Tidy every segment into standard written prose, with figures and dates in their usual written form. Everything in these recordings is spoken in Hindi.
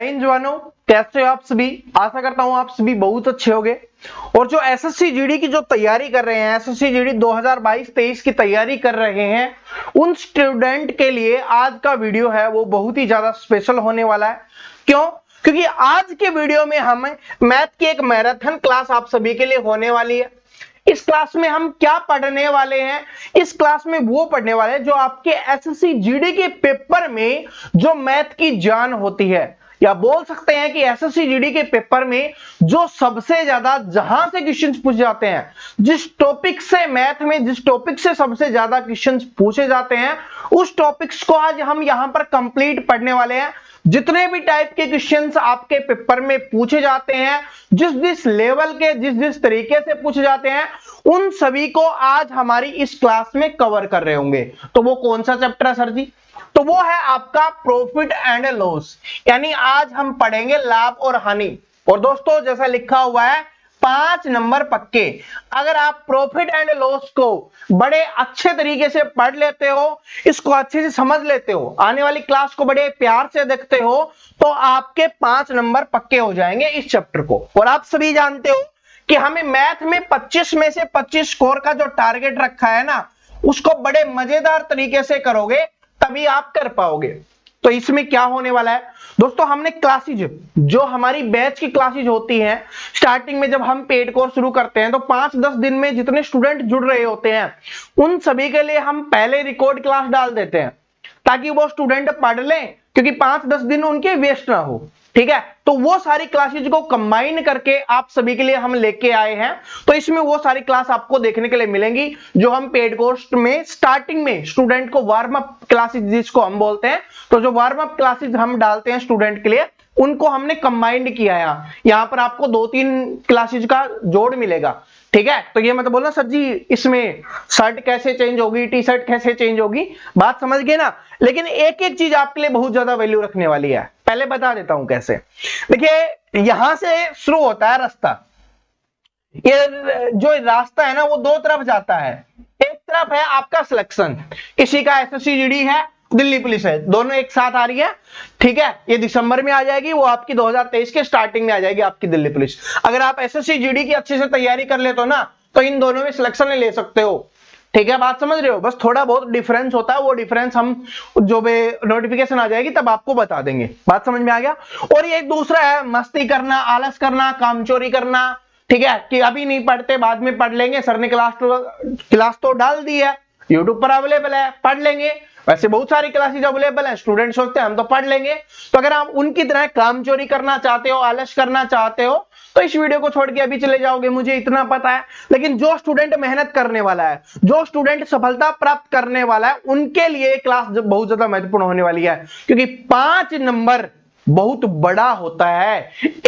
जवानों, कैसे हो आप सभी। आशा करता हूं आप सभी बहुत अच्छे होंगे। और जो एसएससी जीडी की जो तैयारी कर रहे हैं, एसएससी जीडी 2022-23 की तैयारी कर रहे हैं, उन स्टूडेंट के लिए आज का वीडियो है वो बहुत ही ज्यादा स्पेशल होने वाला है। क्यों? क्योंकि आज के वीडियो में हम मैथ की एक मैराथन क्लास आप सभी के लिए होने वाली है। इस क्लास में हम क्या पढ़ने वाले हैं? इस क्लास में वो पढ़ने वाले हैं जो आपके एसएससी जीडी के पेपर में जो मैथ की जान होती है, या बोल सकते हैं कि एसएससी जीडी के पेपर में जो सबसे ज्यादा जहां से क्वेश्चंस पूछे जाते हैं, जिस टॉपिक से मैथ में जिस टॉपिक से सबसे ज्यादा क्वेश्चंस पूछे जाते हैं, उस टॉपिक्स को आज हम यहां पर कंप्लीट पढ़ने वाले हैं। जितने भी टाइप के क्वेश्चंस आपके पेपर में पूछे जाते हैं, जिस लेवल के जिस तरीके से पूछे जाते हैं, उन सभी को आज हमारी इस क्लास में कवर कर रहे होंगे। तो वो कौन सा चैप्टर है सर जी? तो वो है आपका प्रॉफिट एंड लॉस, यानी आज हम पढ़ेंगे लाभ और हानि। और दोस्तों जैसा लिखा हुआ है 5 नंबर पक्के। अगर आप प्रॉफिट एंड लॉस को बड़े अच्छे तरीके से पढ़ लेते हो, इसको अच्छे से समझ लेते हो, आने वाली क्लास को बड़े प्यार से देखते हो, तो आपके 5 नंबर पक्के हो जाएंगे इस चैप्टर को। और आप सभी जानते हो कि हमें मैथ में 25 में से 25 स्कोर का जो टारगेट रखा है ना, उसको बड़े मजेदार तरीके से करोगे तभी आप कर पाओगे। तो इसमें क्या होने वाला है दोस्तों, हमने क्लासेज जो हमारी बैच की क्लासेज होती हैं, स्टार्टिंग में जब हम पेड कोर्स शुरू करते हैं तो 5-10 दिन में जितने स्टूडेंट जुड़ रहे होते हैं, उन सभी के लिए हम पहले रिकॉर्ड क्लास डाल देते हैं ताकि वो स्टूडेंट पढ़ लें, क्योंकि 5-10 दिन उनके वेस्ट ना हो। ठीक है, तो वो सारी क्लासेज को कंबाइन करके आप सभी के लिए हम लेके आए हैं। तो इसमें वो सारी क्लास आपको देखने के लिए मिलेंगी जो हम पेड कोर्स में स्टार्टिंग में स्टूडेंट को वार्म अप क्लासेज जिसको हम बोलते हैं, तो जो वार्म अप क्लासेज हम डालते हैं स्टूडेंट के लिए, उनको हमने कंबाइंड किया है। यहां पर आपको 2-3 क्लासेज का जोड़ मिलेगा। ठीक है, तो ये मतलब बोलना सर जी इसमें शर्ट कैसे चेंज होगी, टी शर्ट कैसे चेंज होगी, बात समझ गए ना। लेकिन एक एक चीज आपके लिए बहुत ज्यादा वैल्यू रखने वाली है। पहले बता देता हूं कैसे। देखिए यहां से शुरू होता है रास्ता। ये जो रास्ता है ना वो 2 तरफ जाता है। एक तरफ है आपका सिलेक्शन, किसी का एसएससी जीडी है, दिल्ली पुलिस है, दोनों एक साथ आ रही है। ठीक है, ये दिसंबर में आ जाएगी, वो आपकी 2023 के स्टार्टिंग में आ जाएगी आपकी दिल्ली पुलिस। अगर आप एसएससी जीडी की अच्छे से तैयारी कर लेते हो ना, तो इन दोनों में सिलेक्शन ले सकते हो। ठीक है, बात समझ रहे हो। बस थोड़ा बहुत डिफरेंस होता है, वो डिफरेंस हम जो भी नोटिफिकेशन आ जाएगी तब आपको बता देंगे। बात समझ में आ गया। और ये दूसरा है मस्ती करना, आलस करना, कामचोरी करना। ठीक है, कि अभी नहीं पढ़ते बाद में पढ़ लेंगे, सर ने क्लास तो डाल दी है, यूट्यूब पर अवेलेबल है, पढ़ लेंगे। वैसे बहुत सारी क्लासेज अवेलेबल है, स्टूडेंट सोचते हैं हम तो पढ़ लेंगे। तो अगर आप उनकी तरह कामचोरी करना चाहते हो, आलस करना चाहते हो, तो इस वीडियो को छोड़ के अभी चले जाओगे, मुझे इतना पता है। लेकिन जो स्टूडेंट मेहनत करने वाला है, जो स्टूडेंट सफलता प्राप्त करने वाला है, उनके लिए क्लास बहुत ज्यादा महत्वपूर्ण होने वाली है। क्योंकि 5 नंबर बहुत बड़ा होता है,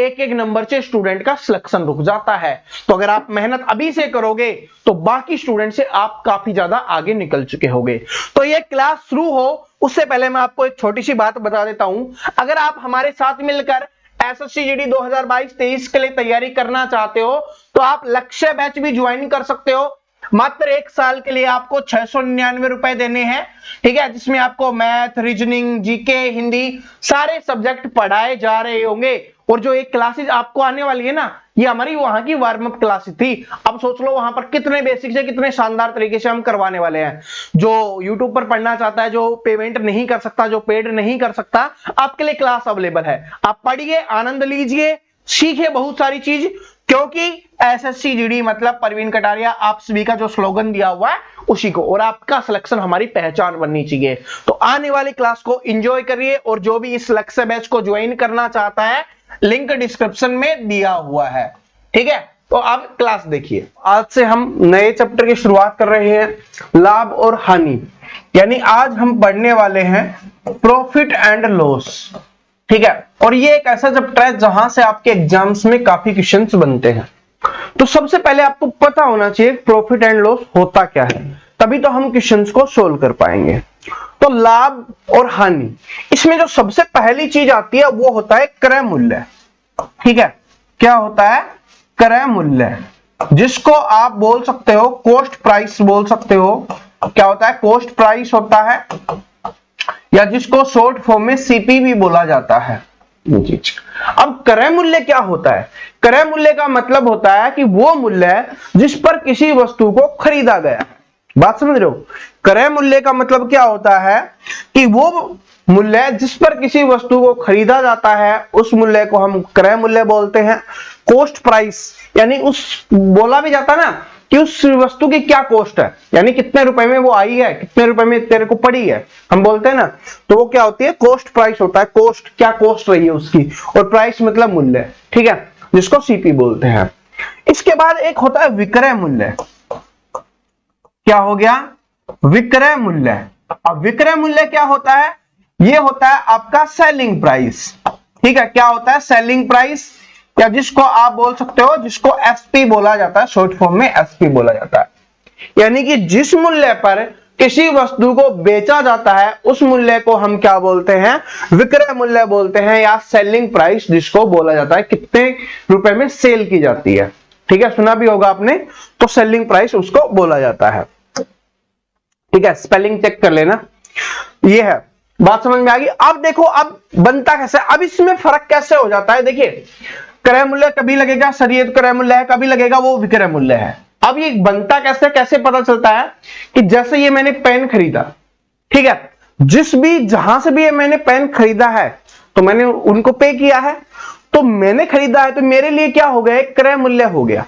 एक एक नंबर से स्टूडेंट का सिलेक्शन रुक जाता है। तो अगर आप मेहनत अभी से करोगे तो बाकी स्टूडेंट से आप काफी ज्यादा आगे निकल चुके होंगे। तो ये क्लास शुरू हो उससे पहले मैं आपको एक छोटी सी बात बता देता हूं। अगर आप हमारे साथ मिलकर एसएससी जीडी 2022-23 के लिए तैयारी करना चाहते हो, तो आप लक्ष्य बैच भी ज्वाइन कर सकते हो। मात्र 1 साल के लिए आपको 699 रुपए देने हैं। ठीक है, जिसमें आपको मैथ, रीजनिंग, जीके, हिंदी सारे सब्जेक्ट पढ़ाए जा रहे होंगे। और जो एक क्लासेज आपको आने वाली है ना, ये हमारी वहां की वार्म अप क्लासेज थी। अब सोच लो वहां पर कितने बेसिक से कितने शानदार तरीके से हम करवाने वाले हैं। जो यूट्यूब पर पढ़ना चाहता है, जो पेमेंट नहीं कर सकता, जो पेड नहीं कर सकता, आपके लिए क्लास अवेलेबल है। आप पढ़िए, आनंद लीजिए, सीखिए बहुत सारी चीज। क्योंकि एसएससी जीडी मतलब परवीन कटारिया आप सभी का जो स्लोगन दिया हुआ है उसी को, और आपका सिलेक्शन हमारी पहचान बननी चाहिए। तो आने वाली क्लास को एंजॉय करिए। और जो भी इस लक्ष्य बैच को ज्वाइन करना चाहता है, लिंक डिस्क्रिप्शन में दिया हुआ है। ठीक है, तो आप क्लास देखिए। आज से हम नए चैप्टर की शुरुआत कर रहे हैं, लाभ और हानि। यानी आज हम पढ़ने वाले हैं प्रॉफिट एंड लॉस। ठीक है, और ये एक ऐसा चैप्टर है जहां से आपके एग्जाम्स में काफी क्वेश्चंस बनते हैं। तो सबसे पहले आपको पता होना चाहिए प्रॉफिट एंड लॉस होता क्या है, तभी तो हम क्वेश्चंस को सोल्व कर पाएंगे। तो लाभ और हानि, इसमें जो सबसे पहली चीज आती है वो होता है क्रय मूल्य। ठीक है, क्या होता है? क्रय मूल्य, जिसको आप बोल सकते हो कॉस्ट प्राइस बोल सकते हो। क्या होता है? कॉस्ट प्राइस होता है, या जिसको शॉर्ट फॉर्म में सीपी भी बोला जाता है। ये चीज। अब क्रय मूल्य क्या होता है? क्रय मूल्य का मतलब होता है कि वो मूल्य जिस पर किसी वस्तु को खरीदा गया है। बात समझ रहे हो? क्रय मूल्य का मतलब क्या होता है कि वो मूल्य जिस पर किसी वस्तु को खरीदा जाता है उस मूल्य को हम क्रय मूल्य बोलते हैं। कॉस्ट प्राइस यानी उस बोला भी जाता है ना कि उस वस्तु की क्या कॉस्ट है, यानी कितने रुपए में वो आई है, कितने रुपए में तेरे को पड़ी है, हम बोलते हैं ना, तो वो क्या होती है? कॉस्ट प्राइस होता है। कॉस्ट क्या कॉस्ट रही है उसकी, और प्राइस मतलब मूल्य, ठीक है, जिसको सीपी बोलते हैं। इसके बाद एक होता है विक्रय मूल्य। क्या हो गया? विक्रय मूल्य। अब विक्रय मूल्य क्या होता है? ये होता है आपका सेलिंग प्राइस, ठीक है। क्या होता है? सेलिंग प्राइस, या जिसको आप बोल सकते हो, जिसको एसपी बोला जाता है, शॉर्ट फॉर्म में एसपी बोला जाता है। यानी कि जिस मूल्य पर किसी वस्तु को बेचा जाता है उस मूल्य को हम क्या बोलते हैं? विक्रय मूल्य बोलते हैं, या सेलिंग प्राइस जिसको बोला जाता है, कितने रुपए में सेल की जाती है, ठीक है, सुना भी होगा आपने, तो सेलिंग प्राइस उसको बोला जाता है, ठीक है। स्पेलिंग चेक कर लेना। ये है, बात समझ में आ गई। अब देखो अब बनता कैसे, अब इसमें फर्क कैसे हो जाता है। देखिए, क्रय मूल्य कभी लगेगा सर ये क्रय मूल्य है, कभी लगेगा वो विक्रय मूल्य है। अब ये बनता कैसे, कैसे पता चलता है कि जैसे ये मैंने पेन खरीदा, ठीक है, जिस भी जहां से भी ये मैंने पेन खरीदा है तो मैंने उनको पे किया है, तो मैंने खरीदा है तो मेरे लिए क्या हो गया? क्रय मूल्य हो गया,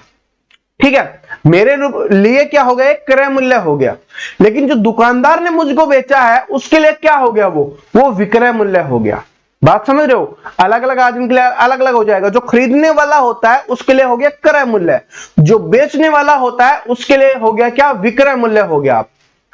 ठीक है, मेरे लिए क्या हो गया? क्रय मूल्य हो गया। लेकिन जो दुकानदार ने मुझको बेचा है उसके लिए क्या हो गया? वो विक्रय मूल्य हो गया। बात समझ रहे हो? अलग अलग आदमी के लिए अलग अलग हो जाएगा। जो खरीदने वाला होता है उसके लिए हो गया क्रय मूल्य, जो बेचने वाला होता है उसके लिए हो गया क्या? विक्रय मूल्य हो गया। आप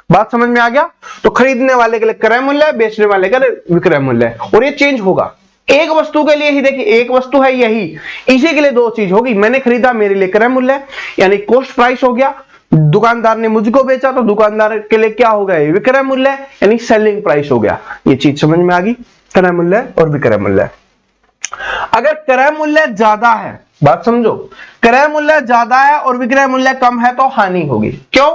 बात समझ में आ गया? तो खरीदने वाले के लिए क्रय मूल्य, बेचने वाले के लिए विक्रय मूल्य, और ये चेंज होगा। एक वस्तु के लिए ही देखिए, एक वस्तु है यही, इसी के लिए दो चीज होगी। मैंने खरीदा, मेरे लिए क्रय मूल्य यानी कॉस्ट प्राइस हो गया। दुकानदार ने मुझको बेचा तो दुकानदार के लिए क्या हो गया? विक्रय मूल्य यानी सेलिंग प्राइस हो गया। ये चीज समझ में आ गई, क्रय मूल्य और विक्रय मूल्य। अगर क्रय मूल्य ज्यादा है, बात समझो, क्रय मूल्य ज्यादा है और विक्रय मूल्य कम है तो हानि होगी। क्यों?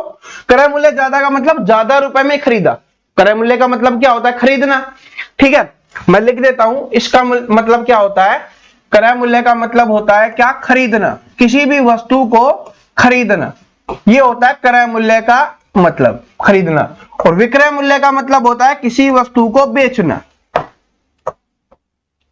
क्रय मूल्य ज्यादा का मतलब ज्यादा रुपए में खरीदा। क्रय मूल्य का मतलब क्या होता है? खरीदना, ठीक है। मैं लिख देता हूं, इसका मतलब क्या होता है? क्रय मूल्य का मतलब होता है क्या? खरीदना, किसी भी वस्तु को खरीदना, ये होता है क्रय मूल्य का मतलब, खरीदना। और विक्रय मूल्य का मतलब होता है किसी वस्तु को बेचना।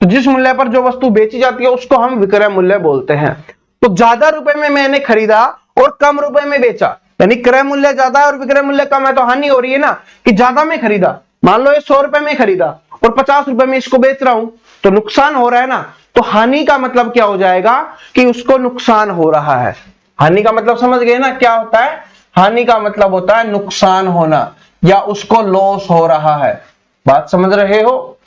तो जिस मूल्य पर जो वस्तु बेची जाती है उसको हम विक्रय मूल्य बोलते हैं। तो ज्यादा रुपए में मैंने खरीदा और कम रुपए में बेचा, यानी क्रय मूल्य ज्यादा है और विक्रय मूल्य कम है, तो हानि हो रही है ना, कि ज्यादा में खरीदा, मान लो ये 100 रुपए में खरीदा और 50 रुपए में इसको बेच रहा हूं, तो नुकसान हो रहा है ना। तो हानि का मतलब क्या हो जाएगा? कि उसको नुकसान हो रहा है। हानि का मतलब समझ गए ना क्या होता है? हानि का मतलब होता है नुकसान होना, या उसको लॉस हो रहा है। बात समझ रहे हो?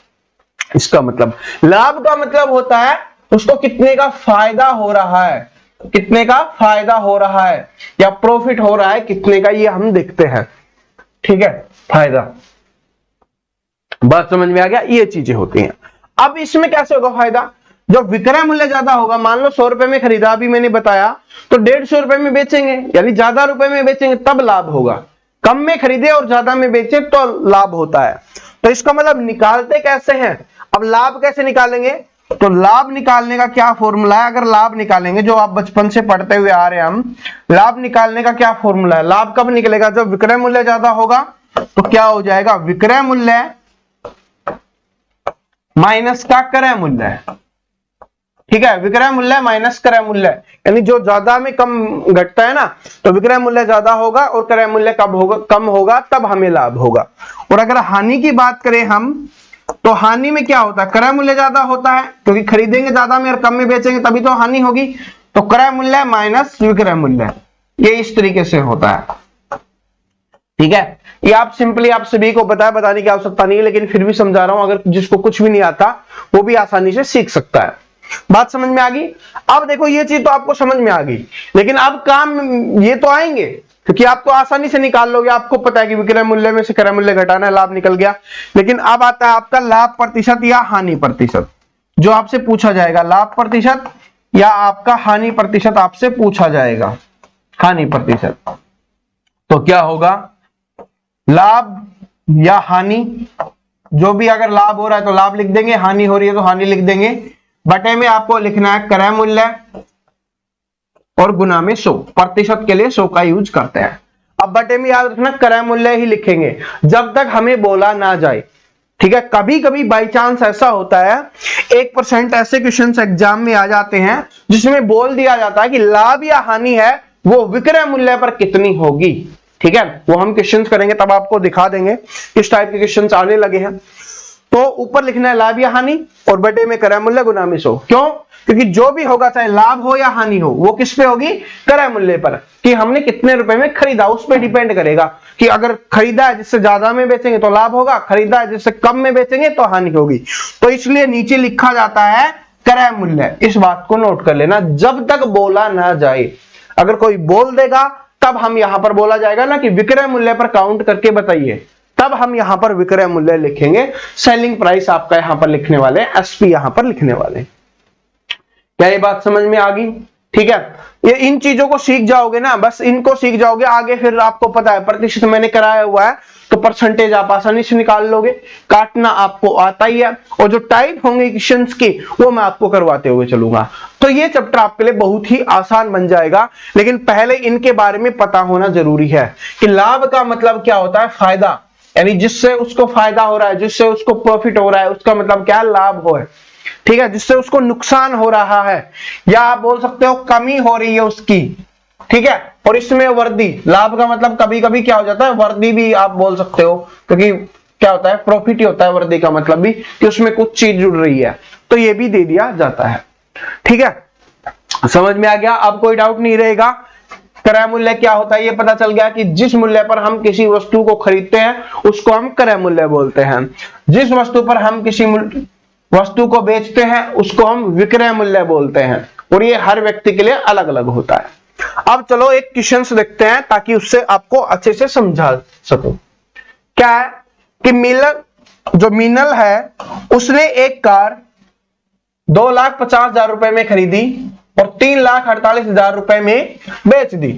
इसका मतलब लाभ का मतलब होता है उसको कितने का फायदा हो रहा है, कितने का फायदा हो रहा है, या प्रॉफिट हो रहा है कितने का, ये हम देखते हैं, ठीक है, फायदा। बात समझ में आ गया? ये चीजें होती हैं। अब इसमें कैसे होगा फायदा? जब विक्रय मूल्य ज्यादा होगा, मान लो 100 रुपए में खरीदा, अभी मैंने बताया, तो 150 रुपए में बेचेंगे, यानी ज्यादा रुपए में बेचेंगे तब लाभ होगा। कम में खरीदे और ज्यादा में बेचे तो लाभ होता है। तो इसका मतलब निकालते कैसे हैं? अब लाभ कैसे निकालेंगे? तो लाभ निकालने का क्या फॉर्मूला है? अगर लाभ निकालेंगे, जो आप बचपन से पढ़ते हुए आ रहे हैं, हम लाभ निकालने का क्या फॉर्मूला है? लाभ कब निकलेगा? जब विक्रय मूल्य ज्यादा होगा। तो क्या हो जाएगा? विक्रय मूल्य माइनस का क्रय मूल्य, ठीक है, विक्रय मूल्य माइनस क्रय मूल्य, यानी जो ज्यादा में कम घटता है ना, तो विक्रय मूल्य ज्यादा होगा और क्रय मूल्य कब होगा? कम होगा, तब हमें लाभ होगा। और अगर हानि की बात करें हम, तो हानि में क्या होता है? क्रय मूल्य ज्यादा होता है, क्योंकि खरीदेंगे ज्यादा में और कम में बेचेंगे तभी तो हानि होगी। तो क्रय मूल्य माइनस विक्रय मूल्य, ये इस तरीके से होता है, ठीक है। ये आप सिंपली आप सभी को बताने की आवश्यकता नहीं है, लेकिन फिर भी समझा रहा हूं, अगर जिसको कुछ भी नहीं आता वो भी आसानी से सीख सकता है। बात समझ में आ गई? अब देखो ये चीज तो आपको समझ में आ गई, लेकिन अब काम ये तो आएंगे, क्योंकि आप तो आसानी से निकाल लोगे, आपको पता है कि विक्रय मूल्य में से क्रय मूल्य घटाना है, लाभ निकल गया। लेकिन अब आता है आपका लाभ प्रतिशत या हानि प्रतिशत, जो आपसे पूछा जाएगा। लाभ प्रतिशत या आपका हानि प्रतिशत आपसे पूछा जाएगा। हानि प्रतिशत तो क्या होगा? लाभ या हानि जो भी अगर लाभ हो रहा है तो लाभ लिख देंगे, हानि हो रही है तो हानि लिख देंगे। बटे में आपको लिखना है क्रय मूल्य और गुना में 100, प्रतिशत के लिए 100 का यूज करते हैं। अब बटे में याद रखना क्रय मूल्य ही लिखेंगे जब तक हमें बोला ना जाए, ठीक है। कभी कभी बाई चांस ऐसा होता है 1% ऐसे क्वेश्चन एग्जाम में आ जाते हैं जिसमें बोल दिया जाता है कि लाभ या हानि है वो विक्रय मूल्य पर कितनी होगी, ठीक है। वो हम क्वेश्चंस करेंगे तब आपको दिखा देंगे, इस टाइप के क्वेश्चंस आने लगे हैं। तो ऊपर लिखना है लाभ या हानि और बटे में क्रय मूल्य गुना में 100। क्यों? क्योंकि जो भी होगा चाहे लाभ हो या हानि हो वो किस पे होगी? क्रय मूल्य पर, कि हमने कितने रुपए में खरीदा उस पर डिपेंड करेगा। कि अगर खरीदा है जिससे ज्यादा में बेचेंगे तो लाभ होगा, खरीदा है जिससे कम में बेचेंगे तो हानि होगी। तो इसलिए नीचे लिखा जाता है क्रय मूल्य। इस बात को नोट कर लेना, जब तक बोला ना जाए। अगर कोई बोल देगा तब हम यहां पर बोला जाएगा ना कि विक्रय मूल्य पर काउंट करके बताइए, तब हम यहां पर विक्रय मूल्य लिखेंगे। सेलिंग प्राइस आपका यहां पर लिखने वाले, एसपी यहां पर लिखने वाले। क्या ये बात समझ में आ गई? ठीक है, ये इन चीजों को सीख जाओगे ना, बस इनको सीख जाओगे, आगे फिर आपको पता है प्रतिशत मैंने कराया हुआ है तो परसेंटेज आप आसानी से निकाल लोगे, काटना आपको आता ही है। और जो टाइप होंगे क्वेश्चंस की वो मैं आपको करवाते हुए चलूंगा। तो ये चैप्टर आपके लिए बहुत ही आसान बन जाएगा, लेकिन पहले इनके बारे में पता होना जरूरी है कि लाभ का मतलब क्या होता है? फायदा, यानी जिससे उसको फायदा हो रहा है, जिससे उसको प्रॉफिट हो रहा है, उसका मतलब क्या? लाभ हो है, ठीक है। जिससे उसको नुकसान हो रहा है या आप बोल सकते हो कमी हो रही है उसकी, ठीक है। और इसमें वर्दी, लाभ का मतलब कभी कभी क्या हो जाता है? वर्दी भी आप बोल सकते हो, क्योंकि क्या होता है? प्रॉफिट ही होता है वर्दी का मतलब भी, कि उसमें कुछ चीज जुड़ रही है, तो ये भी दे दिया जाता है, ठीक है। समझ में आ गया? अब कोई डाउट नहीं रहेगा। क्रय मूल्य क्या होता है ये पता चल गया कि जिस मूल्य पर हम किसी वस्तु को खरीदते हैं उसको हम क्रय मूल्य बोलते हैं। जिस वस्तु पर हम किसी वस्तु को बेचते हैं उसको हम विक्रय मूल्य बोलते हैं, और ये हर व्यक्ति के लिए अलग अलग होता है। अब चलो एक क्वेश्चन देखते हैं ताकि उससे आपको अच्छे से समझा सको। क्या है कि मीनल है उसने एक कार 2,50,000 रुपए में खरीदी और 3,48,000 रुपए में बेच दी,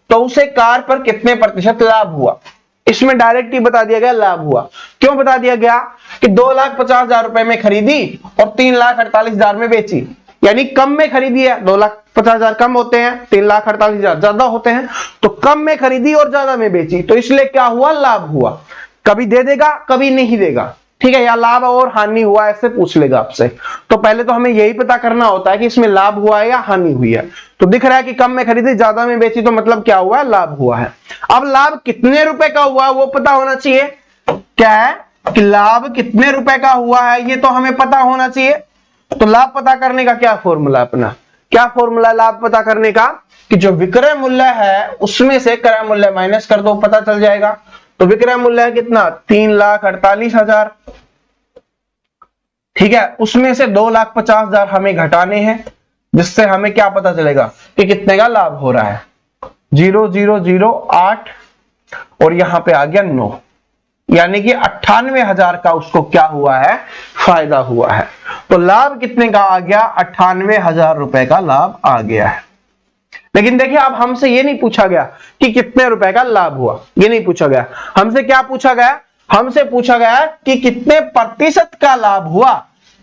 तो उसे कार पर कितने प्रतिशत लाभ हुआ? इसमें डायरेक्ट ही बता दिया गया लाभ हुआ। क्यों बता दिया गया? कि 2,50,000 रुपए में खरीदी और 3,48,000 में बेची, यानी कम में खरीदी है, 2,50,000 कम होते हैं, 3,48,000 ज्यादा होते हैं, तो कम में खरीदी और ज्यादा में बेची, तो इसलिए क्या हुआ? लाभ हुआ। कभी दे देगा कभी नहीं देगा, ठीक है, या लाभ और हानि हुआ ऐसे पूछ लेगा आपसे। तो पहले तो हमें यही पता करना होता है कि इसमें लाभ हुआ है या हानि हुई है। तो दिख रहा है कि कम में खरीदी ज्यादा में बेची, तो मतलब क्या हुआ? लाभ हुआ है। अब लाभ कितने रुपए का हुआ वो पता होना चाहिए। क्या है कि लाभ कितने रुपए का हुआ है ये तो हमें पता होना चाहिए। तो लाभ पता करने का क्या फॉर्मूला? अपना क्या फॉर्मूला लाभ पता करने का? कि जो विक्रय मूल्य है उसमें से क्रय मूल्य माइनस कर दो, पता चल जाएगा। तो विक्रय मूल्य है कितना? 3,48,000, ठीक है। उसमें से 2,50,000 हमें घटाने हैं, जिससे हमें क्या पता चलेगा कि कितने का लाभ हो रहा है। 0,008 और यहां पे आ गया 9, यानी कि 98,000 का उसको क्या हुआ है? फायदा हुआ है। तो लाभ कितने का आ गया? 98,000 रुपए का लाभ आ गया है। लेकिन देखिए अब हमसे ये नहीं पूछा गया कि कितने रुपए का लाभ हुआ, ये नहीं पूछा गया। हमसे क्या पूछा गया? हमसे पूछा गया कि कितने प्रतिशत का लाभ हुआ,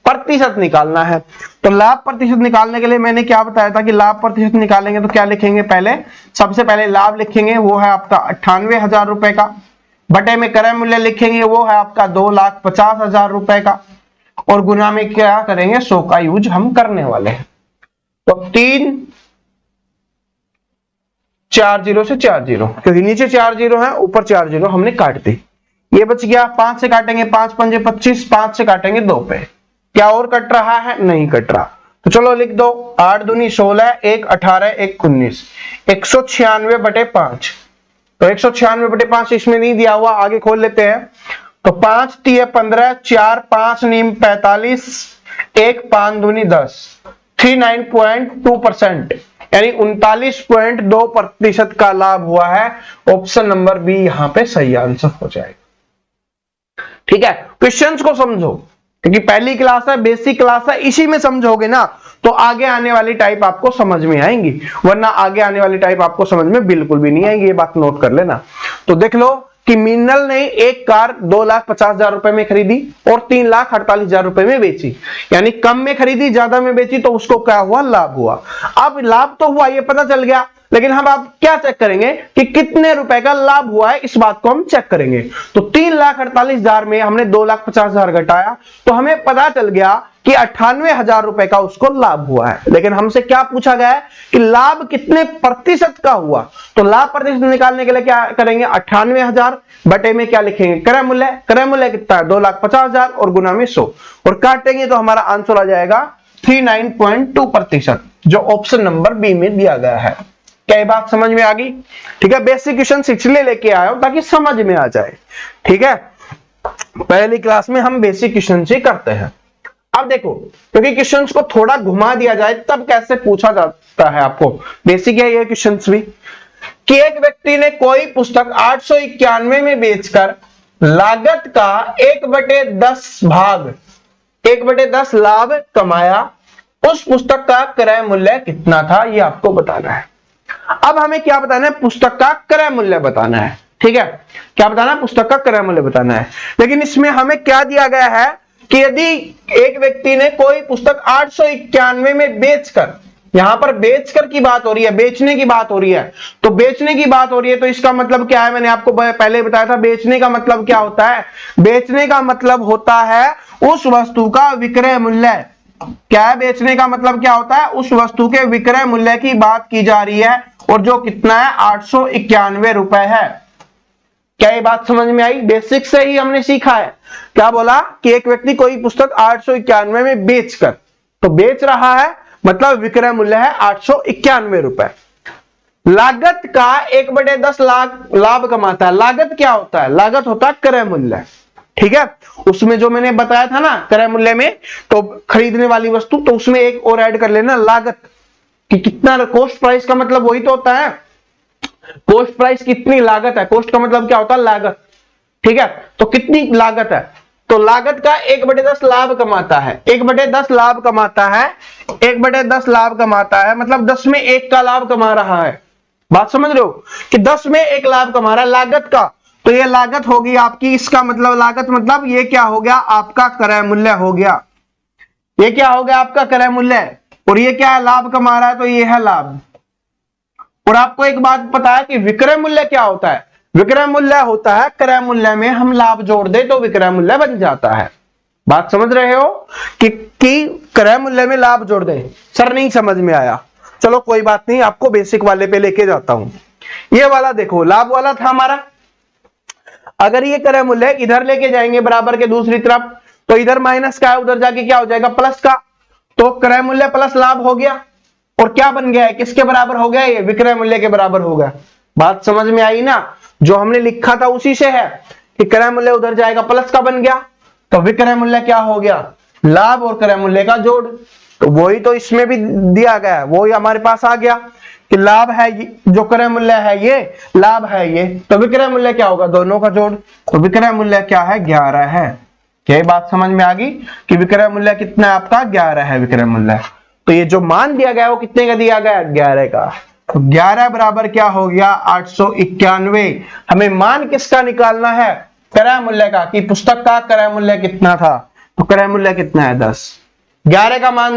प्रतिशत निकालना है। तो लाभ प्रतिशत निकालने के लिए मैंने क्या बताया था कि लाभ प्रतिशत निकालेंगे तो क्या लिखेंगे? पहले सबसे पहले लाभ लिखेंगे, वो है आपका 98,000 रुपए का, बटे में क्रय मूल्य लिखेंगे, वो है आपका 2,50,000 रुपए का, और गुना में क्या करेंगे? 100 का यूज हम करने वाले हैं। तो 3 4 0 से 4 0, क्योंकि नीचे 4 0 है ऊपर 4 0 हमने काट दी। ये बच गया, 5 से काटेंगे 5 पंजे 25, 5 से काटेंगे 2 पे। क्या और कट रहा है? नहीं कट रहा। तो चलो लिख दो, 8 दूनी 16, 1 18, 1 19, 196/5। तो 196/5 इसमें नहीं दिया हुआ, आगे खोल लेते हैं। तो 5 3 15, 4 5 9 45, 1 5 दूनी 10, 39.2%, यानी 39.2% का लाभ हुआ है। ऑप्शन नंबर बी यहां पे सही आंसर हो जाएगा। ठीक है, क्वेश्चंस को समझो, क्योंकि पहली क्लास है, बेसिक क्लास है, इसी में समझोगे ना तो आगे आने वाली टाइप आपको समझ में आएंगी, वरना आगे आने वाली टाइप आपको समझ में बिल्कुल भी नहीं आएगी। ये बात नोट कर लेना। तो देख लो मिनल ने एक कार 2,50,000 रुपए में खरीदी और 3,48,000 रुपए में बेची, यानी कम में खरीदी ज्यादा में बेची, तो उसको क्या हुआ, लाभ हुआ। अब लाभ तो हुआ, ये पता चल गया, लेकिन हम अब क्या चेक करेंगे कि कितने रुपए का लाभ हुआ है, इस बात को हम चेक करेंगे। तो 3,48,000 में हमने 2,50,000 घटाया, तो हमें पता चल गया कि 98,000 रुपए का उसको लाभ हुआ है। लेकिन हमसे क्या पूछा गया है कि लाभ कितने प्रतिशत का हुआ, तो लाभ प्रतिशत निकालने के लिए क्या करेंगे, 98,000 बटे में क्या लिखेंगे, क्रय मूल्य। क्रय मूल्य कितना है, 2,50,000 और गुना में 100, और काटेंगे तो हमारा आंसर आ जाएगा 39.2%, जो ऑप्शन नंबर बी में दिया गया है। क्या ये बात समझ में आ गई? ठीक है, बेसिक क्वेश्चन इसलिए लेके आया हूं ताकि समझ में आ जाए। ठीक है, पहली क्लास में हम बेसिक क्वेश्चन से करते हैं। अब देखो, क्योंकि क्वेश्चंस को थोड़ा घुमा दिया जाए तब कैसे पूछा जाता है, आपको बेसिक है ये क्वेश्चंस भी, कि एक व्यक्ति ने कोई पुस्तक 891 में बेचकर लागत का 1/10 भाग 1/10 लाभ कमाया, उस पुस्तक का क्रय मूल्य कितना था, ये आपको बताना है। अब हमें क्या बताना है, पुस्तक का क्रय मूल्य बताना है। ठीक है, क्या बताना है, पुस्तक का क्रय मूल्य बताना है। लेकिन इसमें हमें क्या दिया गया है कि यदि एक व्यक्ति ने कोई पुस्तक 891 में बेचकर, यहां पर बेचकर की बात हो रही है, बेचने की बात हो रही है, तो बेचने की बात हो रही है तो इसका मतलब क्या है, मैंने आपको पहले बताया था, बेचने का मतलब क्या होता है, बेचने का मतलब होता है उस वस्तु का विक्रय मूल्य। क्या है बेचने का मतलब, क्या होता है, उस वस्तु के विक्रय मूल्य की बात की जा रही है, और जो कितना है, 891 रुपए है। क्या ये बात समझ में आई? बेसिक से ही हमने सीखा है। क्या बोला कि एक व्यक्ति कोई पुस्तक 891 में बेचकर, तो बेच रहा है मतलब विक्रय मूल्य है 891 रुपए। लागत का 1/10 लाभ कमाता है। लागत क्या होता है, लागत होता है क्रय मूल्य। ठीक है, उसमें जो मैंने बताया था ना क्रय मूल्य में, तो खरीदने वाली वस्तु, तो उसमें एक और ऐड कर लेना, लागत कि कितना, कॉस्ट प्राइस का मतलब वही तो होता है, कॉस्ट प्राइस कितनी लागत है, कॉस्ट का मतलब क्या होता है, लागत। ठीक है, तो कितनी लागत है, तो लागत का 1/10 लाभ कमाता है, 1/10 लाभ कमाता है, 1/10 लाभ कमाता है, मतलब 10 में 1 का लाभ कमा रहा है। बात समझ रहे हो कि 10 में 1 लाभ कमा रहा है लागत का, तो ये लागत होगी आपकी, इसका मतलब लागत मतलब ये क्या हो गया, आपका क्रय मूल्य हो गया। ये क्या हो गया, आपका क्रय मूल्य, और ये क्या है, लाभ कमा रहा है, तो ये है लाभ। और आपको एक बात पता है कि विक्रय मूल्य क्या होता है, विक्रय मूल्य होता है क्रय मूल्य में हम लाभ जोड़ दे तो विक्रय मूल्य बन जाता है। बात समझ रहे हो कि क्रय मूल्य में लाभ जोड़ दे। सर नहीं समझ में आया, चलो कोई बात नहीं, आपको बेसिक वाले पे लेके जाता हूं। ये वाला देखो, लाभ वाला था हमारा, अगर ये क्रय मूल्य इधर लेके जाएंगे बराबर के दूसरी तरफ, तो इधर माइनस का है, उधर जाके क्या हो जाएगा, प्लस का, तो क्रय मूल्य प्लस लाभ हो गया, और क्या बन गया है, किसके बराबर हो गया, ये विक्रय मूल्य के बराबर हो गया। बात समझ में आई ना, जो हमने लिखा था उसी से है कि क्रय मूल्य उधर जाएगा प्लस का बन गया, तो विक्रय मूल्य क्या हो गया, लाभ और क्रय मूल्य का जोड़। तो वही तो इसमें भी दिया गया है, वही हमारे पास आ गया कि लाभ है जो क्रय मूल्य है ये, लाभ है ये, तो विक्रय मूल्य क्या होगा, दोनों का जोड़। तो विक्रय मूल्य क्या है, 11 है। क्या बात समझ में आ गई कि विक्रय मूल्य कितना है आपका, 11 है विक्रय मूल्य। तो ये जो मान दिया गया है वो कितने का दिया गया, 11 का। तो 11 बराबर क्या हो गया, 891। हमें मान किसका निकालना है, क्रय मूल्य का, कि पुस्तक का क्रय मूल्य कितना था, तो क्रय मूल्य कितना है, 10। 11 का मान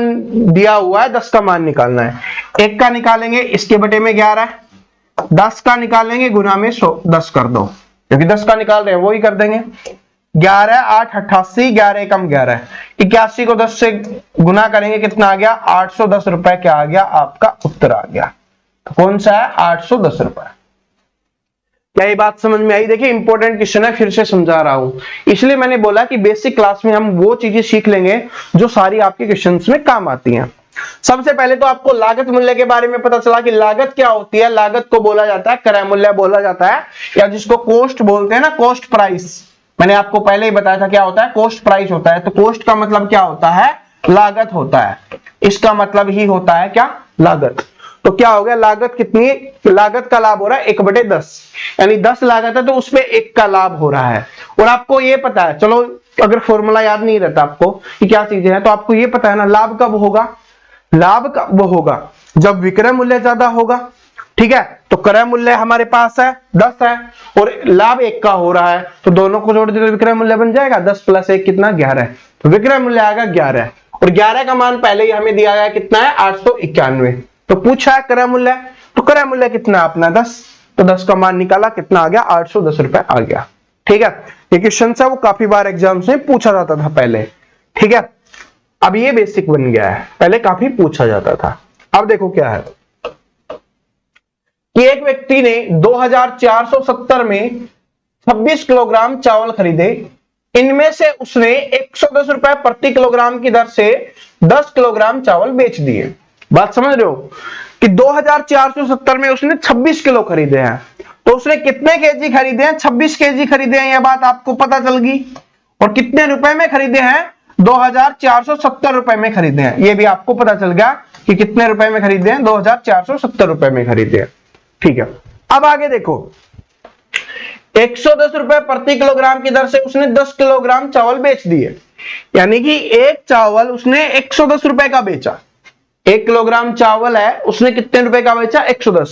दिया हुआ है, 10 का मान निकालना है। 1 का निकालेंगे, इसके बटे में 11, 10 का निकालेंगे गुना में 100, 10 कर दो, क्योंकि 10 का निकाल रहे हैं वो ही कर देंगे। 11 8 88, 11 कम 11, 81 को 10 से गुना करेंगे, कितना आ गया, 810 रुपए। क्या आ गया, आपका उत्तर आ गया। तो कौन सा है, 810 रुपए। क्या ये बात समझ में आई? देखिए इंपॉर्टेंट क्वेश्चन है, फिर से समझा रहा हूं, इसलिए मैंने बोला कि बेसिक क्लास में हम वो चीजें सीख लेंगे जो सारी आपके क्वेश्चंस में काम आती हैं। सबसे पहले तो आपको लागत मूल्य के बारे में पता चला कि लागत क्या होती है। लागत को बोला जाता है क्रय मूल्य बोला जाता है, या जिसको कोस्ट बोलते हैं ना, कोस्ट प्राइस। मैंने आपको पहले ही बताया था क्या होता है, कोस्ट प्राइस होता है। तो कोस्ट का मतलब क्या होता है, लागत होता है। इसका मतलब ही होता है क्या, लागत। तो क्या हो गया, लागत कितनी, लागत का लाभ हो रहा है 1/10, यानी 10 लागत है तो उसपे 1 का लाभ हो रहा है। और आपको ये पता है, चलो अगर फॉर्मूला याद नहीं रहता आपको कि क्या चीजें हैं, तो आपको ये पता है ना, लाभ कब होगा, लाभ कब होगा, जब विक्रय मूल्य ज्यादा होगा। ठीक है, तो क्रय मूल्य हमारे पास है 10 है और लाभ 1 का हो रहा है, तो दोनों को जोड़ दे तो विक्रय मूल्य बन जाएगा 10 + 1 कितना 11, तो विक्रय मूल्य आएगा 11 और 11 का मान पहले ही हमें दिया गया कितना है 891। तो पूछा है क्रय मूल्य, तो क्रय मूल्य कितना है अपना 10, तो 10 का मान निकाला कितना आ गया 810 रुपए आ गया। ठीक है, ये क्वेश्चन है वो काफी बार एग्जाम्स में पूछा जाता था पहले। ठीक है, अब ये बेसिक बन गया है, पहले काफी पूछा जाता था। अब देखो क्या है कि एक व्यक्ति ने 2470 में 26 किलोग्राम चावल खरीदे, इनमें से उसने 110 रुपए प्रति किलोग्राम की दर से 10 किलोग्राम चावल बेच दिए। बात समझ रहे हो कि 2470 में उसने 26 किलो खरीदे हैं, तो उसने कितने केजी खरीदे हैं 26 केजी खरीदे हैं, यह बात आपको पता चल गई। और कितने रुपए में खरीदे हैं 2470 रुपए में खरीदे हैं, यह भी आपको पता चल गया कि कितने रुपए में खरीदे हैं 2470 रुपए में खरीदे हैं। ठीक है, अब आगे देखो 110 रुपए प्रति किलोग्राम की दर से उसने 10 किलोग्राम चावल बेच दिए, यानी कि एक चावल उसने 110 रुपए का बेचा। 1 किलोग्राम चावल है, उसने कितने रुपए का बेचा 110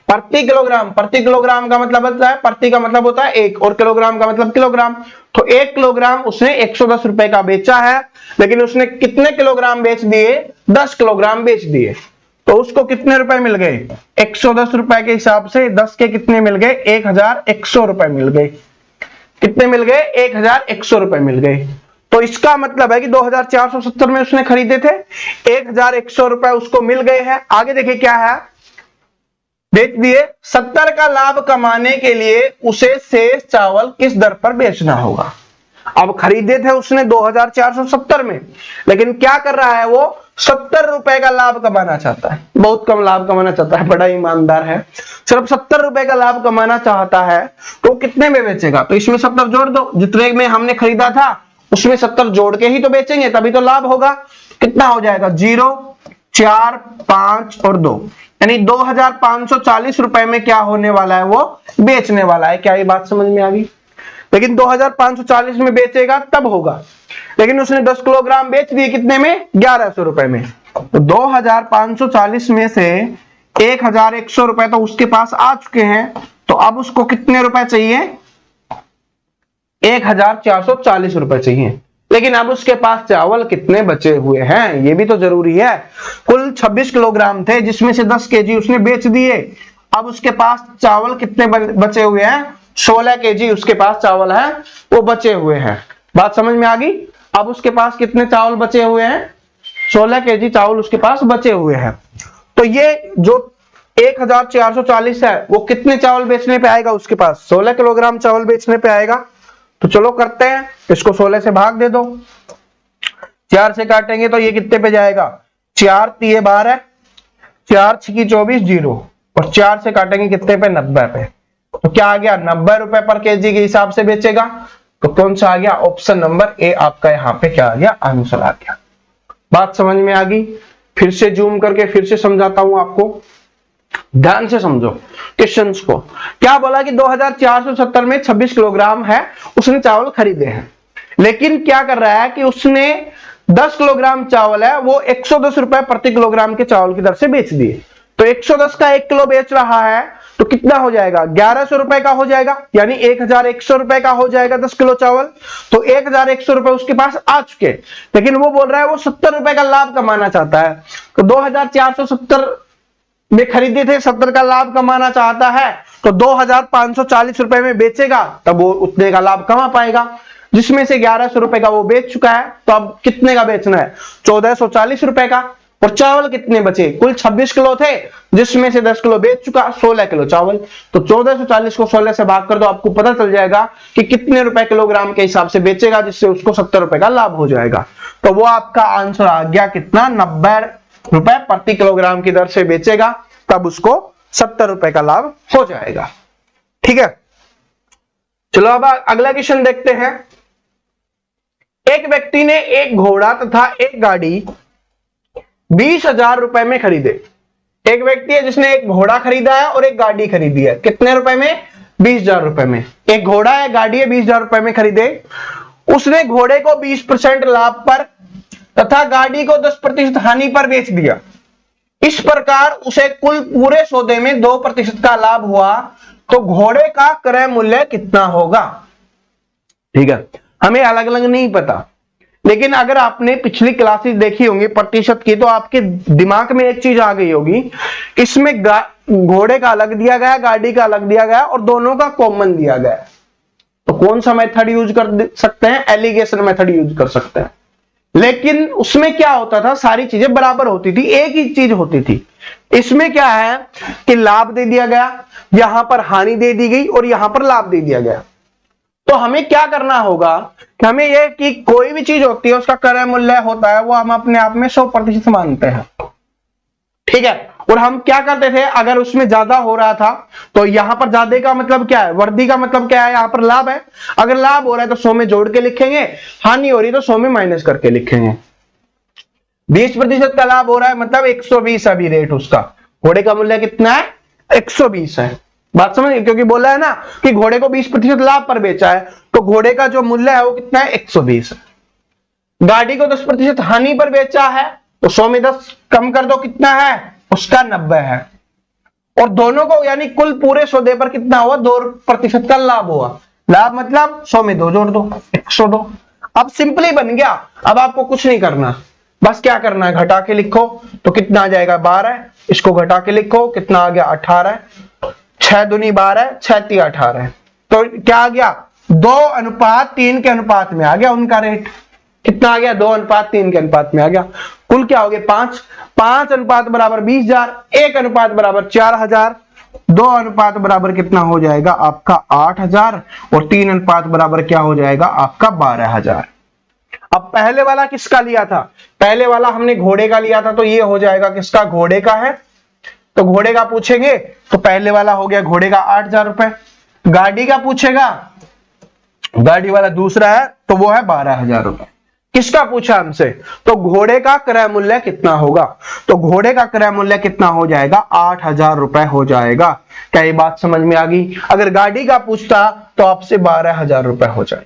प्रति किलोग्राम। प्रति किलोग्राम का मतलब होता है, प्रति का मतलब होता है 1 और किलोग्राम का मतलब किलोग्राम, तो 1 किलोग्राम उसने 110 रुपए का बेचा है, लेकिन उसने कितने किलोग्राम बेच दिए 10 किलोग्राम बेच दिए, तो उसको कितने रुपए मिल गए 110 रुपए के हिसाब से 10 के कितने मिल गए 1100 रुपए मिल गए। कितने मिल गए 1100 रुपए मिल गए। तो इसका मतलब है कि 2470 में उसने खरीदे थे, 1100 रुपए उसको मिल गए हैं। आगे देखिए क्या है, बेच दिए। 70 का लाभ कमाने के लिए उसे शेष चावल किस दर पर बेचना होगा। अब खरीदे थे उसने 2470 में, लेकिन क्या कर रहा है वो 70 रुपए का लाभ कमाना चाहता है, बहुत कम लाभ कमाना चाहता है, बड़ा ईमानदार है, सिर्फ 70 रुपए का लाभ कमाना चाहता है, तो कितने में बेचेगा, तो इसमें 70 जोड़ दो, जितने में हमने खरीदा था उसमें 70 जोड़ के ही तो बेचेंगे, तभी तो लाभ होगा। कितना हो जाएगा 0 4 5 और 2, यानी 2540 रुपए में क्या होने वाला है वो बेचने वाला है। क्या ये बात समझ में आ गई। लेकिन 2540 में बेचेगा तब होगा, लेकिन उसने 10 किलोग्राम बेच दिए कितने में 1100 रुपए में, तो 2540 में से 1100 रुपए तो उसके पास आ चुके हैं, तो अब उसको कितने रुपए चाहिए 1440 रुपए चाहिए। लेकिन अब उसके पास चावल कितने बचे हुए हैं ये भी तो जरूरी है। कुल 26 किलोग्राम थे, जिसमें से 10 केजी उसने बेच दिए, अब उसके पास चावल कितने बचे हुए हैं 16 केजी उसके पास चावल है वो बचे हुए हैं। बात समझ में आ गई। अब उसके पास कितने चावल बचे हुए हैं 16 केजी चावल उसके पास बचे हुए हैं। तो ये जो 1440 है वो कितने चावल बेचने पे आएगा उसके पास 16 किलोग्राम चावल बेचने पे आएगा। तो चलो करते हैं, इसको 16 से भाग दे दो, 4 से काटेंगे तो ये कितने पे जाएगा 4 3 12, 4 6 24 0, और 4 से काटेंगे कितने पे 90 पे। तो क्या आ गया 90 रुपए पर केजी के हिसाब से बेचेगा। तो कौन सा आ गया ऑप्शन नंबर ए आपका यहाँ पे क्या आ गया आंसर आ गया। बात समझ में आ गई। फिर से जूम करके फिर से समझाता हूं आपको, ध्यान से समझो क्वेश्चंस को। क्या बोला कि 2470 में 26 किलोग्राम है उसने चावल खरीदे हैं, लेकिन क्या कर रहा है कि उसने 10 किलोग्राम चावल है वो 110 रुपए प्रति किलोग्राम के चावल की दर से बेच दिए। तो 110 का 1 किलो बेच रहा है तो कितना हो जाएगा 1100 रुपए का हो जाएगा, यानी 1100 रुपए का हो जाएगा 10 किलो चावल। तो 1100 रुपए उसके पास आ चुके, लेकिन वो बोल रहा है वो 70 रुपए का लाभ कमाना चाहता है। तो 2470 में खरीदे थे, 70 का लाभ कमाना चाहता है, तो 2540 रुपए में बेचेगा तब वो उतने का लाभ कमा पाएगा, जिसमें से 1100 रुपए का वो बेच चुका है। तो अब कितने का बेचना है 1440 रुपए का। और चावल कितने बचे कुल 26 किलो थे, जिसमें से 10 किलो बेच चुका 16 किलो चावल। तो 1440 को 16 से भाग कर दो, आपको पता चल जाएगा कि कितने रुपए किलोग्राम के हिसाब से बेचेगा, जिससे उसको 70 रुपए का लाभ हो जाएगा। तो वो आपका आंसर आ गया कितना 90 रुपए प्रति किलोग्राम की दर से बेचेगा, तब उसको 70 रुपए का लाभ हो जाएगा। ठीक है, चलो अब अगला क्वेश्चन देखते हैं। एक व्यक्ति ने एक घोड़ा तथा एक गाड़ी 20,000 रुपए में खरीदे। एक व्यक्ति है जिसने एक घोड़ा खरीदा है और एक गाड़ी खरीदी है, कितने रुपए में 20,000 रुपए में। एक घोड़ा है गाड़ी है 20,000 रुपए में खरीदे। उसने घोड़े को 20% लाभ पर तथा गाड़ी को 10% हानि पर बेच दिया। इस प्रकार उसे कुल पूरे सौदे में 2% का लाभ हुआ, तो घोड़े का क्रय मूल्य कितना होगा। ठीक है, हमें अलग अलग नहीं पता, लेकिन अगर आपने पिछली क्लासेस देखी होंगी प्रतिशत की, तो आपके दिमाग में एक चीज आ गई होगी, इसमें घोड़े का अलग दिया गया, गाड़ी का अलग दिया गया और दोनों का कॉमन दिया गया। तो कौन सा मेथड यूज कर सकते हैं, एलिगेशन मेथड यूज कर सकते हैं। लेकिन उसमें क्या होता था, सारी चीजें बराबर होती थी, एक ही चीज होती थी। इसमें क्या है कि लाभ दे दिया गया, यहां पर हानि दे दी गई और यहां पर लाभ दे दिया गया। तो हमें क्या करना होगा कि हमें यह कि कोई भी चीज होती है उसका क्रय मूल्य होता है, वो हम अपने आप में 100% मानते हैं। ठीक है, और हम क्या करते थे, अगर उसमें ज्यादा हो रहा था तो यहां पर ज्यादा का मतलब क्या है, वृद्धि का मतलब क्या है, यहां पर लाभ है। अगर लाभ हो रहा है तो 100 में जोड़ के लिखेंगे, हानि हो रही है तो 100 में माइनस करके लिखेंगे। 20% का लाभ हो रहा है मतलब 120 अभी रेट उसका, घोड़े का मूल्य कितना है, 120 है। बात समझ, क्योंकि बोला है ना कि घोड़े को 20% लाभ पर बेचा है, तो घोड़े का जो मूल्य है वो कितना है, 120 है। गाड़ी को 10% हानि पर बेचा है, तो 100 में 10 कम कर दो, कितना है उसका, 90 है। और दोनों को यानी कुल पूरे सौदे पर कितना हुआ, 2% का लाभ हुआ। लाभ मतलब 100 में 2 जोड़ दो, 102। अब सिंपली बन गया। अब आपको कुछ नहीं करना, बस क्या करना है, घटा के लिखो तो कितना आ जाएगा, 12। इसको घटा के लिखो, कितना आ गया, 18। 6 दूनी 12, 6 ती 18। तो क्या आ गया, 2:3 के अनुपात में आ गया उनका रेट। कितना आ गया, 2:3 के अनुपात में आ गया। कुल क्या हो गया, 5 अनुपात बराबर 20,000, 1 अनुपात बराबर 4,000, 2 अनुपात बराबर कितना हो जाएगा आपका 8,000 और 3 अनुपात बराबर क्या हो जाएगा आपका 12,000। अब पहले वाला किसका लिया था, पहले वाला हमने घोड़े का लिया था, तो ये हो जाएगा किसका, घोड़े का है। तो घोड़े का पूछेंगे तो पहले वाला हो गया घोड़े का 8,000 रुपए। गाड़ी का पूछेगा, गाड़ी वाला दूसरा है तो वो है 12,000 रुपए। किसका पूछा हमसे, तो घोड़े का क्रय मूल्य कितना होगा, तो घोड़े का क्रय मूल्य कितना हो जाएगा, 8,000 रुपए हो जाएगा। क्या ये बात समझ में आ गई। अगर गाड़ी का पूछता तो आपसे 12,000 रुपए हो जाएगा।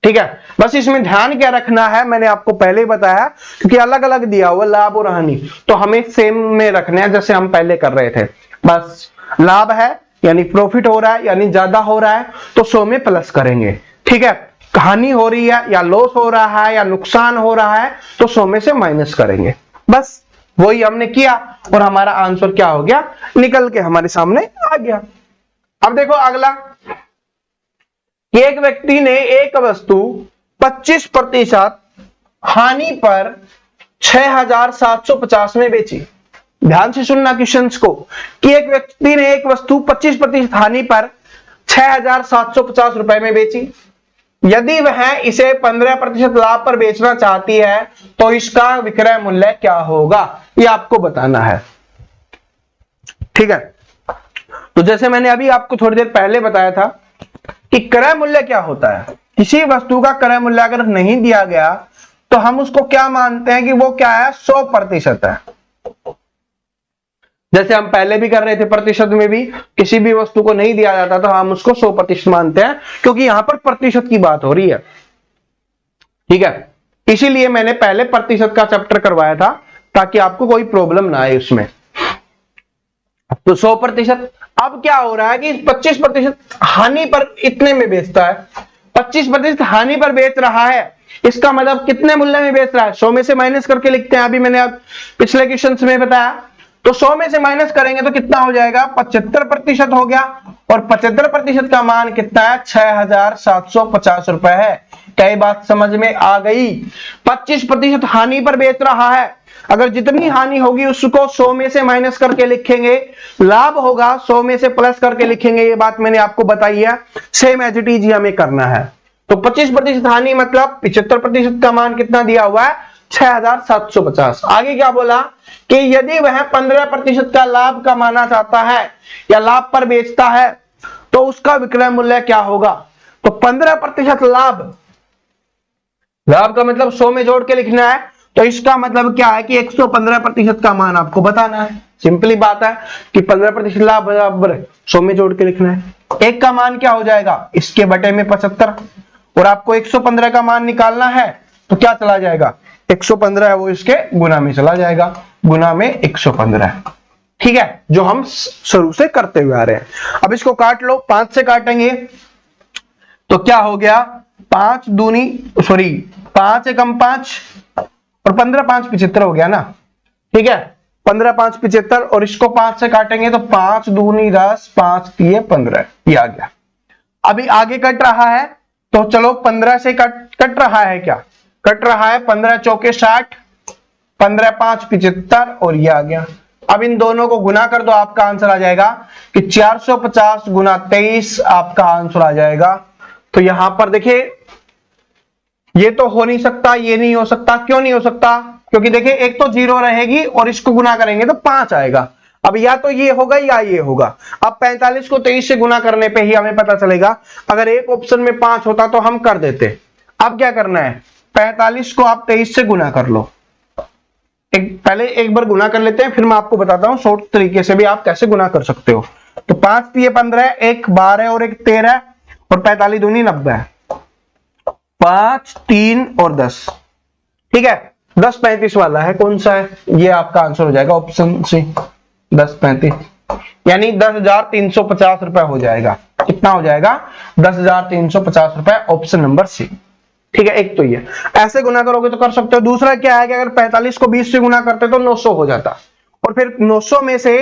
ठीक है, बस इसमें ध्यान क्या रखना है, मैंने आपको पहले ही बताया, क्योंकि अलग अलग दिया हुआ लाभ और हानि, तो हमें सेम में रखना है जैसे हम पहले कर रहे थे। बस लाभ है यानी प्रॉफिट हो रहा है यानी ज्यादा हो रहा है तो 100 में प्लस करेंगे। ठीक है, हानि हो रही है या लॉस हो रहा है या नुकसान हो रहा है तो 100 में से माइनस करेंगे। बस वही हमने किया और हमारा आंसर क्या हो गया, निकल के हमारे सामने आ गया। अब देखो अगला, एक व्यक्ति ने एक वस्तु 25% हानि पर 6,750 में बेची। ध्यान से सुनना क्वेश्चंस को, कि एक व्यक्ति ने एक वस्तु 25% हानि पर 6,750 रुपए में बेची। यदि वह इसे 15% लाभ पर बेचना चाहती है तो इसका विक्रय मूल्य क्या होगा, ये आपको बताना है। ठीक है, तो जैसे मैंने अभी आपको थोड़ी देर पहले बताया था कि क्रय मूल्य क्या होता है। किसी वस्तु का क्रय मूल्य अगर नहीं दिया गया तो हम उसको क्या मानते हैं कि वो क्या है, 100% है। जैसे हम पहले भी कर रहे थे, प्रतिशत में भी किसी भी वस्तु को नहीं दिया जाता तो हम उसको 100% मानते हैं, क्योंकि यहां पर प्रतिशत की बात हो रही है। ठीक है, इसीलिए मैंने पहले प्रतिशत का चैप्टर करवाया था ताकि आपको कोई प्रॉब्लम ना आए उसमें। तो 100%। अब क्या हो रहा है कि 25% हानि पर इतने में बेचता है, 25% हानि पर बेच रहा है, इसका मतलब कितने मूल्य में बेच रहा है, 100 में से माइनस करके लिखते हैं। अभी मैंने पिछले क्वेश्चन में बताया, तो 100 में से माइनस करेंगे तो कितना हो जाएगा, 75% हो गया। और 75% का मान कितना है, 6,750 रुपए है। क्या ये बात समझ में आ गई। 25% हानि पर बेच रहा है, अगर जितनी हानि होगी उसको 100 में से माइनस करके लिखेंगे, लाभ होगा 100 में से प्लस करके लिखेंगे। ये बात मैंने आपको बताई है, सेम एज इट इज हमें करना है। तो 25% हानि मतलब 75% का मान कितना दिया हुआ है, 6,750। आगे क्या बोला कि यदि वह 15% का लाभ कमाना चाहता है या लाभ पर बेचता है तो उसका विक्रय मूल्य क्या होगा। तो 15% लाभ, लाभ का मतलब 100 में जोड़ के लिखना है, तो इसका मतलब क्या है कि 115% का मान आपको बताना है। सिंपली बात है कि 15% लाभ बराबर 100 में जोड़ के लिखना है। एक का मान क्या हो जाएगा, इसके बटे में 75, और आपको 115 का मान निकालना है तो क्या चला जाएगा, 115 है वो इसके गुना में चला जाएगा, गुना में 115। ठीक है, जो हम शुरू से करते हुए आ रहे हैं। अब इसको काट लो, 5 से काटेंगे तो क्या हो गया, 5 एकम 5 और 15 5 75 हो गया ना। ठीक है, 15 5 75 और इसको 5 से काटेंगे तो 5 दूनी 10, 5 3 15, ये आ गया। अभी आगे कट रहा है तो चलो 15 से कट रहा है, क्या कट रहा है, 15 चौके 60, 15 5 75 और ये आ गया। अब इन दोनों को गुना कर दो, आपका आंसर आ जाएगा कि 450 गुना 23 आपका आंसर आ जाएगा। तो यहां पर देखिए ये तो हो नहीं सकता, ये नहीं हो सकता। क्यों नहीं हो सकता, क्योंकि देखिए एक तो 0 रहेगी और इसको गुना करेंगे तो 5 आएगा। अब या तो ये होगा या ये होगा। अब 45 को 23 से गुना करने पे ही हमें पता चलेगा, अगर एक ऑप्शन में 5 होता तो हम कर देते। अब क्या करना है, 45 को आप 23 से गुना कर लो। पहले एक बार गुना कर लेते हैं, फिर मैं आपको बताता हूं शॉर्ट तरीके से भी आप कैसे गुना कर सकते हो। तो 5 3 15, एक 12 और एक 13 और 45 दूनी 90, 5 3 और 10। ठीक है, 10 35 वाला है, कौन सा है, ये आपका आंसर हो जाएगा ऑप्शन सी, 10 35, यानी 10,350 रुपए हो जाएगा। कितना हो जाएगा, 10,350 रुपए, ऑप्शन नंबर सी। ठीक है, एक तो ये ऐसे गुना करोगे तो कर सकते हो। दूसरा क्या है कि अगर 45 को 20 से गुना करते तो 900 हो जाता, और फिर 900 में से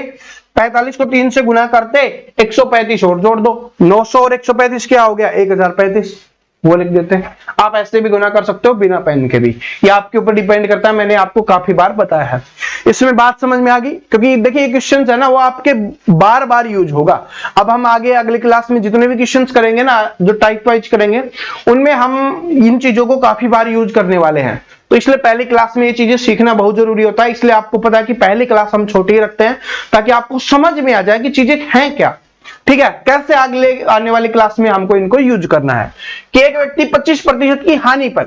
45 को 3 से गुना करते 135 और जोड़ दो, 900 और 135 क्या हो गया, 1035, वो लिख देते हैं। आप ऐसे भी गुना कर सकते हो बिना पेन के भी, ये आपके ऊपर डिपेंड करता है, मैंने आपको काफी बार बताया है। इसमें बात समझ में आ गई, क्योंकि देखिए ये क्वेश्चन है ना वो आपके बार बार यूज होगा। अब हम आगे अगली क्लास में जितने भी क्वेश्चन करेंगे ना, जो टाइप वाइज करेंगे, उनमें हम इन चीजों को काफी बार यूज करने वाले हैं। तो इसलिए पहली क्लास में ये चीजें सीखना बहुत जरूरी होता है। इसलिए आपको पता है कि पहली क्लास हम छोटी ही रखते हैं, ताकि आपको समझ में आ जाए कि चीजें हैं क्या। ठीक है, कैसे अगले आने वाली क्लास में हमको इनको यूज करना है। कि एक व्यक्ति 25% की हानि पर,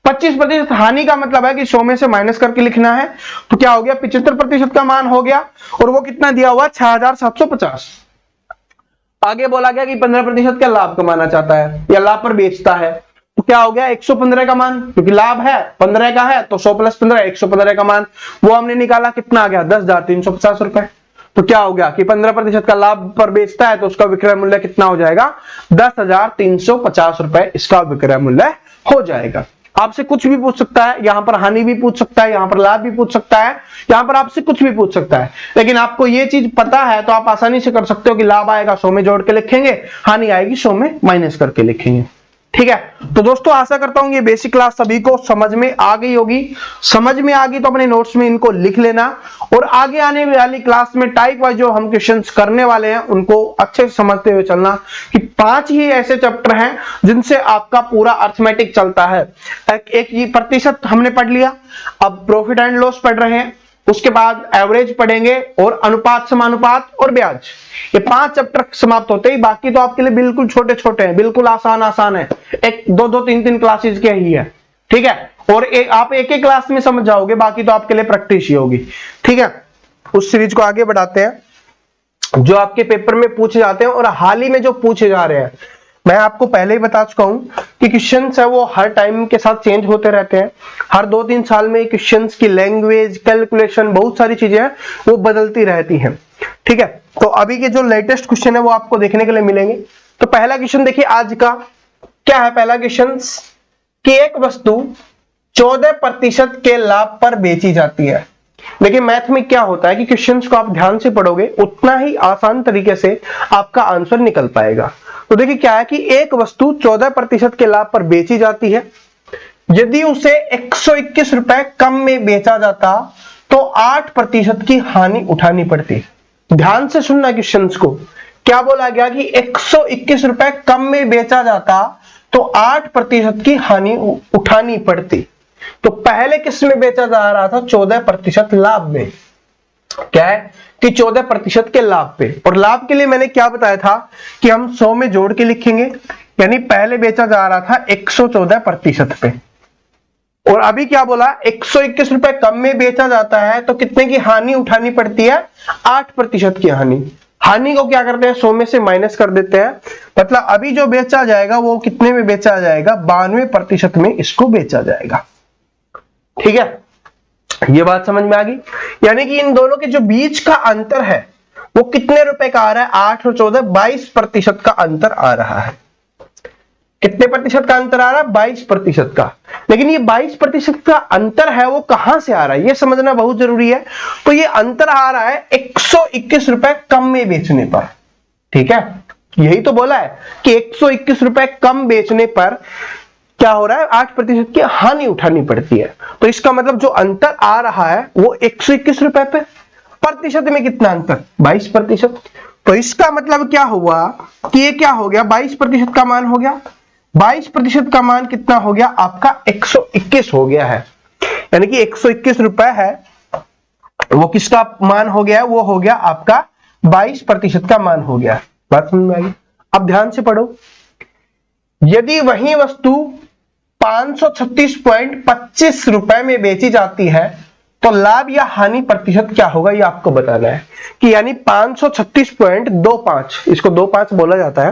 25% हानि का मतलब है कि 100 में से माइनस करके लिखना है। तो क्या हो गया, 75% का मान हो गया, और वो कितना दिया हुआ, 6,750। आगे बोला गया कि 15% का लाभ कमाना चाहता है या लाभ पर बेचता है, तो क्या हो गया, 115 का मान, क्योंकि लाभ है 15 का है तो 100 + 15 115 का मान वो हमने निकाला, कितना आ गया, 10,350 रुपए। तो क्या हो गया कि 15% का लाभ पर बेचता है तो उसका विक्रय मूल्य कितना हो जाएगा, 10,350 रुपए इसका विक्रय मूल्य हो जाएगा। आपसे कुछ भी पूछ सकता है, यहां पर हानि भी पूछ सकता है, यहां पर लाभ भी पूछ सकता है, यहां पर आपसे कुछ भी पूछ सकता है। लेकिन आपको ये चीज पता है तो आप आसानी से कर सकते हो कि लाभ आएगा 100 में जोड़ के लिखेंगे, हानि आएगी 100 में माइनस करके लिखेंगे। ठीक है, तो दोस्तों आशा करता हूं ये बेसिक क्लास सभी को समझ में आ गई होगी। समझ में आ गई तो अपने नोट्स में इनको लिख लेना, और आगे आने वाली क्लास में टाइप वाइज जो हम क्वेश्चंस करने वाले हैं उनको अच्छे से समझते हुए चलना, कि 5 ही ऐसे चैप्टर हैं जिनसे आपका पूरा अर्थमेटिक चलता है। एक ये प्रतिशत हमने पढ़ लिया, अब प्रॉफिट एंड लॉस पढ़ रहे हैं, उसके बाद एवरेज पढ़ेंगे और अनुपात समानुपात और ब्याज। ये 5 चैप्टर समाप्त होते ही बाकी तो आपके लिए बिल्कुल छोटे छोटे हैं, बिल्कुल आसान है, एक 2 3 3 क्लासेज के ही है। ठीक है, और आप एक एक क्लास में समझ जाओगे, बाकी तो आपके लिए प्रैक्टिस ही होगी। ठीक है, उस सीरीज को आगे बढ़ाते हैं जो आपके पेपर में पूछे जाते हैं, और हाल ही में जो पूछे जा रहे हैं। मैं आपको पहले ही बता चुका हूं कि क्वेश्चंस है वो हर टाइम के साथ चेंज होते रहते हैं। हर 2-3 साल में क्वेश्चंस की लैंग्वेज, कैलकुलेशन, बहुत सारी चीजें हैं वो बदलती रहती हैं। ठीक है, तो अभी के जो लेटेस्ट क्वेश्चन है वो आपको देखने के लिए मिलेंगे। तो पहला क्वेश्चन देखिए आज का क्या है। पहला क्वेश्चन कि एक वस्तु 14% के लाभ पर बेची जाती है। देखिए मैथ में क्या होता है कि क्वेश्चंस को आप ध्यान से पढ़ोगे उतना ही आसान तरीके से आपका आंसर निकल पाएगा। तो देखिए क्या है कि एक वस्तु 14% के लाभ पर बेची जाती है, यदि उसे 121 रुपए कम में बेचा जाता तो 8% की हानि उठानी पड़ती। ध्यान से सुनना क्वेश्चंस को, क्या बोला गया कि 121 रुपए कम में बेचा जाता तो 8% की हानि उठानी पड़ती। तो पहले किस में बेचा जा रहा था, 14% लाभ में। क्या है कि 14% के लाभ पे, और लाभ के लिए मैंने क्या बताया था कि हम 100 में जोड़ के लिखेंगे, यानी पहले बेचा जा रहा था 114% पे, और अभी क्या बोला 121 रुपए कम में बेचा जाता है तो कितने की हानि उठानी पड़ती है, 8% की हानि। हानि को क्या करते हैं, 100 में से माइनस कर देते हैं, मतलब अभी जो बेचा जाएगा वो कितने में बेचा जाएगा, 92% में इसको बेचा जाएगा। ठीक है, ये बात समझ में आ गई। यानी कि इन दोनों के जो बीच का अंतर है वो कितने रुपए का आ रहा है? 8 और 14, 22% का अंतर आ रहा है। कितने प्रतिशत का अंतर आ रहा है? 22% का। लेकिन ये 22% का अंतर है वो कहां से आ रहा है, ये समझना बहुत जरूरी है। तो ये अंतर आ रहा है 121 रुपए कम में बेचने पर। ठीक है, यही तो बोला है कि 121 रुपए कम बेचने पर क्या हो रहा है? 8% की हानि उठानी पड़ती है। तो इसका मतलब जो अंतर आ रहा है वो 121 रुपए पे, प्रतिशत में कितना अंतर? 22%। तो इसका मतलब क्या हुआ कि ये क्या हो गया? 22% का मान हो गया। 22% का मान कितना हो गया? आपका 121 हो गया है। यानी कि 121 रुपए है वो किसका मान हो गया? वो हो गया आपका 22% का मान हो गया। बात समझ में आ गई? अब ध्यान से पढ़ो, यदि वही वस्तु 536.25 रुपए में बेची जाती है तो लाभ या हानि प्रतिशत क्या होगा, ये आपको बताना है। कि यानी 536.25, इसको 25 बोला जाता है,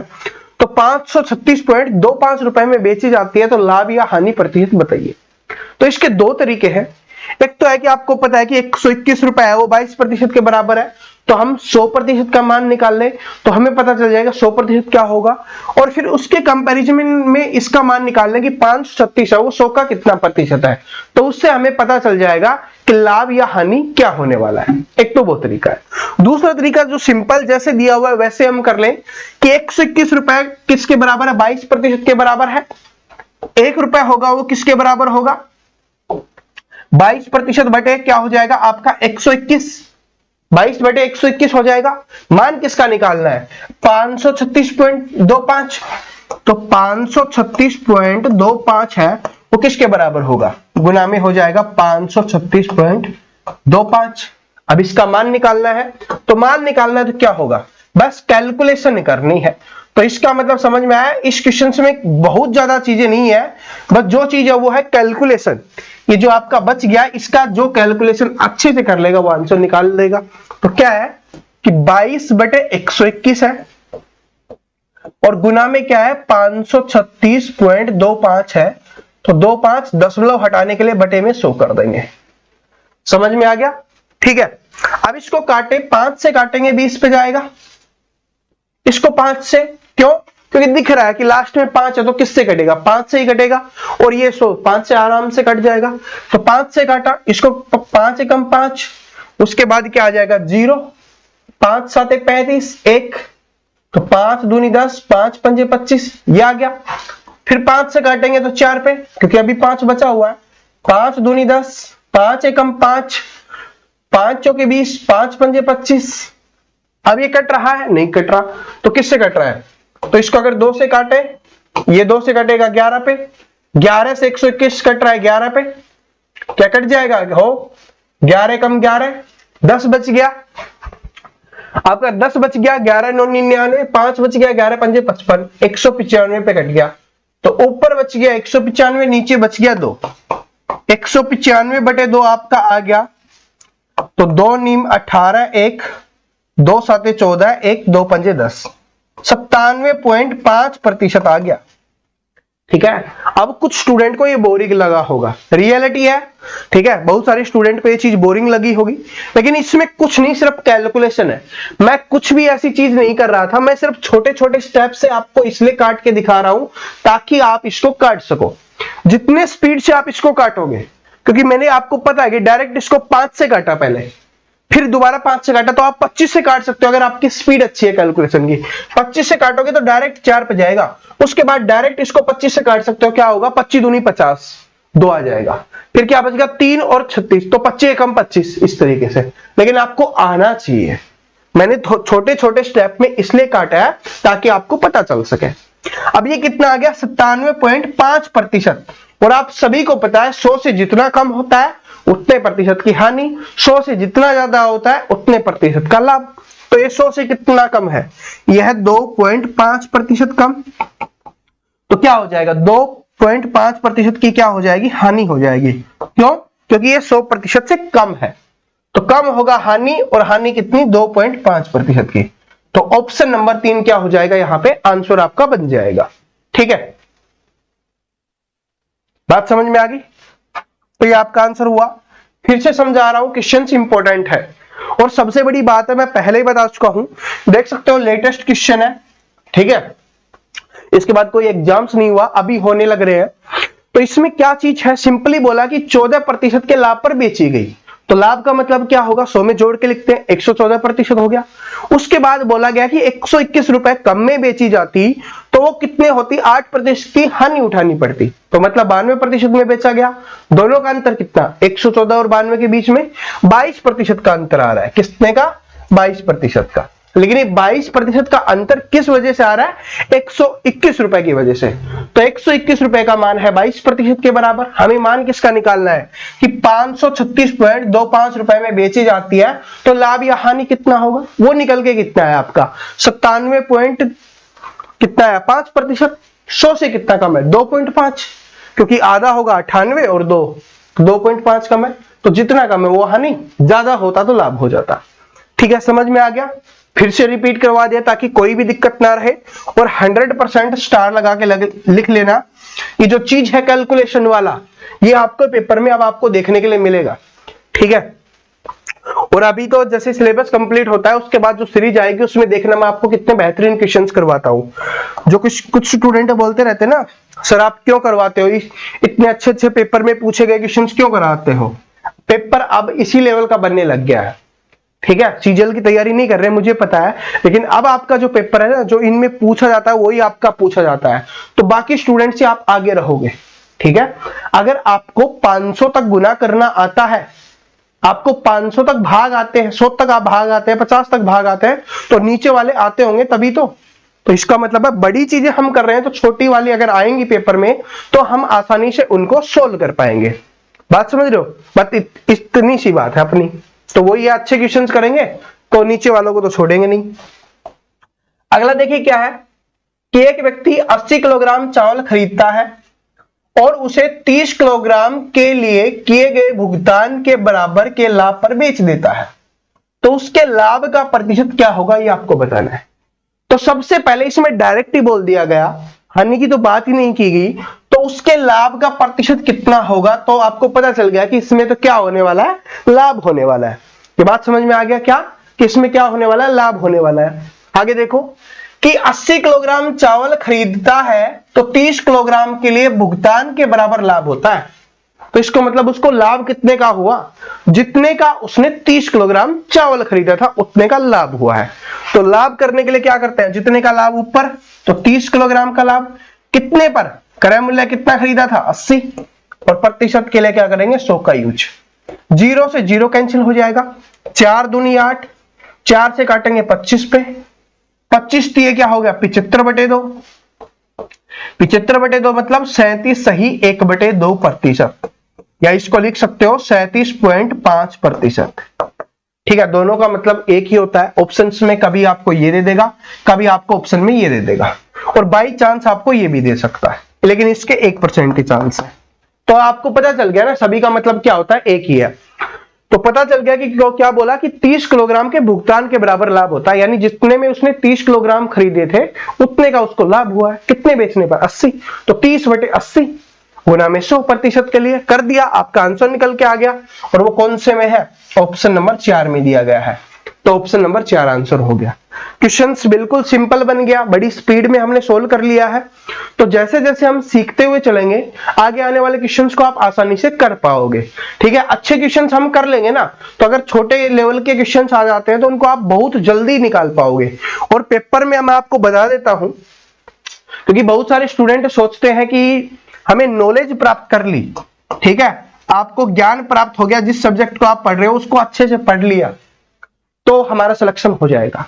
तो 536.25 रुपए में बेची जाती है तो लाभ या हानि प्रतिशत बताइए। तो इसके दो तरीके हैं। एक तो है कि आपको पता है कि 121 रुपए है वो 22% के बराबर है, तो हम 100% का मान निकाल लें तो हमें पता चल जाएगा 100% क्या होगा। और फिर उसके कंपैरिजन में इसका मान निकाल लें कि 536 है वो 100 का कितना प्रतिशत है, तो उससे हमें पता चल जाएगा कि लाभ या हानि क्या होने वाला है। एक तो वो तरीका है। दूसरा तरीका जो सिंपल जैसे दिया हुआ है वैसे हम कर लें कि 121 रुपए किसके बराबर है? 22% के बराबर है। 1 रुपए होगा वो किसके बराबर होगा? 22% बटे क्या हो जाएगा आपका? 121। 22 बटे 121 हो जाएगा। मान किसका निकालना है? 536.25। तो 536.25 है वो किसके बराबर होगा? गुना में हो जाएगा 536.25। अब इसका मान निकालना है, तो मान निकालना है तो क्या होगा? बस कैलकुलेशन करनी है। तो इसका मतलब समझ में आया? इस क्वेश्चन में बहुत ज्यादा चीजें नहीं है, बस जो चीज है वो है कैलकुलेशन। ये जो आपका बच गया इसका जो कैलकुलेशन अच्छे से कर लेगा वो आंसर निकाल लेगा। तो क्या है कि 22 बटे 121 है और गुना में क्या है? 536.25 है। तो 25 दशमलव हटाने के लिए बटे में 100 कर देंगे। समझ में आ गया? ठीक है, अब इसको काटे, 5 से काटेंगे 20 पे जाएगा। इसको 5 से, क्यों? क्योंकि दिख रहा है कि लास्ट में 5 है तो किससे कटेगा? 5 से ही कटेगा। और ये 100 5 से आराम से कट जाएगा। तो 5 से काटा, इसको 5 एकम 5, उसके बाद क्या आ जाएगा? 0। 5 7 35, 1, तो 5 दूनी 10, 5 पंजे 25, ये आ गया। फिर 5 से काटेंगे तो 4 पे, क्योंकि अभी 5 बचा हुआ है। 5 दूनी 10, 5 एकम 5, 5 चौके 20, 5 पंजे 25। अब ये कट रहा है? नहीं कट रहा। तो किससे कट रहा है? तो इसको अगर 2 से काटे, ये 2 से कटेगा 11 पे, 11 से 121 कट रहा है 11 पे, क्या कट जाएगा? हो 11 कम 11, 10 बच गया। आपका 10 बच गया, 11 9 99, 5 बच गया, 11 पंजे 55, 195 पे कट गया। तो ऊपर बच गया 195, नीचे बच गया 2। 195 बटे 2 आपका आ गया, तो 2 नीम 18, 1 2 7 14, 1 2 पंजे 10, 97.5% आ गया। ठीक है, अब कुछ स्टूडेंट को ये बोरिंग लगा होगा, रियलिटी है। ठीक है, बहुत सारे स्टूडेंट को ये चीज बोरिंग लगी होगी, लेकिन इसमें कुछ नहीं, सिर्फ कैलकुलेशन है। मैं कुछ भी ऐसी चीज नहीं कर रहा था, मैं सिर्फ छोटे छोटे स्टेप से आपको इसलिए काट के दिखा रहा हूं ताकि आप इसको काट सको। जितने स्पीड से आप इसको काटोगे, क्योंकि मैंने आपको पता है कि डायरेक्ट इसको 5 से काटा पहले, फिर दोबारा 5 से काटा, तो आप 25 से काट सकते हो अगर आपकी स्पीड अच्छी है कैलकुलेशन की। 25 से काटोगे तो डायरेक्ट 4 पे जाएगा, उसके बाद डायरेक्ट इसको 25 से काट सकते हो, क्या होगा? 25 दूनी 50, 2 आ जाएगा। फिर क्या बचेगा? 3 और 36, तो 25 कम 25, इस तरीके से। लेकिन आपको आना चाहिए। मैंने छोटे छोटे स्टेप में इसलिए काटा है ताकि आपको पता चल सके। अब ये कितना आ गया? 97.5%। और आप सभी को पता है 100 से जितना कम होता है उतने प्रतिशत की हानि, 100 से जितना ज्यादा होता है उतने प्रतिशत का लाभ। तो ये 100 से कितना कम है? यह 2.5% कम। तो क्या हो जाएगा? 2.5% की क्या हो जाएगी? हानि हो जाएगी। क्यों? क्योंकि ये 100% से कम है, तो कम होगा हानि, और हानि कितनी? 2.5% की। तो ऑप्शन नंबर 3 क्या हो जाएगा? यहां पे आंसर आपका बन जाएगा। ठीक है, बात समझ में आ गई? तो ये आपका आंसर हुआ। फिर से समझा रहा हूं, क्वेश्चन इंपॉर्टेंट है और सबसे बड़ी बात है, मैं पहले ही बता चुका हूं, देख सकते हो लेटेस्ट क्वेश्चन है, ठीक है, इसके बाद कोई एग्जाम्स नहीं हुआ, अभी होने लग रहे हैं। तो इसमें क्या चीज है, सिंपली बोला कि 14% के लाभ पर बेची गई, तो लाभ का मतलब क्या होगा, 100 में जोड़ के लिखते हैं, 114% हो गया। उसके बाद बोला गया कि 121 रुपए कम में बेची जाती तो वो कितने होती, 8% की हानि उठानी पड़ती, तो मतलब 92% में बेचा गया। दोनों का अंतर कितना, 114 और 92 के बीच में 22% का अंतर आ रहा है, कितने का, 22% का। लेकिन ये 22% का अंतर किस वजह से आ रहा है, 121 रुपए की वजह से। तो 121 रुपए का मान है 22% के बराबर। हमें मान किसका निकालना है कि 536.25 रुपए में बेची जाती है, तो लाभ या हानि कितना होगा, वो निकल के कितना है आपका 97 पॉइंट कितना है 5%। 100 से कितना कम है, 2.5, क्योंकि आधा होगा 98 और 2.5 कम है, तो जितना कम है वो हानि, ज्यादा होता तो लाभ हो जाता। ठीक है, समझ में आ गया। फिर से रिपीट करवा दिया ताकि कोई भी दिक्कत ना रहे, और 100% स्टार लगा के लिख लेना। ये जो चीज है कैलकुलेशन वाला, ये आपको पेपर में अब आपको देखने के लिए मिलेगा, ठीक है। और अभी तो जैसे सिलेबस कंप्लीट होता है उसके बाद जो सीरीज आएगी उसमें देखना मैं आपको कितने बेहतरीन क्वेश्चंस करवाता हूं। जो कुछ स्टूडेंट बोलते रहते हैं ना, सर आप क्यों करवाते हो, इतने अच्छे अच्छे पेपर में पूछे गए क्वेश्चंस क्यों कराते हो। पेपर अब इसी लेवल का बनने लग गया है, ठीक है। सीजीएल की तैयारी नहीं कर रहे मुझे पता है, लेकिन अब आपका जो पेपर है ना, जो इनमें पूछा जाता है वही आपका पूछा जाता है, तो बाकी स्टूडेंट से आप आगे रहोगे, ठीक है। अगर आपको 500 तक गुना करना आता है, आपको 500 तक भाग आते हैं, 100 तक आप भाग आते हैं, 50 तक भाग आते हैं, तो नीचे वाले आते होंगे तभी तो इसका मतलब है बड़ी चीजें हम कर रहे हैं, तो छोटी वाली अगर आएंगी पेपर में तो हम आसानी से उनको सोल्व कर पाएंगे। बात समझ रहे हो, बात इतनी सी बात है अपनी। तो वो ये अच्छे क्वेश्चंस करेंगे तो नीचे वालों को तो छोड़ेंगे नहीं। अगला देखिए क्या है कि एक व्यक्ति 80 किलोग्राम चावल खरीदता है और उसे 30 किलोग्राम के लिए किए गए भुगतान के बराबर के लाभ पर बेच देता है, तो उसके लाभ का प्रतिशत क्या होगा ये आपको बताना है। तो सबसे पहले इसमें डायरेक्ट ही बोल दिया गया, हानि की तो बात ही नहीं की गई, तो उसके लाभ का प्रतिशत कितना होगा, तो आपको पता चल गया कि इसमें तो क्या होने वाला है, लाभ होने वाला है। ये बात समझ में आ गया क्या, कि इसमें क्या होने वाला है, लाभ होने वाला है। आगे देखो कि 80 किलोग्राम चावल खरीदता है तो 30 किलोग्राम के लिए भुगतान के बराबर लाभ होता है, तो इसको मतलब उसको लाभ कितने का हुआ, जितने का उसने 30 किलोग्राम चावल खरीदा था उतने का लाभ हुआ है। तो लाभ करने के लिए क्या करते हैं, जितने का लाभ ऊपर तो 30 किलोग्राम का लाभ, कितने पर, क्रय मूल्य कितना खरीदा था 80, और प्रतिशत के लिए क्या करेंगे 100 का यूज। 0 से 0 कैंसिल हो जाएगा, 4 दूनी 8, 4 से काटेंगे 25 पे, 25 दिए क्या हो गया 75/2, 75/2 मतलब 37 सही 1/2%, या इसको लिख सकते हो 37.5%। ठीक है, दोनों का मतलब एक ही होता है। ऑप्शंस में कभी आपको ये दे देगा, कभी आपको ऑप्शन में ये दे देगा, और बाई चांस आपको ये भी दे सकता है, लेकिन इसके 1% के चांस है। तो आपको पता चल गया ना सभी का मतलब क्या होता है, एक ही है। तो पता चल गया कि क्या बोला कि 30 किलोग्राम के भुगतान के बराबर लाभ होता है, यानी जितने में उसने 30 किलोग्राम खरीदे थे उतने का उसको लाभ हुआ है, कितने बेचने पर 80, तो 30/80 गुना में 100% के लिए कर दिया, आपका आंसर निकल के आ गया। और वो कौन से में है, ऑप्शन नंबर 4 में दिया गया है, तो ऑप्शन नंबर 4 आंसर हो गया। क्वेश्चंस बिल्कुल सिंपल बन गया, बड़ी स्पीड में हमने सोल्व कर लिया है। तो जैसे जैसे हम सीखते हुए चलेंगे आगे आने वाले क्वेश्चंस को आप आसानी से कर पाओगे, ठीक है। अच्छे क्वेश्चंस हम कर लेंगे ना, तो अगर छोटे लेवल के क्वेश्चंस आ जाते हैं तो उनको आप बहुत जल्दी निकाल पाओगे। और पेपर में मैं आपको बता देता हूं, क्योंकि बहुत सारे स्टूडेंट सोचते हैं कि हमें नॉलेज प्राप्त कर ली, ठीक है, आपको ज्ञान प्राप्त हो गया, जिस सब्जेक्ट को आप पढ़ रहे हो उसको अच्छे से पढ़ लिया तो हमारा सिलेक्शन हो जाएगा।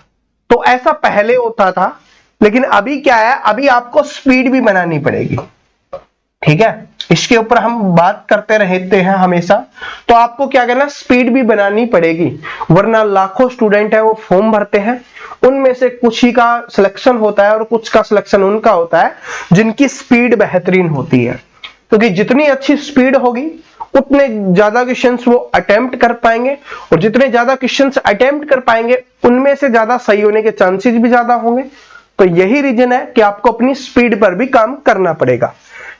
तो ऐसा पहले होता था, लेकिन अभी क्या है, अभी आपको स्पीड भी बनानी पड़ेगी, ठीक है। इसके ऊपर हम बात करते रहते हैं हमेशा, तो आपको क्या करना, स्पीड भी बनानी पड़ेगी, वरना लाखों स्टूडेंट है वो फॉर्म भरते हैं, उनमें से कुछ ही का सिलेक्शन होता है और कुछ का सिलेक्शन उनका होता है जिनकी स्पीड बेहतरीन होती है। क्योंकि जितनी अच्छी स्पीड होगी उतने ज्यादा क्वेश्चंस वो अटेम्प्ट कर पाएंगे, और जितने ज्यादा क्वेश्चंस अटेम्प्ट कर पाएंगे उनमें से ज्यादा सही होने के चांसेस भी ज्यादा होंगे। तो यही रीजन है कि आपको अपनी स्पीड पर भी काम करना पड़ेगा,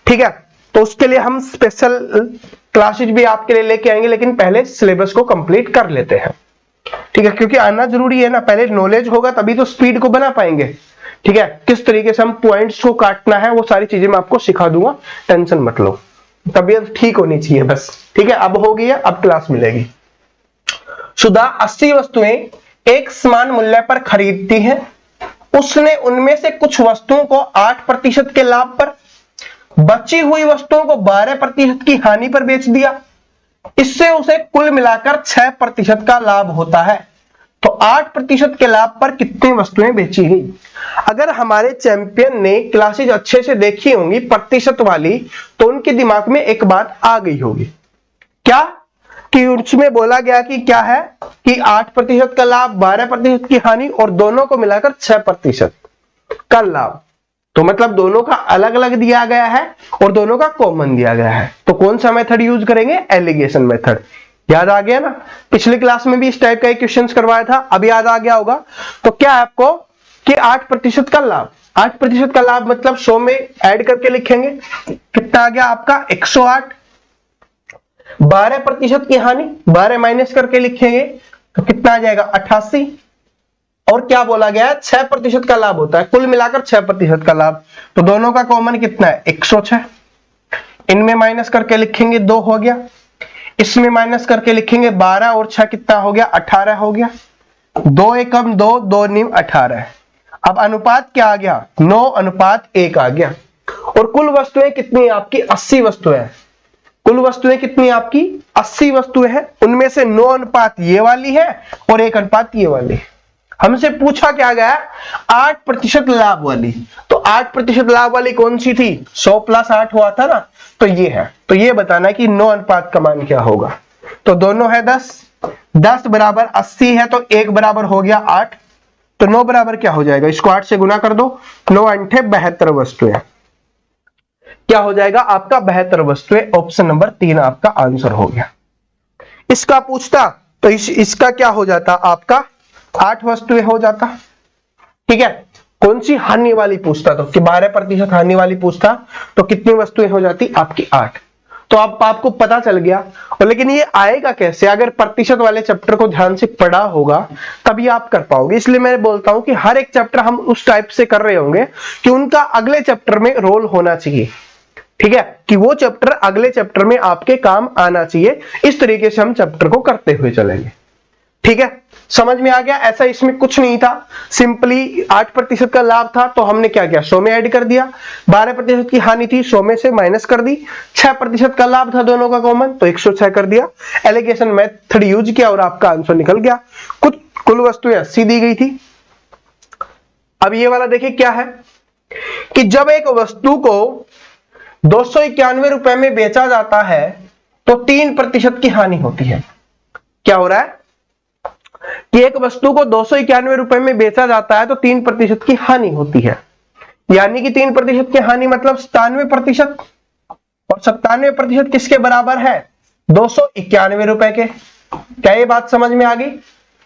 ठीक है। तो उसके लिए हम स्पेशल क्लासेज भी आपके लिए लेके आएंगे, लेकिन पहले सिलेबस को कंप्लीट कर लेते हैं, ठीक है, क्योंकि आना जरूरी है ना, पहले नॉलेज होगा तभी तो स्पीड को बना पाएंगे, ठीक है। किस तरीके से हम पॉइंट्स को काटना है वो सारी चीजें मैं आपको सिखा दूंगा, टेंशन मत लो, तबीयत ठीक होनी चाहिए बस, ठीक है। अब हो गई है, अब क्लास मिलेगी। सुधा 80 वस्तुएं एक समान मूल्य पर खरीदती है, उसने उनमें से कुछ वस्तुओं को 8% के लाभ पर, बची हुई वस्तुओं को 12% की हानि पर बेच दिया, इससे उसे कुल मिलाकर 6% का लाभ होता है। तो 8% के लाभ पर कितनी वस्तुएं बेची गई? अगर हमारे चैंपियन ने क्लासेज अच्छे से देखी होंगी प्रतिशत वाली, तो उनके दिमाग में एक बात आ गई होगी, क्या कि उसमें बोला गया कि क्या है कि 8% का लाभ, 12% की हानि और दोनों को मिलाकर 6% का लाभ। तो मतलब दोनों का अलग अलग दिया गया है और दोनों का कॉमन दिया गया है। तो कौन सा मेथड यूज करेंगे? Alligation method. याद आ गया ना, पिछली क्लास में भी इस टाइप का एक क्वेश्चन करवाया था, अब याद आ गया होगा। तो क्या है आपको कि 8% का लाभ, 8% का लाभ मतलब 100 में ऐड करके लिखेंगे, कितना आ गया आपका 108। 12% की हानि, 12 माइनस करके लिखेंगे तो कितना आ जाएगा 88। और क्या बोला गया है? 6% का लाभ होता है, कुल मिलाकर 6% का लाभ। तो दोनों का कॉमन कितना है? 106। इनमें माइनस करके लिखेंगे 2 हो गया, इसमें माइनस करके लिखेंगे 12 और 6 कितना हो गया? 18 हो गया। 2 एकम 2, 2 नीम 18। अब अनुपात क्या आ गया? 9:1 आ गया। और कुल वस्तुएं कितनी आपकी? 80 वस्तुएं। कुल वस्तुएं कितनी आपकी? 80 वस्तुएं हैं, उनमें से 9 अनुपात ये वाली है और 1 अनुपात ये वाली। हमसे पूछा क्या गया? 8% लाभ वाली। तो 8% लाभ वाली कौन सी थी? 100 + 8 हुआ था ना, तो ये है। तो ये बताना है कि 9 अनुपात का मान क्या होगा। तो दोनों है 10, 10 बराबर 80 है, तो 1 बराबर हो गया 8। तो 9 बराबर क्या हो जाएगा? इसको 8 से गुना कर दो, 9 × 8 72 वस्तुएं। क्या हो जाएगा आपका? 72 वस्तुएं। ऑप्शन नंबर 3 आपका आंसर हो गया। इसका पूछता तो इसका क्या हो जाता? आपका 8 वस्तुएं हो जाता, ठीक है। कौन सी? हानि वाली पूछता तो कि 12% हानि वाली पूछता तो कितनी वस्तुएं हो जाती? आपकी 8। तो आपको पता चल गया। और लेकिन ये आएगा कैसे? अगर प्रतिशत वाले चैप्टर को ध्यान से पढ़ा होगा तभी आप कर पाओगे। इसलिए मैं बोलता हूं कि हर एक चैप्टर हम उस टाइप से कर रहे होंगे कि उनका अगले चैप्टर में रोल होना चाहिए, ठीक है, कि वो चैप्टर अगले चैप्टर में आपके काम आना चाहिए। इस तरीके से हम चैप्टर को करते हुए चलेंगे, ठीक है। समझ में आ गया? ऐसा इसमें कुछ नहीं था, सिंपली 8% का लाभ था तो हमने क्या किया? 100 में ऐड कर दिया। 12% की हानि थी, 100 में से माइनस कर दी। 6% का लाभ था दोनों का कॉमन, तो 106 कर दिया। एलिगेशन मेथड यूज किया और आपका आंसर निकल गया। कुल वस्तुएं 80 दी गई थी। अब ये वाला देखिए क्या है कि जब एक वस्तु को 291 रुपए में बेचा जाता है तो 3% की हानि होती है। क्या हो रहा है कि एक वस्तु को 291 रुपए में बेचा जाता है तो 3% की हानि होती है। यानी कि 3% की हानि मतलब 97%। और 97% किसके बराबर है? 291 रुपए के। क्या ये बात समझ में आ गई?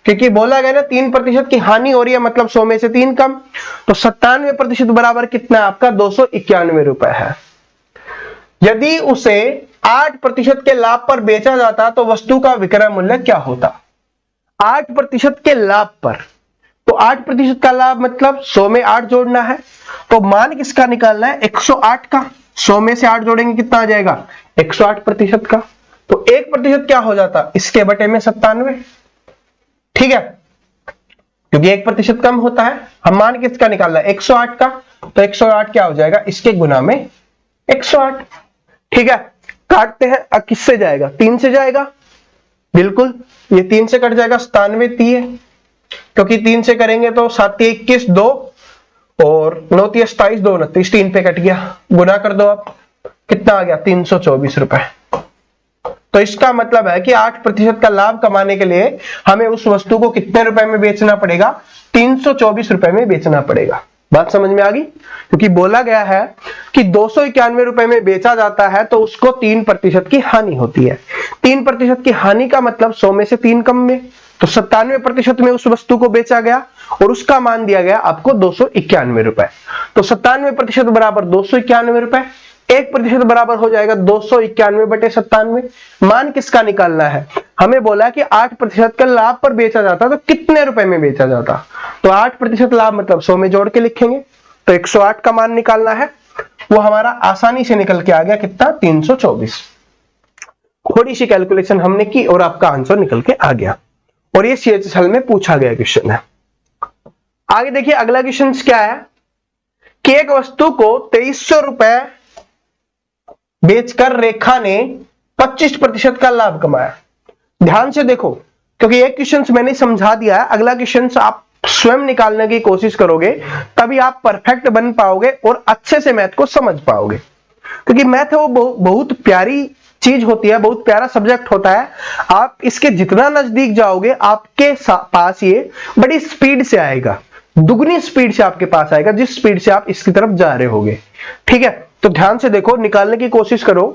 क्योंकि बोला गया ना 3% की हानि हो रही है, मतलब 100 में से 3 कम। तो 97% बराबर कितना है आपका? 291 रुपए है। यदि उसे 8% के लाभ पर बेचा जाता तो वस्तु का विक्रय मूल्य क्या होता? 8% के लाभ पर, तो 8% का लाभ मतलब 100 में 8 जोड़ना है। तो मान किसका निकालना है? 108 का। 100 में से 8 जोड़ेंगे कितना आ जाएगा? 108% का। तो 1% क्या हो जाता? इसके बटे में 97, ठीक है, क्योंकि 1% कम होता है। हम मान किसका निकालना है? 108 का। तो 108 क्या हो जाएगा? इसके गुना में 108, ठीक है। काटते हैं, अब किससे जाएगा? 3 से जाएगा, बिल्कुल, ये 3 से कट जाएगा, 97 3 है, क्योंकि 3 से करेंगे तो 7 21 2 और 9 27 2 29, 3 पे कट गया। गुना कर दो, आप कितना आ गया? 324 रुपए। तो इसका मतलब है कि 8% का लाभ कमाने के लिए हमें उस वस्तु को कितने रुपए में बेचना पड़ेगा? 324 रुपए में बेचना पड़ेगा। बात समझ में आ गई? क्योंकि बोला गया है कि 291 रुपए में बेचा जाता है तो उसको 3% की हानि होती है। 3% की हानि का मतलब 100 में से 3 कम में, तो 97% में उस वस्तु को बेचा गया और उसका मान दिया गया आपको 291 रुपए। तो 97% बराबर 291 रुपए। 1% बराबर हो जाएगा 291/97। मान किसका निकालना है, हमें बोला कि 8% का लाभ पर बेचा जाता तो कितने रुपए में बेचा जाता, तो 8% लाभ मतलब 100 में जोड़ के लिखेंगे, तो 108 का मान निकालना है। वो हमारा आसानी से निकल के आ गया, कितना, 324। थोड़ी सी कैलकुलेशन हमने की और आपका आंसर निकल के आ गया, और ये CHSL में पूछा गया क्वेश्चन है। आगे देखिए अगला क्वेश्चन क्या है कि एक वस्तु को 2300 रुपए बेचकर रेखा ने 25% का लाभ कमाया। ध्यान से देखो, क्योंकि एक क्वेश्चन मैंने समझा दिया है, अगला क्वेश्चन आप स्वयं निकालने की कोशिश करोगे तभी आप परफेक्ट बन पाओगे और अच्छे से मैथ को समझ पाओगे, क्योंकि मैथ है वो बहुत प्यारी चीज होती है, बहुत प्यारा सब्जेक्ट होता है। आप इसके जितना नजदीक जाओगे आपके पास ये बड़ी स्पीड से आएगा, दुगनी स्पीड से आपके पास आएगा जिस स्पीड से आप इसकी तरफ जा रहे होगे। ठीक है, तो ध्यान से देखो, निकालने की कोशिश करो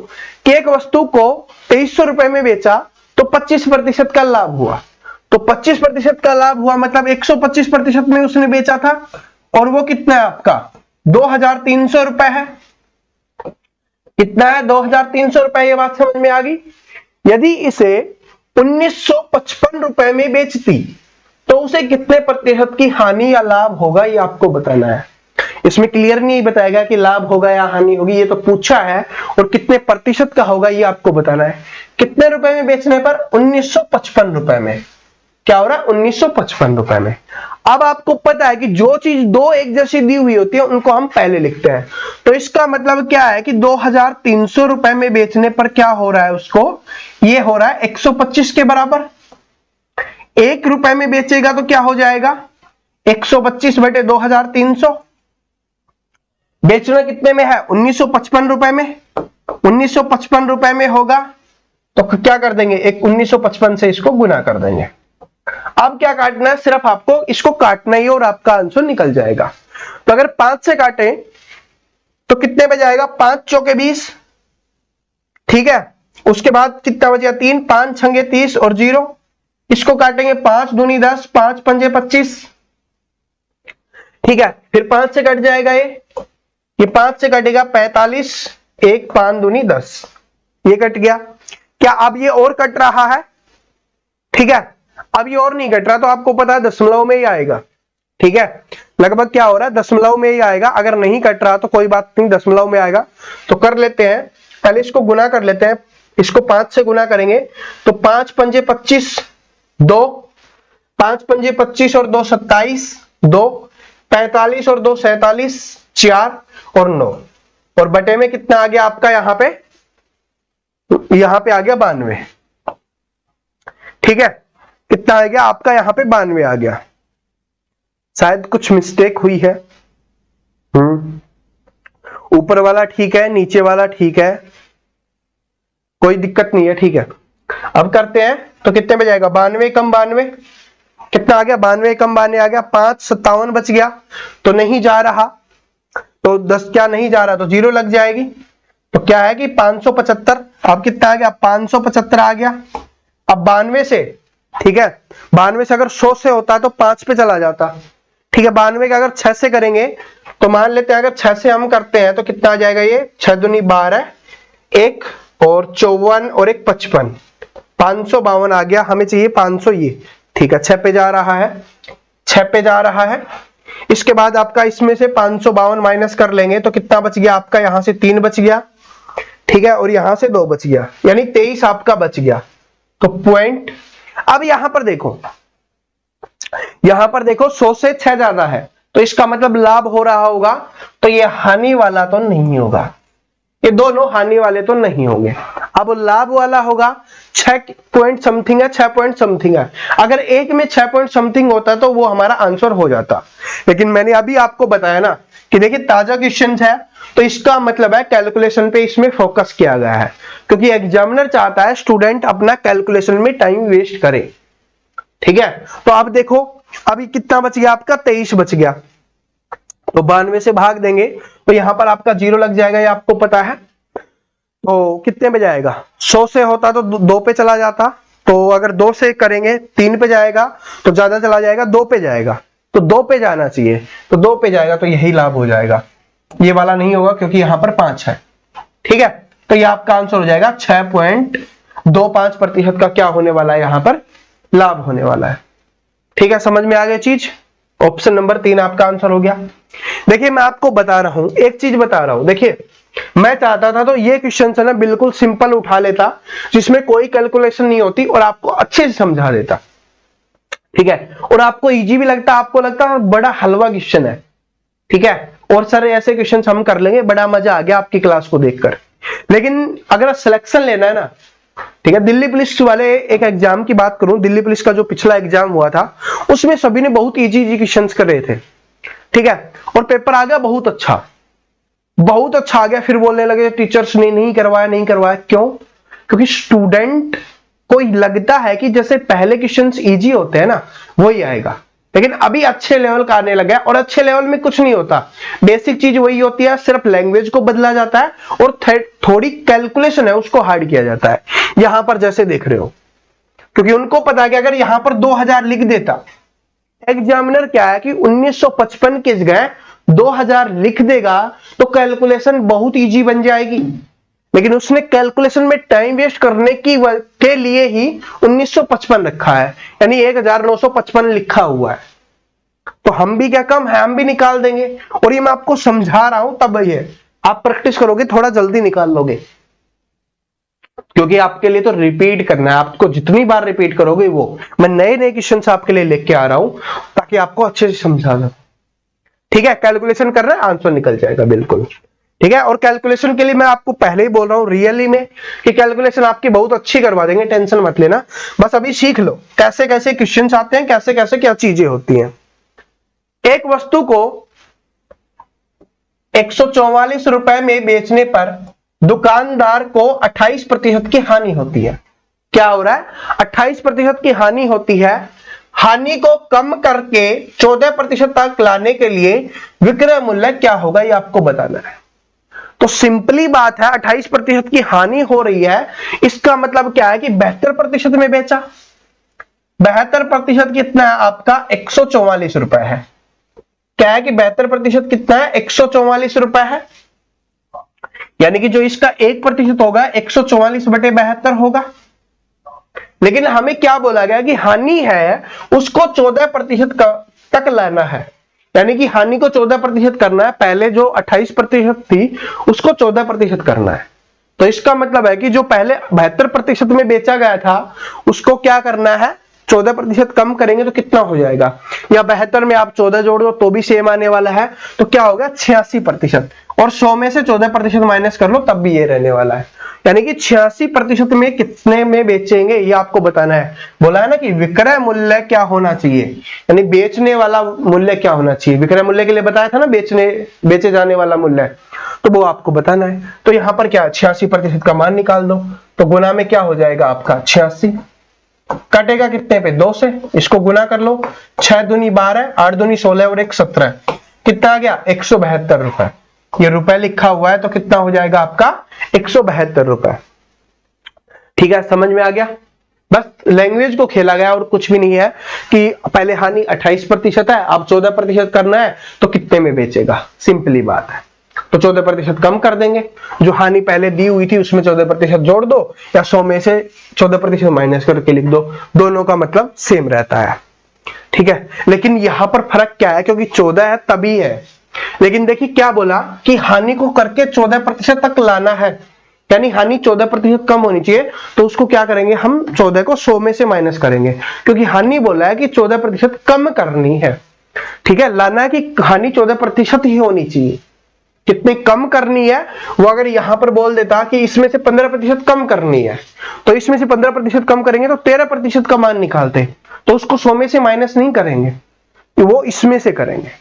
कि एक वस्तु को 2300 रुपए में बेचा तो 25% का लाभ हुआ, तो 25% का लाभ हुआ मतलब 125% में उसने बेचा था, और वो कितना है आपका 2300 रुपए है। कितना है, 2300 रुपए। ये बात समझ में आ गई। यदि इसे 1955 रुपए में बेचती तो उसे कितने प्रतिशत की हानि या लाभ होगा, ये आपको बताना है। इसमें क्लियर नहीं बताएगा कि लाभ होगा या हानि होगी, ये तो पूछा है, और कितने प्रतिशत का होगा ये आपको बताना है। कितने रुपए में बेचने पर, 1955 रुपए में। क्या हो रहा है, 1955 रुपए में। अब आपको पता है कि जो चीज दो एक जैसी दी हुई होती है उनको हम पहले लिखते हैं, तो इसका मतलब क्या है कि 2300 रुपए में बेचने पर क्या हो रहा है उसको, ये हो रहा है 125 के बराबर। 1 रुपए में बेचेगा तो क्या हो जाएगा, 125/2300। बेचना कितने में है, 1955 रुपए में। 1955 रुपए में होगा तो क्या कर देंगे, एक 1955 से इसको गुना कर देंगे। अब क्या काटना है, सिर्फ आपको इसको काटना ही और आपका आंसर निकल जाएगा। तो अगर 5 से काटें तो कितने पे जाएगा, 5 चौके 20। ठीक है, उसके बाद कितना बचेगा, 3, 5 छंगे 30 और 0। इसको काटेंगे, 5 दूनी 10, 5 पंजे 25। ठीक है, फिर 5 से कट जाएगा ये 5 से कटेगा 45, 1 5 दूनी 10, ये कट गया। क्या अब ये और कट रहा है, ठीक है, अब ये और नहीं कट रहा, तो आपको पता है दशमलव में ही आएगा। ठीक है, लगभग क्या हो रहा है, दशमलव में ही आएगा। अगर नहीं कट रहा तो कोई बात नहीं, दशमलव में आएगा। तो कर लेते हैं, पहले इसको गुना कर लेते हैं। इसको 5 से गुना करेंगे तो 5 पंजे 25, 2, 5 पंजे 25 और 2 27, 2 45 और 2 47, 4 और 9, और बटे में कितना आ गया आपका, यहां पे आ गया 92। ठीक है, कितना आ गया आपका, यहां पे 92 आ गया। शायद कुछ मिस्टेक हुई है। ऊपर वाला ठीक है, नीचे वाला ठीक है, कोई दिक्कत नहीं है। ठीक है, अब करते हैं तो कितने में जाएगा, 92 कम 92 कितना आ गया, 92 कम 92 आ गया 5, 57 बच गया, तो नहीं जा रहा, तो 10 क्या नहीं जा रहा तो 0 लग जाएगी। तो क्या है कि 575। अब कितना आ गया, 575 आ गया। अब 92 से, ठीक है, 92 से अगर 100 से होता तो 5 पे चला जाता। ठीक है, 92 का अगर 6 से करेंगे तो मान लेते हैं अगर 6 से हम करते हैं तो कितना आ जाएगा, ये 6 दूनी 12, 1 और 54 और 1 55, 552 आ गया। हमें चाहिए 500 ये। ठीक है, 6 पे जा रहा है, 6 पे जा रहा है। इसके बाद आपका इसमें से 552 माइनस कर लेंगे तो कितना बच गया आपका, यहां से 3 बच गया। ठीक है, और यहां से 2 बच गया, यानी 23 आपका बच गया। तो पॉइंट, अब यहां पर देखो, 100 से 6 ज्यादा है तो इसका मतलब लाभ हो रहा होगा, तो ये हानि वाला तो नहीं होगा, ये दोनों हानि वाले तो नहीं होंगे। अब लाभ वाला होगा, 6 पॉइंट समथिंग है, 6 पॉइंट समथिंग है। अगर एक में 6 पॉइंट समथिंग होता तो वो हमारा आंसर हो जाता, लेकिन मैंने अभी आपको बताया ना कि देखिए ताजा क्वेश्चन है, तो इसका मतलब है कैलकुलेशन पे इसमें फोकस किया गया है, क्योंकि एग्जामिनर चाहता है स्टूडेंट अपना कैलकुलेशन में टाइम वेस्ट करे। ठीक है, तो अब देखो अभी कितना बच गया आपका, 23 बच गया, तो 92 से भाग देंगे तो यहां पर आपका 0 लग जाएगा, ये आपको पता है। तो कितने पे जाएगा, 100 से होता तो 2 पे चला जाता, तो अगर 2 से करेंगे 3 पे जाएगा, तो ज्यादा चला जाएगा 2 पे जाएगा, तो 2 पे जाना चाहिए, तो 2 पे जाएगा तो यही लाभ हो जाएगा। ये वाला नहीं होगा क्योंकि यहां पर 5 है। ठीक है, तो ये आपका आंसर हो जाएगा 6.25% का क्या होने वाला है, यहां पर लाभ होने वाला है। ठीक है, समझ में आ गई चीज। ऑप्शन नंबर 3 आपका आंसर हो गया। देखिए मैं आपको बता रहा हूं, एक चीज बता रहा हूं, देखिए मैं चाहता था तो ये क्वेश्चन है ना बिल्कुल सिंपल उठा लेता, जिसमें कोई कैलकुलेशन नहीं होती और आपको अच्छे से समझा देता। ठीक है, और आपको इजी भी लगता, आपको लगता बड़ा हलवा क्वेश्चन है। ठीक है, और सर ऐसे क्वेश्चन हम कर लेंगे, बड़ा मजा आ गया आपकी क्लास को देखकर। लेकिन अगर सिलेक्शन लेना है ना, ठीक है, दिल्ली पुलिस वाले एक एग्जाम की बात करूं, दिल्ली पुलिस का जो पिछला एग्जाम हुआ था उसमें सभी ने बहुत इजी इजी क्वेश्चंस कर रहे थे। ठीक है, और पेपर आ गया बहुत अच्छा, बहुत अच्छा आ गया। फिर बोलने लगे टीचर्स ने नहीं करवाया। क्यों? क्योंकि स्टूडेंट को लगता है कि जैसे पहले क्वेश्चंस इजी होते हैं ना वही आएगा, लेकिन अभी अच्छे लेवल का आने लगा है। और अच्छे लेवल में कुछ नहीं होता, बेसिक चीज वही होती है, सिर्फ लैंग्वेज को बदला जाता है और थोड़ी कैलकुलेशन है उसको हार्ड किया जाता है। यहां पर जैसे देख रहे हो, क्योंकि उनको पता है कि अगर यहां पर 2000 लिख देता, एग्जामिनर क्या है कि 1955 की जगह 2000 लिख देगा तो कैलकुलेशन बहुत इजी बन जाएगी। लेकिन उसने कैलकुलेशन में टाइम वेस्ट करने के लिए ही 1955 रखा है, यानी 1955 लिखा हुआ है। तो हम भी क्या कम है, हम भी निकाल देंगे। और ये मैं आपको समझा रहा हूं, तब ये आप प्रैक्टिस करोगे थोड़ा जल्दी निकाल लोगे, क्योंकि आपके लिए तो रिपीट करना है। आपको जितनी बार रिपीट करोगे वो, मैं नए नए क्वेश्चन आपके लिए लेके आ रहा हूं ताकि आपको अच्छे से समझा दूं। ठीक है, कैलकुलेशन कर रहे हैं, आंसर निकल जाएगा बिल्कुल। ठीक है, और कैलकुलेशन के लिए मैं आपको पहले ही बोल रहा हूं रियली में कि कैलकुलेशन आपकी बहुत अच्छी करवा देंगे, टेंशन मत लेना। बस अभी सीख लो कैसे कैसे क्वेश्चंस आते हैं, कैसे कैसे क्या चीजें होती हैं। एक वस्तु को 144 रुपए में बेचने पर दुकानदार को 28% की हानि होती है। क्या हो रहा है? 28% की हानि होती है। हानि को कम करके 14% तक लाने के लिए विक्रय मूल्य क्या होगा, ये आपको बताना है। तो सिंपली बात है, 28% की हानि हो रही है, इसका मतलब क्या है कि 72% में बेचा। 72% कितना है आपका? 144 रुपए है। क्या है कि 72% कितना है? 144 रुपए है। यानी कि जो इसका 1% होगा 144/72 होगा। लेकिन हमें क्या बोला गया कि हानि है उसको 14% तक लाना है, यानी कि हानि को 14% करना है। पहले जो 28% थी उसको 14% करना है। तो इसका मतलब है कि जो पहले 72% में बेचा गया था उसको क्या करना है? 14% कम करेंगे तो कितना हो जाएगा? या 72 में आप 14 जोड़ दो तो भी सेम आने वाला है, तो क्या होगा? 86%। और 100 में से 14% माइनस कर लो तब भी ये रहने वाला है। यानी कि 86% में कितने में बेचेंगे ये आपको बताना है। बोला है ना कि विक्रय मूल्य क्या होना चाहिए, यानी बेचने वाला मूल्य क्या होना चाहिए। विक्रय मूल्य के लिए बताया था ना, बेचे जाने वाला मूल्य, तो वो आपको बताना है। तो यहां पर क्या 86% का मान निकाल दो, तो गुना में क्या हो जाएगा आपका? 86 कटेगा कितने पे? 2 से। इसको गुना कर लो, 6 दूनी 12, 8 दूनी 16 और 1 17, कितना आ गया? 172 रुपए। ये रुपए लिखा हुआ है तो कितना हो जाएगा आपका? 172 रुपए। ठीक है, समझ में आ गया? बस लैंग्वेज को खेला गया और कुछ भी नहीं है कि पहले हानि 28% है, अब 14% करना है तो कितने में बेचेगा, सिंपली बात है। तो 14% कम कर देंगे, जो हानि पहले दी हुई थी उसमें 14% जोड़ दो, या 100 में से 14% माइनस करके लिख दो, दोनों का मतलब सेम रहता है। ठीक है, लेकिन यहां पर फर्क क्या है? क्योंकि 14 है तभी है, लेकिन देखिए क्या बोला कि हानि को करके 14% तक लाना है, यानी हानि 14% कम होनी चाहिए। तो उसको क्या करेंगे हम? 14 को 100 में से माइनस करेंगे, क्योंकि हानि बोला है कि 14% कम करनी है। ठीक है, लाना है कि हानि 14% ही होनी चाहिए। कितनी कम करनी है वो अगर यहां पर बोल देता कि इसमें से 15% कम करनी है, तो इसमें से 15% कम करेंगे तो 13% का मान निकालते, तो उसको 100 में से माइनस नहीं करेंगे, वो इसमें से करेंगे।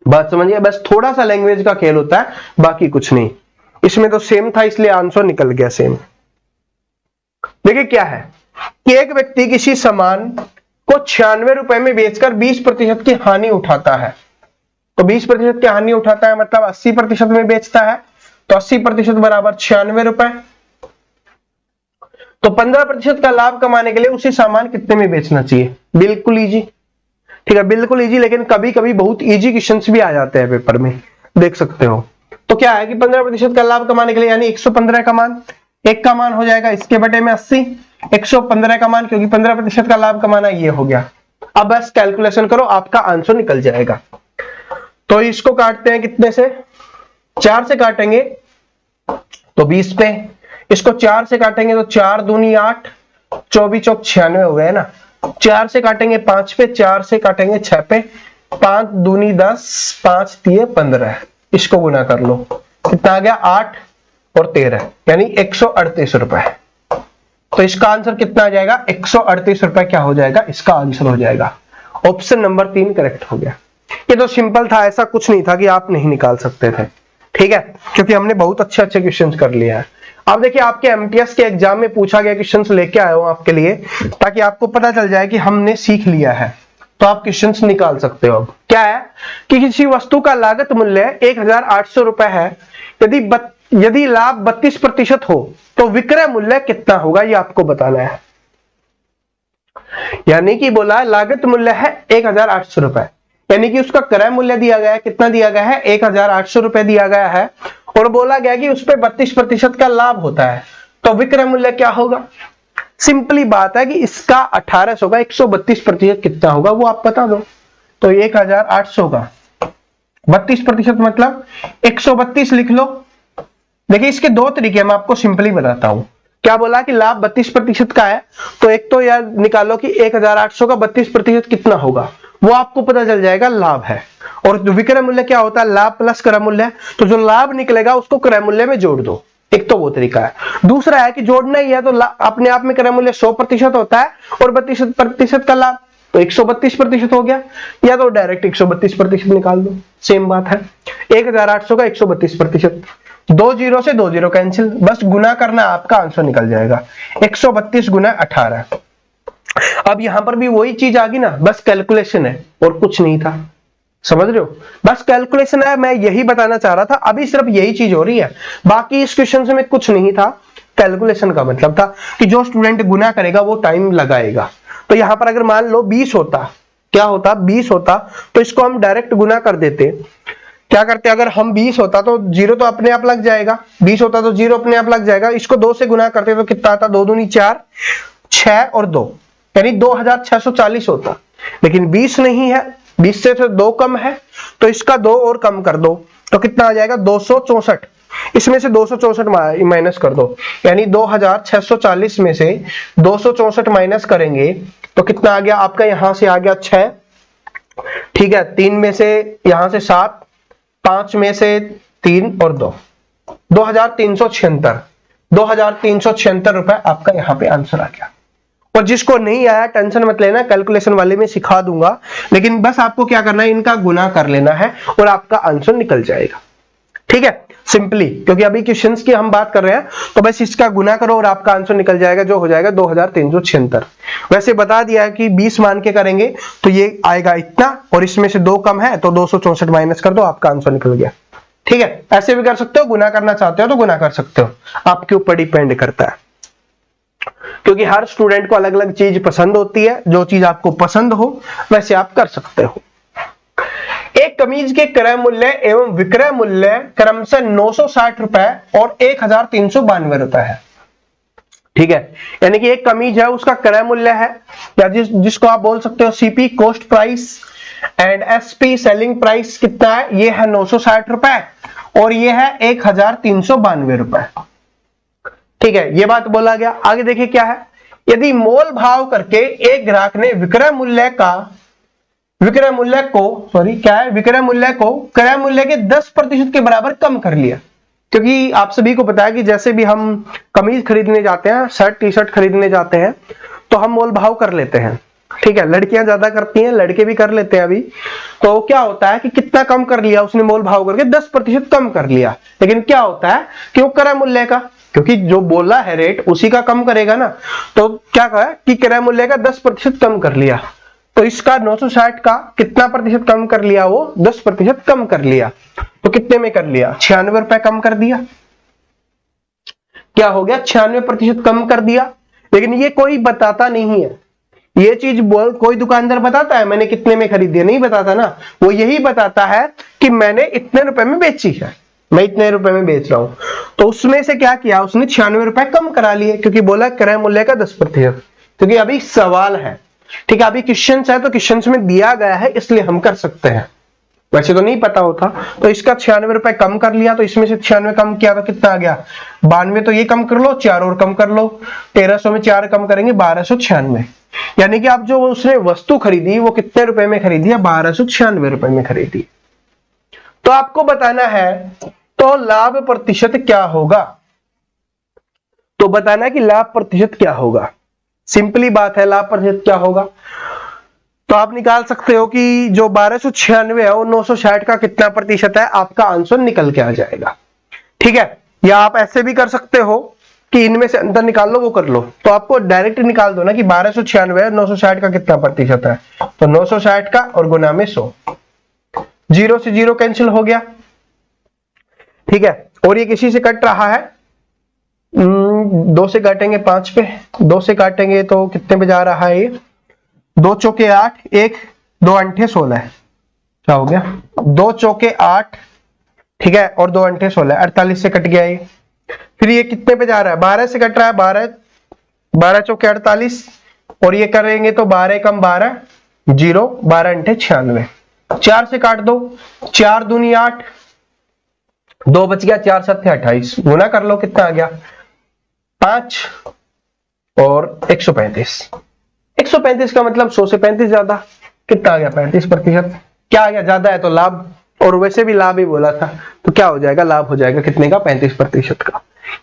बात समझिए, बस थोड़ा सा लैंग्वेज का खेल होता है, बाकी कुछ नहीं। इसमें तो सेम था इसलिए आंसर निकल गया सेम। देखिए क्या है कि एक व्यक्ति किसी सामान को 96 रुपए में बेचकर 20% की हानि उठाता है। तो 20% की हानि उठाता है मतलब 80% में बेचता है, तो 80% बराबर 96 रुपए। तो 15% का लाभ कमाने के लिए उसी सामान कितने में बेचना चाहिए? बिल्कुल इजी। ठीक है, बिल्कुल इजी, लेकिन कभी कभी बहुत इजी क्वेश्चंस भी आ जाते हैं पेपर में, देख सकते हो। तो क्या है कि 15% का लाभ कमाने के लिए यानी 115 का मान, एक का मान हो जाएगा इसके बटे में 80, 115 का मान, क्योंकि 15% का लाभ कमाना ये हो गया। अब बस कैलकुलेशन करो, आपका आंसर निकल जाएगा। तो इसको काटते हैं कितने से, 4 से काटेंगे तो 20 पे, इसको 4 से काटेंगे तो 4 दूनी 8, 24 चौक 96 हो गए ना। 4 से काटेंगे 5 पे, 4 से काटेंगे 6 पे, 5 दूनी 10, 5 तिये 15, इसको गुना कर लो, कितना आ गया 8 और 13 यानी 138 रुपए। तो इसका आंसर कितना आ जाएगा, 138 रुपए क्या हो जाएगा, इसका आंसर हो जाएगा। ऑप्शन नंबर 3 करेक्ट हो गया। ये तो सिंपल था, ऐसा कुछ नहीं था कि आप नहीं निकाल सकते थे, ठीक है, क्योंकि हमने बहुत अच्छे अच्छे क्वेश्चंस कर लिए हैं। अब देखिए आपके एमटीएस के एग्जाम में पूछा गया क्वेश्चंस लेके आया हूं आपके लिए, ताकि आपको पता चल जाए कि हमने सीख लिया है, तो आप क्वेश्चंस निकाल सकते हो। अब क्या है कि किसी वस्तु का लागत मूल्य 1800 रुपए है, यदि लाभ 32% हो तो विक्रय मूल्य कितना होगा, ये आपको बताना है। यानी कि बोला लागत मूल्य है 1800 रुपए, यानी कि उसका क्रय मूल्य दिया गया है, कितना दिया गया है, 1800 रुपए दिया गया है, और बोला गया कि उस पर 32% का लाभ होता है, तो विक्रय मूल्य क्या होगा। सिंपली बात है कि इसका 1800 का 132% कितना होगा वो आप बता दो। तो 1800 का 32% मतलब 132 लिख लो। देखिए इसके दो तरीके मैं आपको सिंपली बताता हूं। क्या बोला कि लाभ 32% का है, तो एक तो यार निकालो कि 1800 का 32% कितना होगा, वो आपको पता चल जाएगा लाभ है। और विक्रय मूल्य क्या होता है, लाभ प्लस क्रय मूल्य, तो जो लाभ निकलेगा उसको क्रय मूल्य में जोड़ दो। एक तो वो तरीका है। दूसरा है कि जोड़ना ही है तो अपने आप में क्रय मूल्य 100% होता है और 32% का लाभ तो 132% हो गया, या तो डायरेक्ट 132% निकाल दो, सेम बात है। 1800 का 132%, 2 जीरो से 2 जीरो कैंसिल, बस गुना करना, आपका आंसर निकल जाएगा 132 गुना 18। अब यहां पर भी वही चीज आ गई ना, बस कैलकुलेशन है और कुछ नहीं था, समझ रहे हो, बस कैलकुलेशन है। मैं यही बताना चाह रहा था, अभी सिर्फ यही चीज हो रही है, बाकी इस क्वेश्चन में कुछ नहीं था। कैलकुलेशन का मतलब था कि जो स्टूडेंट गुना करेगा वो टाइम लगाएगा। तो यहां पर अगर मान लो 20 होता, क्या होता 20 होता, तो इसको हम डायरेक्ट गुना कर देते। क्या करते, अगर हम 20 होता तो जीरो तो अपने आप लग जाएगा, 20 होता तो जीरो अपने आप लग जाएगा, इसको 2 से गुना करते तो कितना आता, 2 दूनी 4, 6 और 2 यानी 2640 होता। लेकिन 20 नहीं है, 20 से तो 2 कम है, तो इसका 2 और कम कर दो तो कितना आ जाएगा 264। इसमें से 264 माइनस कर दो, यानी 2640 में से 264 माइनस करेंगे तो कितना आ गया आपका, यहां से आ गया 6, ठीक है, 3 में से यहां से 7, 5 में से 3 और 2, 2376 रुपए आपका यहां पे आंसर आ गया। और जिसको नहीं आया टेंशन मत लेना, कैलकुलेशन वाले में सिखा दूंगा, लेकिन बस आपको क्या करना है, इनका गुना कर लेना है और आपका आंसर निकल जाएगा, ठीक है, सिंपली। क्योंकि अभी क्वेश्चंस की हम बात कर रहे हैं, तो बस इसका गुना करो और आपका आंसर निकल जाएगा, जो हो जाएगा 2376। वैसे बता दिया है कि 20 मान के करेंगे तो ये आएगा इतना, और इसमें से 2 कम है तो 264 माइनस कर दो, आपका आंसर निकल गया, ठीक है। ऐसे भी कर सकते हो, गुना करना चाहते हो तो गुना कर सकते हो, आपके ऊपर डिपेंड करता है, क्योंकि हर स्टूडेंट को अलग अलग चीज पसंद होती है। जो चीज आपको पसंद हो वैसे आप कर सकते हो। एक कमीज के क्रय मूल्य एवं विक्रय मूल्य क्रमशः 960 रुपए और 1392 रुपए है, ठीक है। यानी कि एक कमीज है उसका क्रय मूल्य है, या जिसको आप बोल सकते हो CP cost price, and SP selling price कितना है, ये है 960 रुपए और ये है 1392 रुपए, ठीक है। ये बात बोला गया। आगे देखिए क्या है, यदि मोल भाव करके एक ग्राहक ने विक्रय मूल्य को क्रय मूल्य के 10% के बराबर कम कर लिया। क्योंकि आप सभी को पता है कि जैसे भी हम कमीज खरीदने जाते हैं, शर्ट टी शर्ट खरीदने जाते हैं, तो हम मोल भाव कर लेते हैं, ठीक है। लड़कियां ज्यादा करती हैं, लड़के भी कर लेते हैं अभी। तो क्या होता है कि कितना कम कर लिया उसने, मोल भाव करके 10% कम कर लिया, लेकिन क्या होता है कि वो क्रय मूल्य का, क्योंकि जो बोला है रेट उसी का कम करेगा ना, तो क्या कहा कि क्रय मूल्य का 10% कम कर लिया। तो इसका 960 का कितना प्रतिशत कम कर लिया, वो 10% कम कर लिया। तो कितने में कर लिया, 96 रुपए कम कर दिया। क्या हो गया, 96% कम कर दिया। लेकिन ये कोई बताता नहीं है, ये चीज कोई दुकानदार बताता है मैंने कितने में खरीदी है, नहीं बताता ना। वो यही बताता है कि मैंने इतने रुपए में बेची है, मैं इतने रुपए में बेच रहा हूं, तो उसमें से क्या किया उसने 96 रुपए कम करा लिए, क्योंकि बोला क्रय मूल्य का 10%, क्योंकि अभी सवाल है, ठीक है, अभी क्वेश्चन है तो क्वेश्चन में दिया गया है इसलिए हम कर सकते हैं, वैसे तो नहीं पता होता। तो इसका 96 रुपए कम कर लिया, तो इसमें से 96 कम किया तो कितना आ गया 92, तो ये कम कर लो, 4 और कम कर लो, 1300 में 4 कम करेंगे 1296, यानी कि आप जो उसने वस्तु खरीदी वो कितने रुपए में खरीदी है, 1296 रुपए में खरीदी। तो आपको बताना है तो लाभ प्रतिशत क्या होगा, तो बताना है कि लाभ प्रतिशत क्या होगा, सिंपली बात है, लाभ प्रतिशत क्या होगा। तो आप निकाल सकते हो कि जो 1296 है वो 960 का कितना प्रतिशत है, आपका आंसर निकल के आ जाएगा, ठीक है। या आप ऐसे भी कर सकते हो कि इनमें से अंतर निकाल लो, वो कर लो, तो आपको डायरेक्ट निकाल दो ना कि 1296 है 960 का कितना प्रतिशत है, तो 960 का और गुना में 100, 0 से 0 कैंसिल हो गया, ठीक है। और ये किसी से कट रहा है, 2 से काटेंगे 5 पे, 2 से काटेंगे तो कितने पे जा रहा है, ये 2 चौके 8, 1 2 अंठे 16, क्या हो गया 2 चौके 8, ठीक है, और 2 अंठे 16, 48 से कट गया ये। फिर ये कितने पे जा रहा है, 12 से कट रहा है, 12 चौके 48, और ये करेंगे तो 12 कम 12 0, 12 अंठे 96, 4 से काट दो, 4 दूनी 8, 2 बच गया, 4 सत्ते 28, गुना कर लो कितना आ गया 5 और 135, 135 का मतलब 100 से 35 ज्यादा, कितना आ गया 35%, क्या आ गया, ज्यादा है तो लाभ, और वैसे भी लाभ ही बोला था, तो क्या हो जाएगा, लाभ हो जाएगा कितने का, 35% का।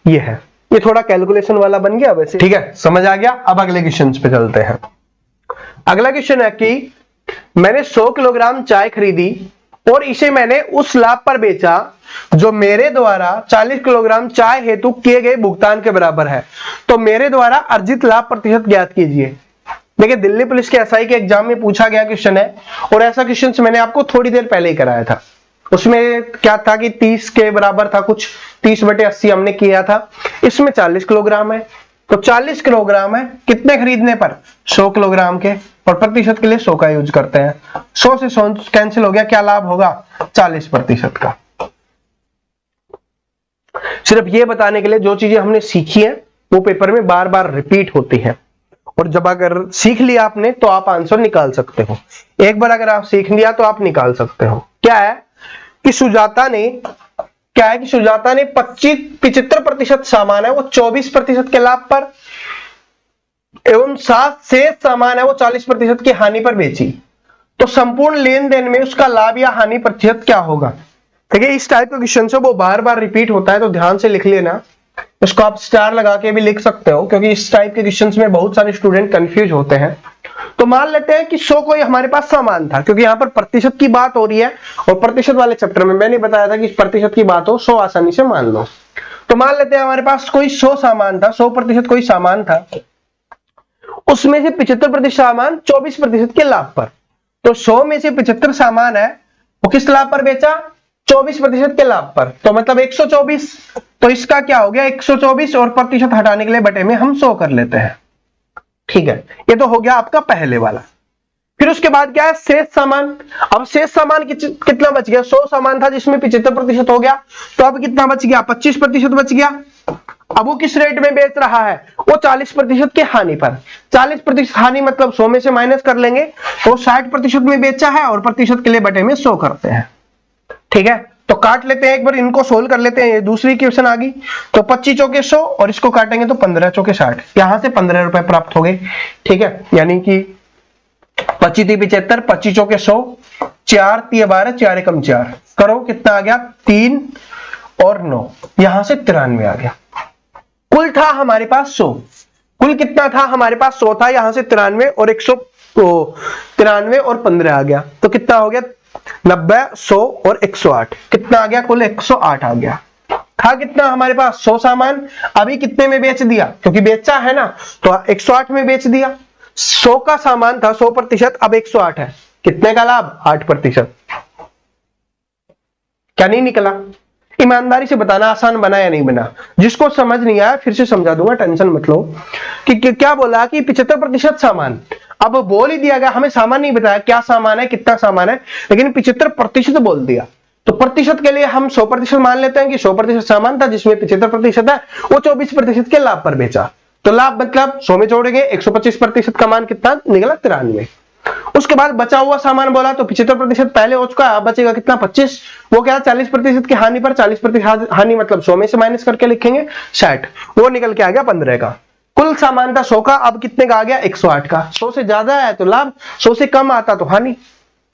ये है, ये थोड़ा कैलकुलेशन वाला बन गया वैसे, ठीक है, समझ आ गया। अब अगले क्वेश्चन पे चलते हैं। अगला क्वेश्चन है कि मैंने 100 किलोग्राम चाय खरीदी और इसे मैंने उस लाभ पर बेचा जो मेरे द्वारा 40 किलोग्राम चाय हेतु किए गए भुगतान के बराबर है, तो मेरे द्वारा अर्जित लाभ प्रतिशत ज्ञात कीजिए। देखिए, दिल्ली पुलिस के एसआई के एग्जाम में पूछा गया क्वेश्चन है, और ऐसा क्वेश्चन मैंने आपको थोड़ी देर पहले ही कराया था। उसमें क्या था कि 30 के बराबर था, कुछ 30/80 हमने किया था। इसमें 40 किलोग्राम है, तो 40 किलोग्राम है, कितने खरीदने पर 100 किलोग्राम के, और प्रतिशत के लिए 100 का यूज करते हैं। 100 से 100 कैंसिल हो गया, क्या लाभ होगा 40% का। सिर्फ ये बताने के लिए जो चीजें हमने सीखी है वो पेपर में बार बार रिपीट होती है, और जब अगर सीख लिया आपने तो आप आंसर निकाल सकते हो। एक बार अगर आप सीख लिया तो आप निकाल सकते हो। क्या है कि सुजाता ने 75% सामान है वो 24% के लाभ पर एवं 7 शेष सामान है वो 40% की हानि पर बेची, तो संपूर्ण लेन देन में उसका लाभ या हानि प्रतिशत क्या होगा। देखिए, इस टाइप का क्वेश्चन से वो बार बार रिपीट होता है, तो ध्यान से लिख लेना। इसको आप स्टार लगा के भी लिख सकते हो, क्योंकि इस टाइप के क्वेश्चंस में बहुत सारे स्टूडेंट कंफ्यूज होते हैं। तो मान लेते हैं कि 100 कोई हमारे पास सामान था, क्योंकि यहाँ पर प्रतिशत की बात हो रही है, और प्रतिशत वाले चैप्टर में मैंने बताया था कि प्रतिशत की बात हो 100 आसानी से मान लो। तो मान लेते हैं हमारे पास कोई 100 सामान था, 100% कोई सामान था, उसमें से 75% सामान 24% के लाभ पर, तो 100 में से 75 सामान है वो किस लाभ पर बेचा, 24% के लाभ पर, तो मतलब 124। तो इसका क्या हो गया 124, और प्रतिशत हटाने के लिए बटे में हम 100 कर लेते हैं, ठीक है। ये तो हो गया आपका पहले वाला। फिर उसके बाद क्या है, शेष सामान। अब शेष सामान कितना बच गया, 100 सामान था जिसमें 75% हो गया, तो अब कितना बच गया, 25% बच गया। अब वो किस रेट में बेच रहा है, वो 40% के हानि पर। 40% हानि मतलब 100 में से माइनस कर लेंगे, तो 60% में बेचा है, और प्रतिशत के लिए बटे में 100 करते हैं, ठीक है। तो काट लेते हैं, एक बार इनको सोल्व कर लेते हैं। ये दूसरी क्वेश्चन आ गई, तो 25 चौके 100, और इसको काटेंगे तो 15 चौके 60, यहां से 15 रुपए प्राप्त हो गए, ठीक है। यानी कि 25 × 75, 25 चौके 100, 4 × 12, 4 × 4 करो, कितना आ गया 3 और 9, यहां से 93 आ गया। कुल था हमारे पास 100, कुल कितना था हमारे पास 100 था, यहां से 93 और 193 और 15 आ गया, तो कितना हो गया 90, 100 और 108, कितना आ गया, कुल 108 आ गया। था कितना हमारे पास 100 सामान, अभी कितने में बेच दिया, क्योंकि बेचा है ना, तो 108 में बेच दिया। 100 का सामान था 100%, अब 108 है, कितने का लाभ 8%। क्या नहीं निकला, ईमानदारी से बताना, आसान बना या नहीं बना। जिसको समझ नहीं आया फिर से समझा दूंगा, टेंशन मत लो। कि क्या बोला कि 75% सामान, अब बोल ही दिया गया, हमें सामान नहीं बताया क्या सामान है, कितना सामान है, लेकिन 75% बोल दिया। तो प्रतिशत के लिए हम 100% मान लेते हैं कि 100% सामान था जिसमें 75% है, वो 24% के लाभ पर बेचा। तो लाभ मतलब 100 में जोड़ेंगे 125% का मान कितना निकला 93। उसके बाद बचा हुआ सामान बोला तो 75% पहले हो चुका है, अब बचेगा कितना 25। वो क्या 40% की हानि पर 40% हानि मतलब 100 में से माइनस करके लिखेंगे 60, वो निकल के आ गया 15 का। कुल सामान था 100 का, अब कितने का आ गया 108 का। 100 से ज्यादा है तो लाभ, 100 से कम आता तो हानि।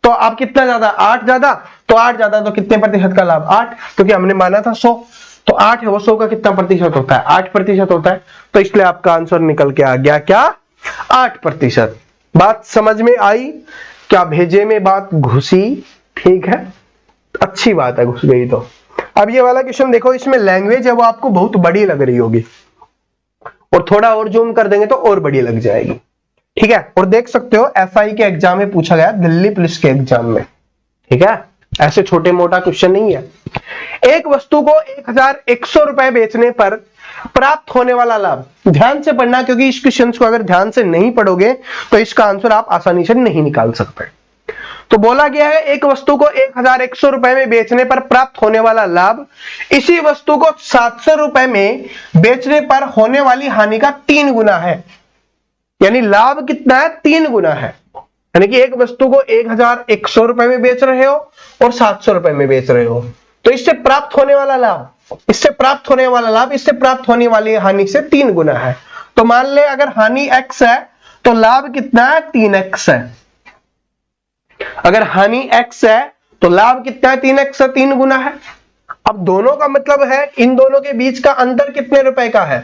तो आप कितना ज्यादा 8 ज्यादा, तो 8 ज्यादा तो कितने प्रतिशत का लाभ 8, क्योंकि हमने माना था 100, तो 8 है वो 100 का कितना प्रतिशत होता है 8% होता है। तो इसलिए आपका आंसर निकल के आ गया क्या 8%। बात समझ में आई क्या? भेजे में बात घुसी? ठीक है, अच्छी बात है, घुस गई तो। अब ये वाला क्वेश्चन देखो, इसमें लैंग्वेज है वो आपको बहुत बड़ी लग रही होगी, और थोड़ा और जूम कर देंगे तो और बड़ी लग जाएगी। ठीक है, और देख सकते हो एसआई के एग्जाम में पूछा गया, दिल्ली पुलिस के एग्जाम में। ठीक है, ऐसे छोटे मोटा क्वेश्चन नहीं है। एक वस्तु को 1100 रुपए बेचने पर प्राप्त होने वाला लाभ, ध्यान से पढ़ना क्योंकि इस क्वेश्चन को अगर ध्यान से नहीं पढ़ोगे तो इसका आंसर आप आसानी से नहीं निकाल सकते। तो बोला गया है एक वस्तु को 1100 रुपए में बेचने पर प्राप्त होने वाला लाभ इसी वस्तु को 700 रुपए में बेचने पर होने वाली हानि का 3 गुना है। यानी लाभ कितना है 3 गुना है। यानी कि एक वस्तु को 1100 रुपए में बेच रहे हो और 700 रुपए में बेच रहे हो, तो इससे प्राप्त होने वाला लाभ, इससे प्राप्त होने वाला लाभ इससे प्राप्त होने वाली हानि से 3 गुना है। तो मान ले अगर हानि x है तो लाभ कितना है 3x है। अगर हानि x है तो लाभ कितना है 3x है, 3 गुना है। अब दोनों का मतलब है इन दोनों के बीच का अंतर कितने रुपए का है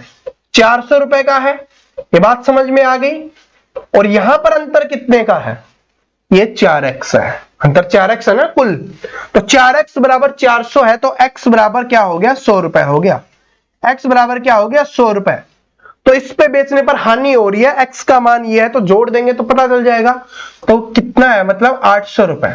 400 रुपए का है। ये बात समझ में आ गई। और यहां पर अंतर कितने का है, ये 4x है, अंतर 4x है ना कुल। तो 4x बराबर 400 है तो x बराबर क्या हो गया 100 रुपए हो गया। x बराबर क्या हो गया 100 रुपए। तो इस पे बेचने पर हानि हो रही है, x का मान ये है तो जोड़ देंगे तो पता चल जाएगा। तो कितना है मतलब 800 रुपए,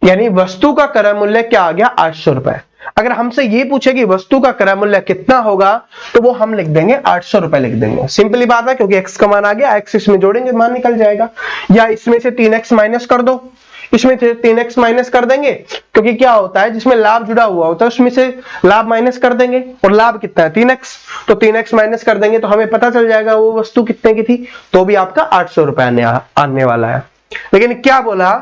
यानी वस्तु का क्रय मूल्य क्या आ गया 800 रुपए। अगर हमसे ये पूछे कि वस्तु का क्रय मूल्य कितना होगा तो वो हम लिख देंगे 800 रुपए लिख देंगे। सिंपली बात है क्योंकि x का मान आ गया, x इसमें जोड़ेंगे मान निकल जाएगा। या इसमें से 3x माइनस कर दो, इसमें से 3x माइनस कर देंगे क्योंकि क्या होता है जिसमें लाभ जुड़ा हुआ होता है उसमें से लाभ माइनस कर देंगे, और लाभ कितना है 3x, तो 3x माइनस कर देंगे तो हमें पता चल जाएगा वो वस्तु कितने की थी, तो भी आपका 800 रुपए आने वाला है। लेकिन क्या बोला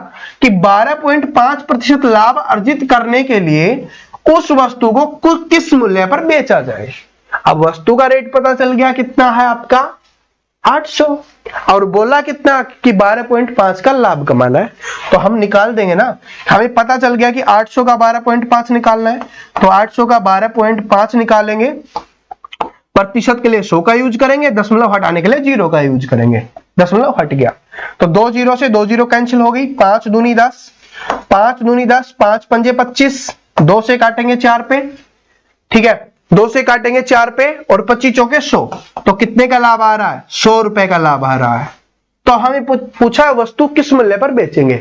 कि 12.5% लाभ अर्जित करने के लिए उस वस्तु को कुल किस मूल्य पर बेचा जाए। अब वस्तु का रेट पता चल गया कितना है आपका 800, और बोला कितना कि 12.5 का लाभ कमाना है, तो हम निकाल देंगे ना। हमें पता चल गया कि 800 का 12.5 निकालना है, तो 800 का 12.5 निकालेंगे। प्रतिशत के लिए 100 का यूज करेंगे, दशमलव हटाने के लिए 0 का यूज करेंगे, दशमलव हट गया तो 2 0 से 2 0 कैंसिल हो गई। 5 दूनी 10, 5 दूनी 10, 5 पंजे 25, 2 से काटेंगे 4 पे, ठीक है 2 से काटेंगे 4 पे और 25 चौके 100, तो कितने का लाभ आ रहा है 100 रुपए का लाभ आ रहा है। तो हमें पूछा वस्तु किस मूल्य पर बेचेंगे।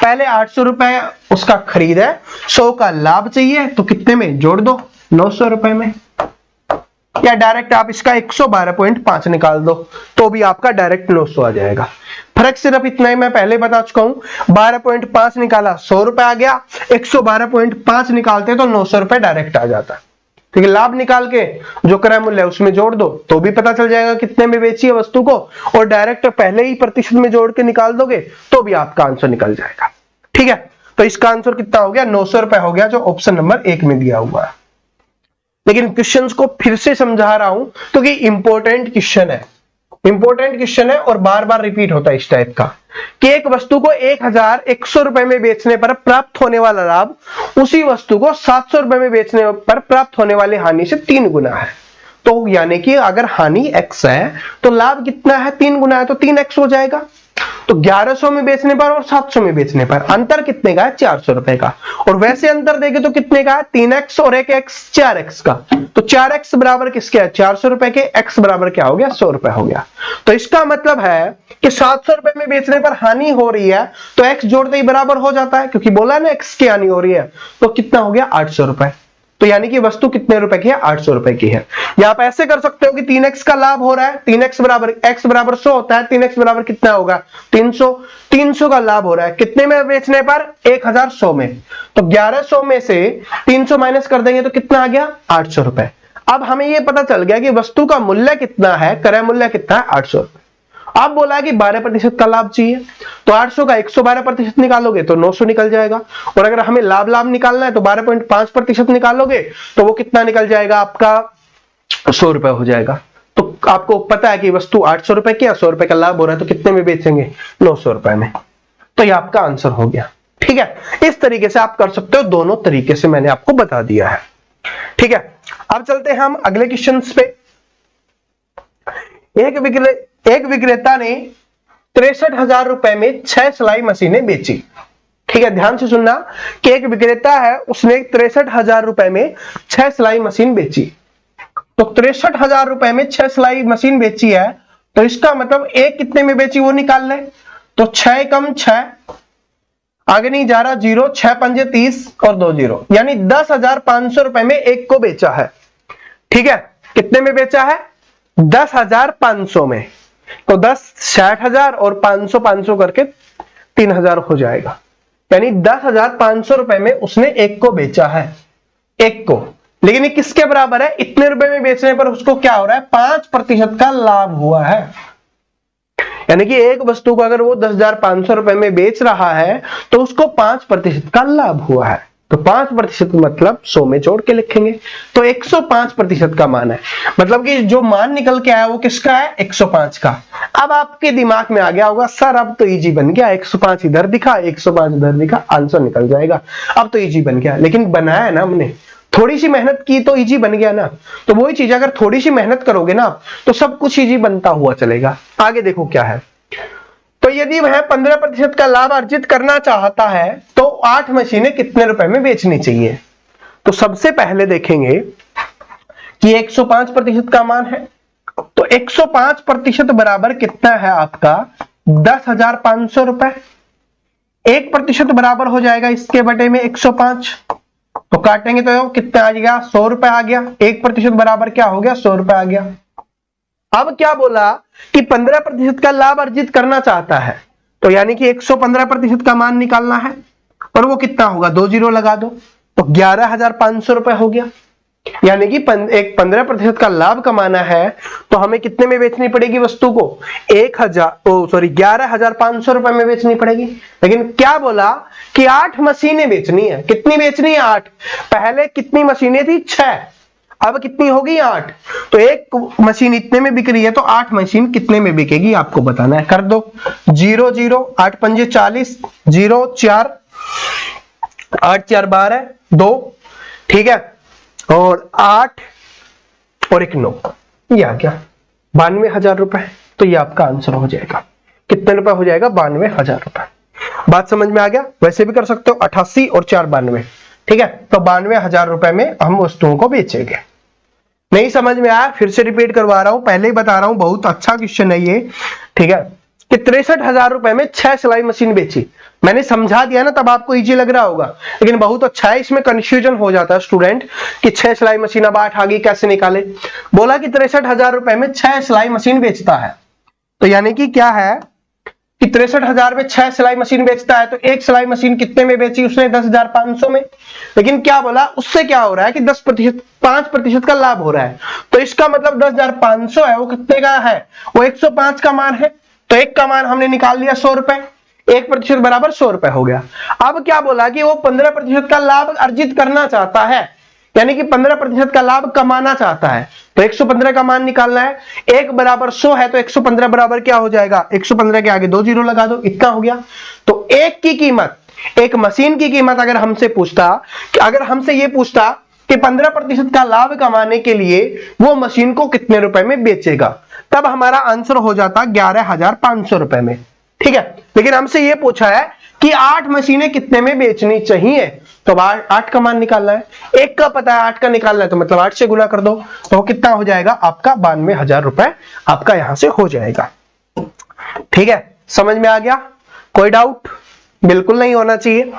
पहले 800 रुपए उसका खरीद है, 100 का लाभ चाहिए, तो कितने में जोड़ दो 900 रुपए में, या डायरेक्ट आप इसका 112.5 निकाल दो तो भी आपका डायरेक्ट 900 आ जाएगा। फर्क सिर्फ इतना ही मैं पहले बता चुका हूं। 12.5 निकाला 100 रुपए आ गया, 112.5 निकालते तो 900 रुपए डायरेक्ट आ जाता। ठीक है, लाभ निकाल के जो क्रय मूल्य है उसमें जोड़ दो तो भी पता चल जाएगा कितने में बेची है वस्तु को, और डायरेक्ट पहले ही प्रतिशत में जोड़ के निकाल दोगे तो भी आपका आंसर निकल जाएगा। ठीक है, तो इसका आंसर कितना हो गया 900 रुपए हो गया, जो ऑप्शन नंबर 1 में दिया हुआ है। लेकिन क्वेश्चंस को फिर से समझा रहा हूं क्योंकि इंपॉर्टेंट क्वेश्चन है, इंपॉर्टेंट क्वेश्चन है और बार बार रिपीट होता है इस टाइप का कि एक वस्तु को 1100 रुपए में बेचने पर प्राप्त होने वाला लाभ उसी वस्तु को 700 रुपए में बेचने पर प्राप्त होने वाली हानि से 3 गुना है। तो यानी कि अगर हानि x है तो लाभ कितना है 3 गुना है, तो 3x हो जाएगा। तो 1100 में बेचने पर और 700 में बेचने पर अंतर कितने का है 400 रुपए का, और वैसे अंतर देखे तो कितने का है 3x और 1x 4x का। तो 4x बराबर किसके है 400 रुपए के, x बराबर क्या हो गया 100 रुपए हो गया। तो इसका मतलब है कि 700 रुपए में बेचने पर हानि हो रही है तो x जोड़ते ही बराबर हो जाता है, क्योंकि बोला ना x की हानि हो रही है, तो कितना हो गया 800 रुपए। तो यानी कि वस्तु कितने रुपए की है, 800 रुपए की है। या आप ऐसे कर सकते हो कि 3x का लाभ हो रहा है, 3x बराबर x बराबर 100 होता है, 3x बराबर कितना होगा 300, 300 का लाभ हो रहा है कितने में बेचने पर, 1100 में। तो 1100 में से 300 माइनस कर देंगे तो कितना आ गया, 800 रुपए। अब हमें यह पता चल गया कि वस्तु का मूल्य कितना है, क्रय मूल्य कितना है, 800 रुपए। अब बोला है कि 12% का लाभ चाहिए, तो 800 का 112% निकालोगे तो 900 निकल जाएगा। और अगर हमें लाभ निकालना है तो 12.5% निकालोगे तो वो कितना निकल जाएगा, आपका 100 रुपए हो जाएगा। तो आपको पता है कि वस्तु 800 रुपए की, 100 रुपए का लाभ हो रहा है, तो कितने में बेचेंगे, 900 रुपए में। तो ये आपका आंसर हो गया। ठीक है, इस तरीके से आप कर सकते हो, दोनों तरीके से मैंने आपको बता दिया है। ठीक है, अब चलते हैं हम अगले क्वेश्चन पे। एक विक्रेता ने 63,000 रुपए में 6 सिलाई मशीनें बेची। ठीक है, ध्यान से सुनना कि एक विक्रेता है, उसने 63,000 रुपए में 6 सिलाई मशीन बेची। तो 63,000 रुपए में 6 सिलाई मशीन बेची है, तो इसका मतलब एक कितने में बेची वो निकाल ले। तो 6 कम 6, आगे नहीं जा रहा, 0, 6 पंजे 30 और 2 0, यानी 10,500 रुपए में एक को बेचा है। ठीक है, कितने में बेचा है, 10,500 में। तो 10 60,000 और 500 500 करके 3,000 हो जाएगा, यानी 10,500 रुपए में उसने एक को बेचा है, एक को। लेकिन ये किसके बराबर है, इतने रुपए में बेचने पर उसको क्या हो रहा है, 5% का लाभ हुआ है। यानी कि एक वस्तु को अगर वो 10,500 रुपए में बेच रहा है तो उसको 5% का लाभ हुआ है। तो 5% मतलब 100 में जोड़ के लिखेंगे, तो 105% का मान है। मतलब कि जो मान निकल के आया वो किसका है, 105 का। अब आपके दिमाग में आ गया होगा, सर अब तो इजी बन गया, 105 इधर दिखा, 105 इधर दिखा, आंसर निकल जाएगा, अब तो इजी बन गया। लेकिन बनाया है ना हमने, थोड़ी सी मेहनत की तो इजी बन गया ना। तो वही चीज अगर थोड़ी सी मेहनत करोगे ना तो सब कुछ इजी बनता हुआ चलेगा। आगे देखो क्या है, तो यदि वह 15% का लाभ अर्जित करना चाहता है तो 8 मशीनें कितने रुपए में बेचनी चाहिए। तो सबसे पहले देखेंगे कि 105% का मान है, तो 105% बराबर कितना है आपका, 10,500 रुपए। 1% बराबर हो जाएगा इसके बटे में 105, तो काटेंगे तो कितना आ गया, 100 रुपए आ गया। 1% बराबर क्या हो गया, 100 रुपए आ गया। अब क्या बोला कि 15% का लाभ अर्जित करना चाहता है, तो यानी कि 115% का मान निकालना है, और वो कितना होगा, 2 0 लगा दो, तो 11,500 रुपए हो गया। यानी कि 15% का लाभ कमाना है तो हमें कितने में बेचनी पड़ेगी वस्तु को, 11,500 रुपए में बेचनी पड़ेगी। लेकिन क्या बोला कि 8 मशीनें बेचनी है। कितनी बेचनी है, 8। पहले कितनी मशीनें थी, 6, अब कितनी होगी, 8। तो एक मशीन इतने में बिक रही है, तो 8 मशीन कितने में बिकेगी आपको बताना है। कर दो, 0 0, 8 पंजे 40, 0 4, 8 4 12, 2, ठीक है, और 8 और 1 9, ये आ गया 92,000 रुपए। तो ये आपका आंसर हो जाएगा, कितने रुपए हो जाएगा, 92,000 रुपए। बात समझ में आ गया। वैसे भी कर सकते हो, 88 और 4 92, ठीक है। तो 92,000 रुपए में हम वस्तुओं को बेचेंगे। नहीं समझ में आया, फिर से रिपीट करवा रहा हूं, पहले ही बता रहा हूं, बहुत अच्छा क्वेश्चन है ये, ठीक है। कि 63,000 रुपए में 6 सिलाई मशीन बेची। मैंने समझा दिया ना, तब आपको इजी लग रहा होगा, लेकिन बहुत अच्छा है, इसमें कंफ्यूजन हो जाता है स्टूडेंट कि 6 सिलाई मशीन, अब 8 आ गई, कैसे निकाले। बोला कि 63,000 रुपए में 6 सिलाई मशीन बेचता है, तो यानी कि क्या है कि 63,000 में 6 सिलाई मशीन बेचता है, तो एक सिलाई मशीन कितने में बेची उसने, 10,500 में। लेकिन क्या बोला, उससे क्या हो रहा है कि 10%, 5% का लाभ हो रहा है, तो इसका मतलब 10,500 है, वो कितने का है, वो 105 का मान है। तो एक का मान हमने निकाल लिया 100 रुपए, 1% बराबर 100 रुपए हो गया। अब क्या बोला कि वो 15% का लाभ अर्जित करना चाहता है, यानी कि 15% का लाभ कमाना चाहता है, तो 115 का मान निकालना है। 1 बराबर 100 है, तो 115 बराबर क्या हो जाएगा, 115 के आगे 2 0 लगा दो, इतना हो गया। तो एक की कीमत, एक मशीन की कीमत अगर हमसे पूछता, कि अगर हमसे ये पूछता कि 15% का लाभ कमाने के लिए वो मशीन को कितने रुपए में बेचेगा, तब हमारा आंसर हो जाता 11,500 रुपए में, ठीक है। लेकिन हमसे ये पूछा है कि 8 मशीनें कितने में बेचनी चाहिए, तो 8 का मान निकालना है। एक का पता है, 8 का निकालना है, तो मतलब 8 से गुना कर दो, तो कितना हो जाएगा आपका 92,000 रुपए आपका यहां से हो जाएगा, ठीक है। समझ में आ गया, कोई डाउट बिल्कुल नहीं होना चाहिए।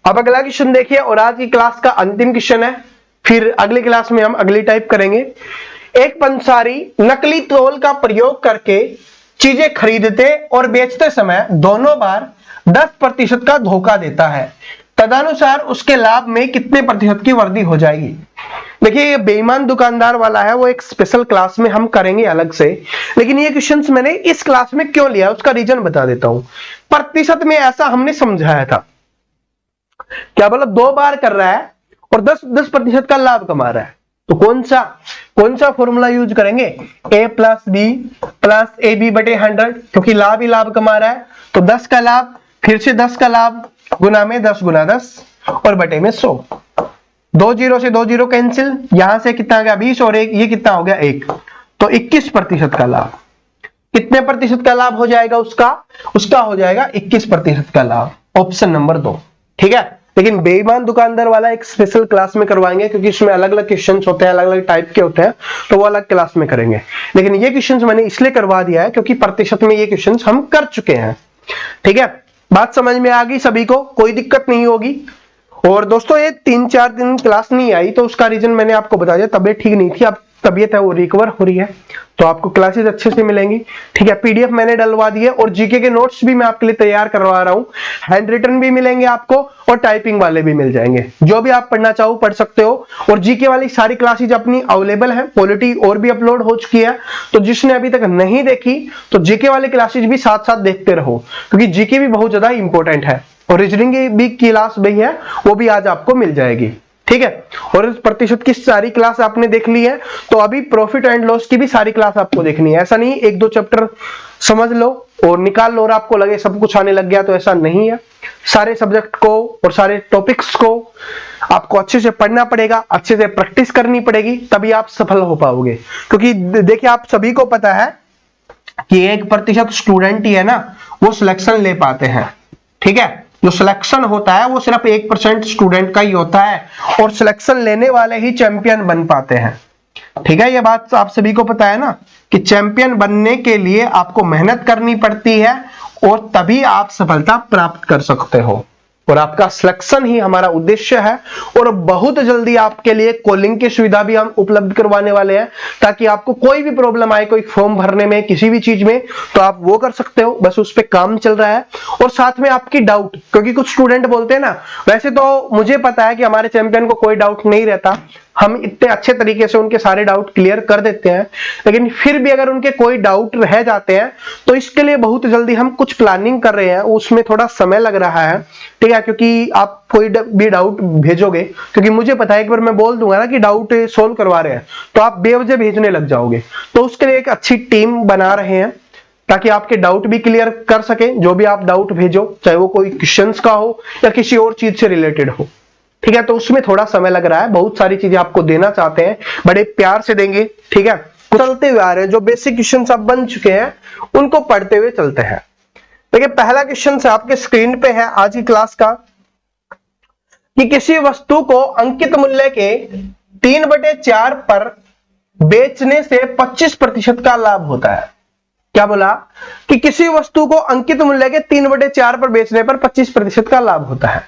अब अगला क्वेश्चन देखिए, और आज की क्लास का अंतिम क्वेश्चन है, फिर अगली क्लास में हम अगली टाइप करेंगे। एक पंसारी नकली तौल का प्रयोग करके चीजें खरीदते और बेचते समय दोनों बार 10% का धोखा देता है, तदनुसार उसके लाभ में कितने प्रतिशत की वृद्धि हो जाएगी। देखिए ये बेईमान दुकानदार वाला है, वो एक स्पेशल क्लास में हम करेंगे अलग से, लेकिन ये क्वेश्चंस मैंने इस क्लास में क्यों लिया उसका रीजन बता देता हूं। प्रतिशत में ऐसा हमने समझाया था, क्या बोला, 2 बार कर रहा है और 10% का लाभ कमा रहा है, तो कौन सा फॉर्मूला यूज करेंगे, a plus B plus A B बटे 100, क्योंकि लाभ ही लाभ कमा रहा है, तो 10 का लाभ फिर से 10 का लाभ गुना में 10 गुना 10 और बटे में 100। 2 जीरो से 2 जीरो कैंसिल, यहां से कितना आ गया 20 और 1, ये कितना हो गया 1, तो 21% का लाभ। कितने प्रतिशत का लाभ हो जाएगा उसका हो जाएगा 21% का लाभ, ऑप्शन नंबर 2। ठीक है, लेकिन बेईमान दुकानदार वाला एक स्पेशल क्लास में करवाएंगे, क्योंकि इसमें अलग अलग क्वेश्चंस होते हैं, अलग अलग टाइप के होते हैं, तो वो अलग क्लास में करेंगे। लेकिन ये क्वेश्चंस मैंने इसलिए करवा दिया है क्योंकि प्रतिशत में ये क्वेश्चंस हम कर चुके हैं। ठीक है, बात समझ में आ गई सभी को, कोई दिक्कत नहीं होगी। और दोस्तों ये 3-4 दिन क्लास नहीं आई तो उसका रीजन मैंने आपको बता दिया, तबीयत ठीक नहीं थी, अब तबीयत है वो रिकवर हो रही है, तो आपको क्लासेस अच्छे से मिलेंगी। ठीक है, पीडीएफ मैंने डलवा दी है और जीके के नोट्स भी मैं आपके लिए तैयार करवा रहा हूं, हैंड रिटन भी मिलेंगे आपको और टाइपिंग वाले भी मिल जाएंगे, जो भी आप पढ़ना चाहो पढ़ सकते हो। और जीके वाली सारी क्लासेज अपनी अवेलेबल है, पॉलिटी और भी अपलोड हो चुकी है, तो जिसने अभी तक नहीं देखी तो जीके वाली क्लासेज भी साथ साथ देखते रहो, क्योंकि जीके भी बहुत ज्यादा इंपॉर्टेंट है। और रीजनिंग की भी क्लास भी है, वो भी आज आपको मिल जाएगी। ठीक है, और प्रतिशत की सारी क्लास आपने देख ली है, तो अभी प्रॉफिट एंड लॉस की भी सारी क्लास आपको देखनी है। ऐसा नहीं 1-2 चैप्टर समझ लो और निकाल लो और आपको लगे सब कुछ आने लग गया, तो ऐसा नहीं है। सारे सब्जेक्ट को और सारे टॉपिक्स को आपको अच्छे से पढ़ना पड़ेगा, अच्छे से प्रैक्टिस करनी पड़ेगी, तभी आप सफल हो पाओगे। क्योंकि देखिए आप सभी को पता है कि 1% स्टूडेंट ही है ना वो सिलेक्शन ले पाते हैं। ठीक है, जो सिलेक्शन होता है वो सिर्फ 1% स्टूडेंट का ही होता है, और सिलेक्शन लेने वाले ही चैंपियन बन पाते हैं। ठीक है, ये बात आप सभी को पता है ना कि चैंपियन बनने के लिए आपको मेहनत करनी पड़ती है और तभी आप सफलता प्राप्त कर सकते हो, और आपका सिलेक्शन ही हमारा उद्देश्य है। और बहुत जल्दी आपके लिए कॉलिंग की सुविधा भी हम उपलब्ध करवाने वाले हैं, ताकि आपको कोई भी प्रॉब्लम आए, कोई फॉर्म भरने में, किसी भी चीज में, तो आप वो कर सकते हो, बस उस पर काम चल रहा है। और साथ में आपकी डाउट, क्योंकि कुछ स्टूडेंट बोलते हैं ना, वैसे तो मुझे पता है कि हमारे चैंपियन को कोई डाउट नहीं रहता, हम इतने अच्छे तरीके से उनके सारे डाउट क्लियर कर देते हैं, लेकिन फिर भी अगर उनके कोई डाउट रह जाते हैं तो इसके लिए बहुत जल्दी हम कुछ प्लानिंग कर रहे हैं, उसमें थोड़ा समय लग रहा है। ठीक है, क्योंकि आप कोई भी डाउट भेजोगे, क्योंकि मुझे पता है एक बार मैं बोल दूंगा ना कि डाउट सोल्व करवा रहे हैं तो आप बेवजह भेजने लग जाओगे, तो उसके लिए एक अच्छी टीम बना रहे हैं ताकि आपके डाउट भी क्लियर कर सके। जो भी आप डाउट भेजो, चाहे वो कोई क्वेश्चंस का हो या किसी और चीज से रिलेटेड हो, ठीक है, तो उसमें थोड़ा समय लग रहा है। बहुत सारी चीजें आपको देना चाहते हैं, बड़े प्यार से देंगे। ठीक है, चलते हुए आ रहे हैं, जो बेसिक क्वेश्चन अब बन चुके हैं उनको पढ़ते हुए चलते हैं। देखिए पहला क्वेश्चन आपके स्क्रीन पे है आज की क्लास का, कि किसी वस्तु को अंकित मूल्य के 3/4 पर बेचने से 25% का लाभ होता है। क्या बोला कि किसी वस्तु को अंकित मूल्य के 3/4 पर बेचने पर 25% का लाभ होता है।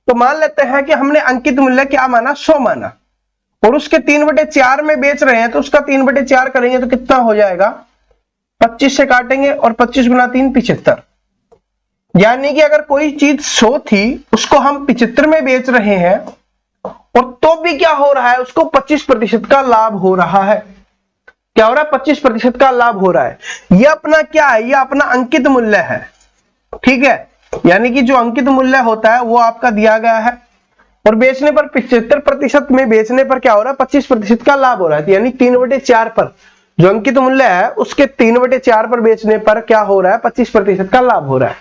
तो मान लेते हैं कि हमने अंकित मूल्य क्या माना, 100 माना, और उसके 3/4 में बेच रहे हैं, तो उसका 3/4 करेंगे तो कितना हो जाएगा, 25 से काटेंगे और 25 गुना 3 75। यानी कि अगर कोई चीज 100 थी उसको हम 75 में बेच रहे हैं, और तो भी क्या हो रहा है, उसको 25% का लाभ हो रहा है। क्या हो रहा है, 25% का लाभ हो रहा है। यह अपना क्या है, यह अपना अंकित मूल्य है। ठीक है, यानी कि जो अंकित मूल्य होता है वो आपका दिया गया है, और बेचने पर 75% में बेचने पर क्या हो रहा है, 25% का लाभ हो रहा है। यानी 3/4 पर जो अंकित मूल्य है उसके 3/4 पर बेचने पर क्या हो रहा है, 25% का लाभ हो रहा है।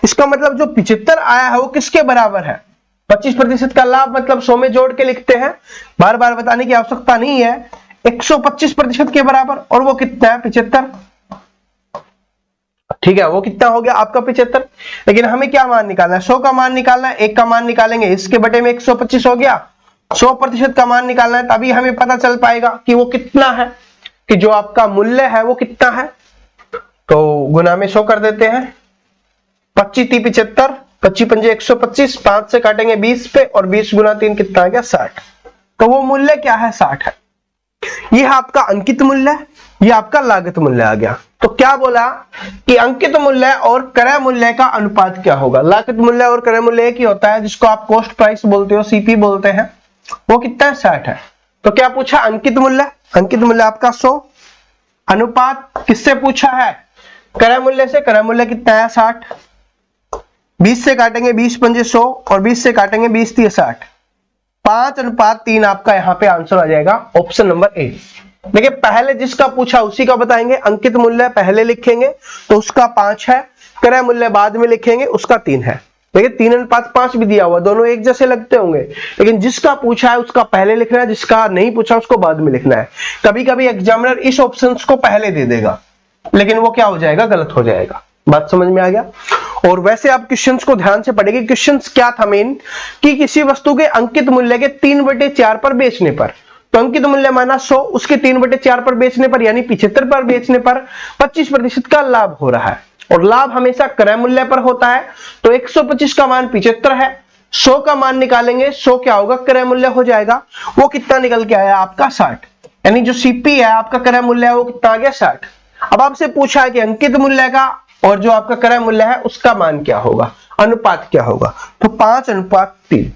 इसका मतलब जो 75 आया है वो किसके बराबर है, 25% का लाभ, मतलब 100 में जोड़ के लिखते हैं, बार बार बताने की आवश्यकता नहीं है, 125% के बराबर। और वो कितना है, 75। ठीक है, वो कितना हो गया आपका 75। लेकिन हमें क्या मान निकालना है, 100 का मान निकालना है, 1 का मान निकालेंगे, इसके बटे में 125 हो गया, 100% का मान निकालना है, तभी हमें पता चल पाएगा कि वो कितना है, कि जो आपका मूल्य है वो कितना है। तो गुना में 100 कर देते हैं, 25 3 75, 25 5 125, 5 से काटेंगे 20 पे, और 20 गुना 3 कितना आ गया, 60। तो वो मूल्य क्या है? 60 है। ये आपका अंकित मूल्य, ये आपका लागत मूल्य आ गया। तो क्या बोला कि अंकित मूल्य और क्रय मूल्य का अनुपात क्या होगा? लागत मूल्य और क्रय मूल्य एक ही होता है, जिसको आप कॉस्ट प्राइस बोलते हो, सीपी बोलते हैं। वो कितना है? 60 है। तो क्या पूछा? अंकित मूल्य। अंकित मूल्य आपका 100। अनुपात किससे पूछा है? क्रय मूल्य से। क्रय मूल्य कितना है? 60। 20 से काटेंगे 20 पंजे 100 और 20 से काटेंगे 20 3 60। 5:3 आपका यहाँ पे आंसर आ जाएगा, ऑप्शन नंबर ए। देखिए पहले जिसका पूछा उसी का बताएंगे। अंकित मूल्य पहले लिखेंगे तो उसका 5 है, क्रय मूल्य बाद में लिखेंगे उसका 3 है। देखिए 3:5 भी दिया हुआ, दोनों एक जैसे लगते होंगे, लेकिन जिसका पूछा है उसका पहले लिखना है, जिसका नहीं पूछा उसको बाद में लिखना है। कभी कभी एग्जामिनर इस ऑप्शन को पहले दे देगा, लेकिन वो क्या हो जाएगा? गलत हो जाएगा। बात समझ में आ गया? और वैसे आप क्वेश्चंस को ध्यान से पढ़ेंगे। क्वेश्चंस क्या था मेन, कि किसी वस्तु के अंकित मूल्य के 3/4 पर बेचने पर, तो अंकित मूल्य माना 100, उसके 3/4 पर बेचने पर यानी 75 पर बेचने पर 25% का लाभ हो रहा है। और लाभ हमेशा क्रय मूल्य पर होता है। तो 125 का मान 75 है, 100 का मान निकालेंगे, 100 क्या होगा? क्रय मूल्य हो जाएगा। वो कितना निकल के आया? आपका 60। यानी जो सीपी है आपका क्रय मूल्य है वो कितना आ गया? 60। अब आपसे पूछा है कि अंकित मूल्य का और जो आपका क्रय मूल्य है उसका मान क्या होगा, अनुपात क्या होगा? तो 5:3।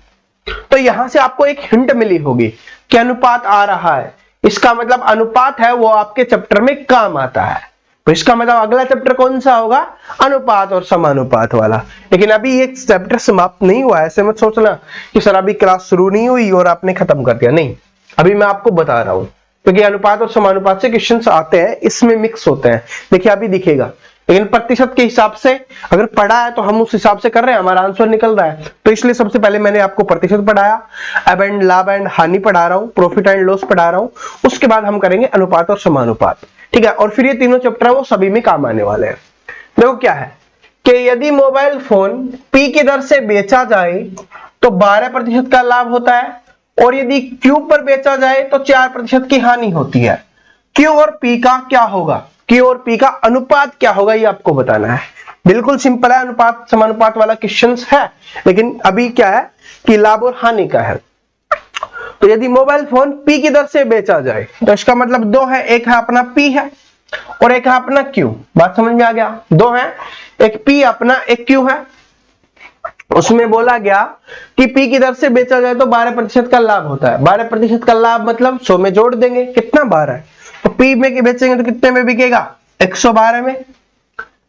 तो यहां से आपको एक हिंट मिली होगी कि अनुपात आ रहा है, इसका मतलब अनुपात है वो आपके चैप्टर में काम आता है। तो इसका मतलब अगला चैप्टर कौन सा होगा? अनुपात और समानुपात वाला। लेकिन अभी ये चैप्टर समाप्त नहीं हुआ है, ऐसे मत सोचना कि सर अभी क्लास शुरू नहीं हुई और आपने खत्म कर दिया। नहीं, अभी मैं आपको बता रहा हूं, क्योंकि अनुपात और समानुपात से क्वेश्चंस आते हैं, इसमें मिक्स होते हैं। देखिए अभी दिखेगा, लेकिन प्रतिशत के हिसाब से अगर पढ़ा है तो हम उस हिसाब से कर रहे हैं, हमारा आंसर निकल रहा है। तो इसलिए सबसे पहले मैंने आपको प्रतिशत पढ़ाया, अब एंड लाभ एंड हानि पढ़ा रहा हूं, प्रॉफिट एंड लॉस पढ़ा रहा हूं, उसके बाद हम करेंगे अनुपात और समानुपात। ठीक है, और फिर ये तीनों चैप्टर है वो सभी में काम आने वाले हैं। देखो क्या है कि यदि मोबाइल फोन P की दर से बेचा जाए तो 12% का लाभ होता है, और यदि Q पर बेचा जाए तो 4% की हानि होती है। Q और P का क्या होगा? Q और P का अनुपात क्या होगा, ये आपको बताना है। बिल्कुल सिंपल है, अनुपात समानुपात वाला क्वेश्चन है, लेकिन अभी क्या है कि लाभ और हानि का है। तो यदि मोबाइल फोन P की दर से बेचा जाए तो इसका मतलब दो है, एक है अपना P है और एक है अपना Q। बात समझ में आ गया? दो है, एक P अपना एक Q है। उसमें बोला गया कि P की दर से बेचा जाए तो 12% का लाभ होता है। 12% का लाभ मतलब 100 में जोड़ देंगे, कितना? 12। तो P में बेचेंगे तो कितने में बिकेगा? 112 में।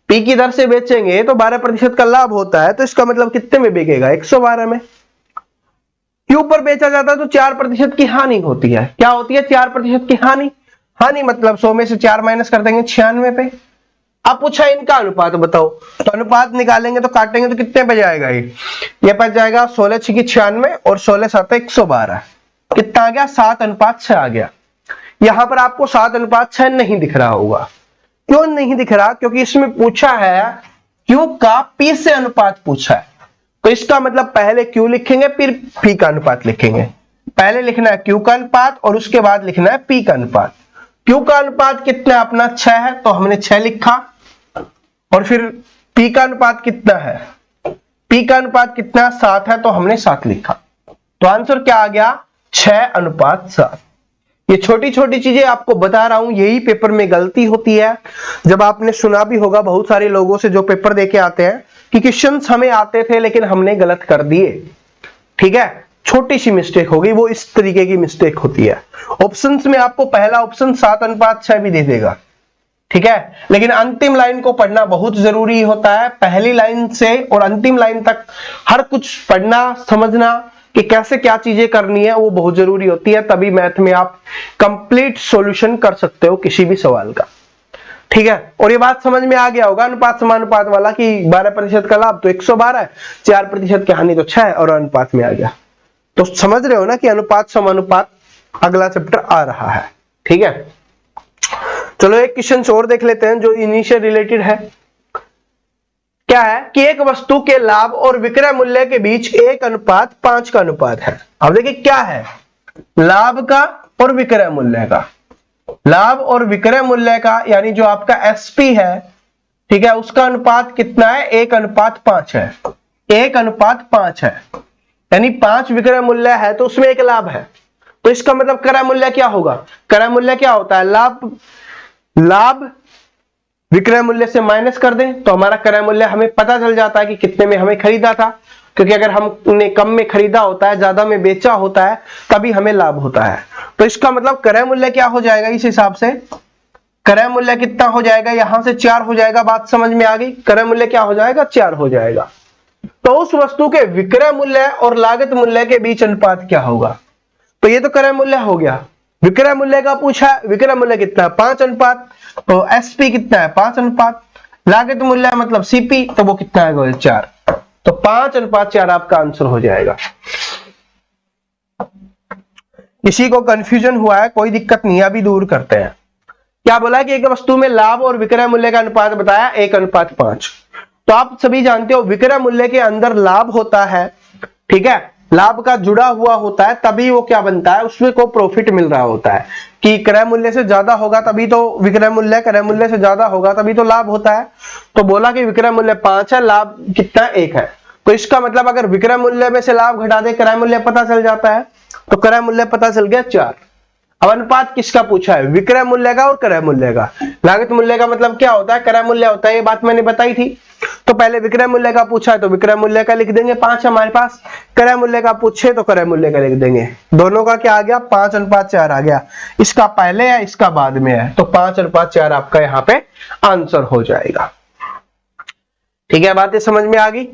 P की दर से बेचेंगे तो 12% का लाभ होता है, तो इसका मतलब कितने में बिकेगा? 112 में। Q पर बेचा जाता है तो 4% की हानि होती है। क्या होती है? 4% की हानि। हानि मतलब 100 में से 4 माइनस कर देंगे 96 पे। अब पूछा इनका अनुपात बताओ, तो अनुपात निकालेंगे तो काटेंगे तो कितने पे जाएगा? ये बच जाएगा 16 6 की 96 और 16 7 112। कितना आ गया? 7:6 आ गया। यहां पर आपको 7:6 नहीं दिख रहा होगा। क्यों नहीं दिख रहा? क्योंकि इसमें पूछा है Q का P से अनुपात पूछा है, तो इसका मतलब पहले Q लिखेंगे फिर P का अनुपात लिखेंगे। पहले लिखना है Q का अनुपात और उसके बाद लिखना है P का अनुपात। Q का अनुपात कितना अपना 6 है, तो हमने 6 लिखा, और फिर P का अनुपात कितना है? P का अनुपात कितना? 7 है, तो हमने 7 लिखा। तो आंसर क्या आ गया? 6:7। ये छोटी छोटी चीजें आपको बता रहा हूं, यही पेपर में गलती होती है। जब आपने सुना भी होगा बहुत सारे लोगों से जो पेपर देके आते हैं कि क्वेश्चंस हमें आते थे लेकिन हमने गलत कर दिए। ठीक है, छोटी सी मिस्टेक होगी, वो इस तरीके की मिस्टेक होती है। ऑप्शंस में आपको पहला ऑप्शन 7:6 भी दे देगा, ठीक है, लेकिन अंतिम लाइन को पढ़ना बहुत जरूरी होता है। पहली लाइन से और अंतिम लाइन तक हर कुछ पढ़ना, समझना कि कैसे क्या चीजें करनी है, वो बहुत जरूरी होती है। तभी मैथ में आप कंप्लीट सॉल्यूशन कर सकते हो किसी भी सवाल का। ठीक है, और ये बात समझ में आ गया होगा अनुपात समानुपात वाला कि 12% का लाभ तो 112 है, 4% की हानि तो 6 है, और अनुपात में आ गया। तो समझ रहे हो ना कि अनुपात समानुपात अगला चैप्टर आ रहा है। ठीक है, चलो एक क्वेश्चन और देख लेते हैं जो इन्हीं से रिलेटेड है। क्या है कि एक वस्तु के लाभ और विक्रय मूल्य के बीच 1:5 का अनुपात है। अब देखिए क्या है, लाभ का और विक्रय मूल्य का, लाभ और विक्रय मूल्य का यानी जो आपका एसपी है, ठीक है, उसका अनुपात कितना है? 1:5 है। 1:5 है, यानी 5 विक्रय मूल्य है तो उसमें एक लाभ है। तो इसका मतलब क्रय मूल्य क्या होगा? क्रय मूल्य क्या होता है? लाभ विक्रय मूल्य से माइनस कर दें तो हमारा क्रय मूल्य हमें पता चल जाता है कि कितने में हमें खरीदा था, क्योंकि अगर हमने कम में खरीदा होता है, ज्यादा में बेचा होता है, तभी हमें लाभ होता है। तो इसका मतलब क्रय मूल्य क्या हो जाएगा? इस हिसाब से क्रय मूल्य कितना हो जाएगा? यहां से 4 हो जाएगा। बात समझ में आ गई? क्रय मूल्य क्या हो जाएगा? 4 हो जाएगा। तो उस वस्तु के विक्रय मूल्य और लागत मूल्य के बीच अनुपात क्या होगा? तो ये तो क्रय मूल्य हो गया। विक्रय मूल्य का पूछा है, विक्रय मूल्य कितना है? 5 अनुपात। तो एसपी कितना है? 5 अनुपात। लागत मूल्य मतलब सीपी, तो वो कितना है? 4। तो 5:4 आपका आंसर हो जाएगा। किसी को कंफ्यूजन हुआ है? कोई दिक्कत नहीं है, अभी दूर करते हैं। क्या बोला कि एक वस्तु में लाभ और विक्रय मूल्य का अनुपात बताया 1:5। तो आप सभी जानते हो विक्रय मूल्य के अंदर लाभ होता है, ठीक है, लाभ का जुड़ा हुआ होता है, तभी वो क्या बनता है, उसमें को प्रॉफिट मिल रहा होता है। कि क्रय मूल्य से ज्यादा होगा तभी तो विक्रय मूल्य, क्रय मूल्य से ज्यादा होगा तभी तो लाभ होता है। तो बोला कि विक्रय मूल्य 5 है, लाभ कितना? 1 है। तो इसका मतलब अगर विक्रय मूल्य में से लाभ घटा दे, क्रय मूल्य पता चल जाता है। तो क्रय मूल्य पता चल गया 4। अब अनुपात किसका पूछा है? विक्रय मूल्य का और क्रय मूल्य का। लागत मूल्य का मतलब क्या होता है? क्रय मूल्य होता है, ये बात मैंने बताई थी। तो पहले विक्रय मूल्य का पूछा है तो विक्रय मूल्य का लिख देंगे, 5 हमारे पास। क्रय मूल्य का पूछे तो क्रय मूल्य का लिख देंगे। दोनों का क्या आ गया? 5:4 आ गया। इसका पहले है, इसका बाद में है, तो 5:4 आपका यहाँ पे आंसर हो जाएगा। ठीक है, बातें समझ में आ गई?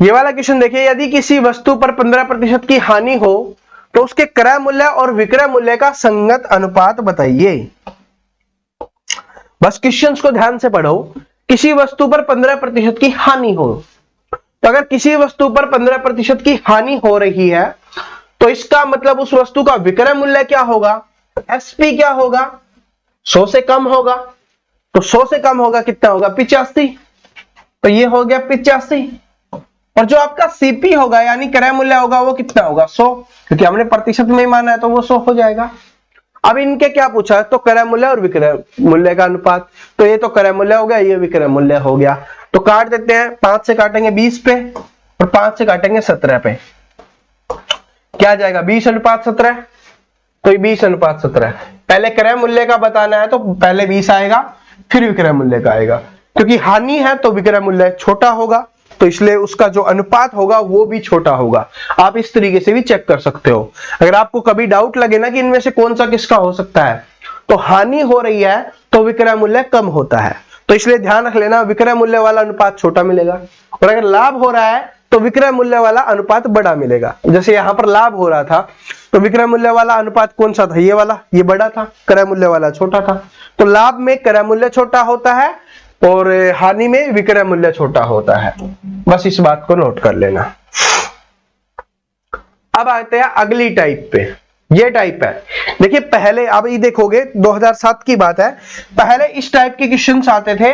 ये वाला क्वेश्चन देखिए, यदि किसी वस्तु पर 15% की हानि हो तो उसके क्रय मूल्य और विक्रय मूल्य का संगत अनुपात बताइए। बस क्वेश्चंस को ध्यान से पढ़ो। किसी वस्तु पर 15% की हानि हो, तो अगर किसी वस्तु पर 15% की हानि हो रही है तो इसका मतलब उस वस्तु का विक्रय मूल्य क्या होगा? एसपी क्या होगा? 100 से कम होगा। तो 100 से कम होगा, कितना होगा? 85। तो ये हो गया 85। और जो आपका सीपी होगा यानी क्रय मूल्य होगा, वो कितना होगा? 100, क्योंकि हमने प्रतिशत में माना है तो वो 100 हो जाएगा। अब इनके क्या पूछा है? तो क्रय मूल्य और विक्रय मूल्य का अनुपात। तो ये तो क्रय मूल्य हो गया, ये विक्रय मूल्य हो गया। तो काट देते हैं, 5 से काटेंगे 20 पे और 5 से काटेंगे 17 पे। क्या आ जाएगा? 20:17। तो ये 20:17। पहले क्रय मूल्य का बताना है तो पहले 20 आएगा, फिर विक्रय मूल्य का आएगा। क्योंकि हानि है तो विक्रय मूल्य छोटा होगा, तो इसलिए उसका जो अनुपात होगा वो भी छोटा होगा। आप इस तरीके से भी चेक कर सकते हो। अगर आपको कभी डाउट लगे ना कि इनमें से कौन सा किसका हो सकता है, तो हानि हो रही है तो विक्रय मूल्य कम होता है, तो इसलिए ध्यान रख लेना विक्रय मूल्य वाला अनुपात छोटा मिलेगा। और अगर लाभ हो रहा है तो विक्रय मूल्य वाला अनुपात बड़ा मिलेगा। जैसे यहां पर लाभ हो रहा था तो विक्रय मूल्य वाला अनुपात कौन सा था? ये वाला, ये बड़ा था, क्रय मूल्य वाला छोटा था। तो लाभ में क्रय मूल्य छोटा होता है और हानि में विक्रय मूल्य छोटा होता है। बस इस बात को नोट कर लेना। अब आते हैं अगली टाइप पे। ये टाइप है, देखिए पहले, अब ये देखोगे 2007 की बात है, पहले इस टाइप के क्वेश्चंस आते थे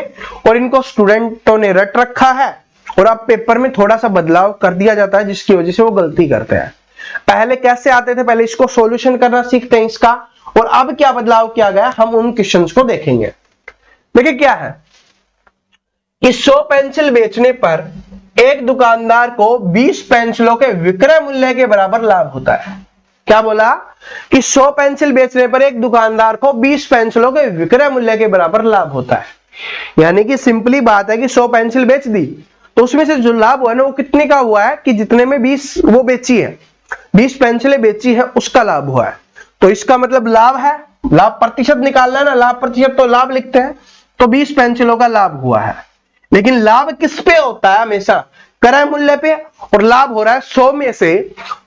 और इनको स्टूडेंटों ने रट रखा है और अब पेपर में थोड़ा सा बदलाव कर दिया जाता है, जिसकी वजह से वो गलती करते हैं। पहले कैसे आते थे? पहले इसको सॉल्यूशन करना सीखते हैं इसका, और अब क्या बदलाव किया गया हम उन क्वेश्चंस को देखेंगे। देखिए क्या है कि 100 पेंसिल बेचने पर एक दुकानदार को 20 पेंसिलों के विक्रय मूल्य के बराबर लाभ होता है। क्या बोला कि 100 पेंसिल बेचने पर एक दुकानदार को 20 पेंसिलों के विक्रय मूल्य के बराबर लाभ होता है। यानी कि सिंपली बात है कि 100 पेंसिल बेच दी तो उसमें से जो लाभ हुआ है ना, वो कितने का हुआ है कि जितने में 20 वो बेची है, 20 पेंसिलें बेची है, उसका लाभ हुआ है। तो इसका मतलब लाभ है, लाभ प्रतिशत निकालना है ना, लाभ प्रतिशत तो लाभ लिखते हैं, तो 20 पेंसिलों का लाभ हुआ है। लेकिन लाभ किस पे होता है? हमेशा क्रय मूल्य पे। और लाभ हो रहा है 100 में से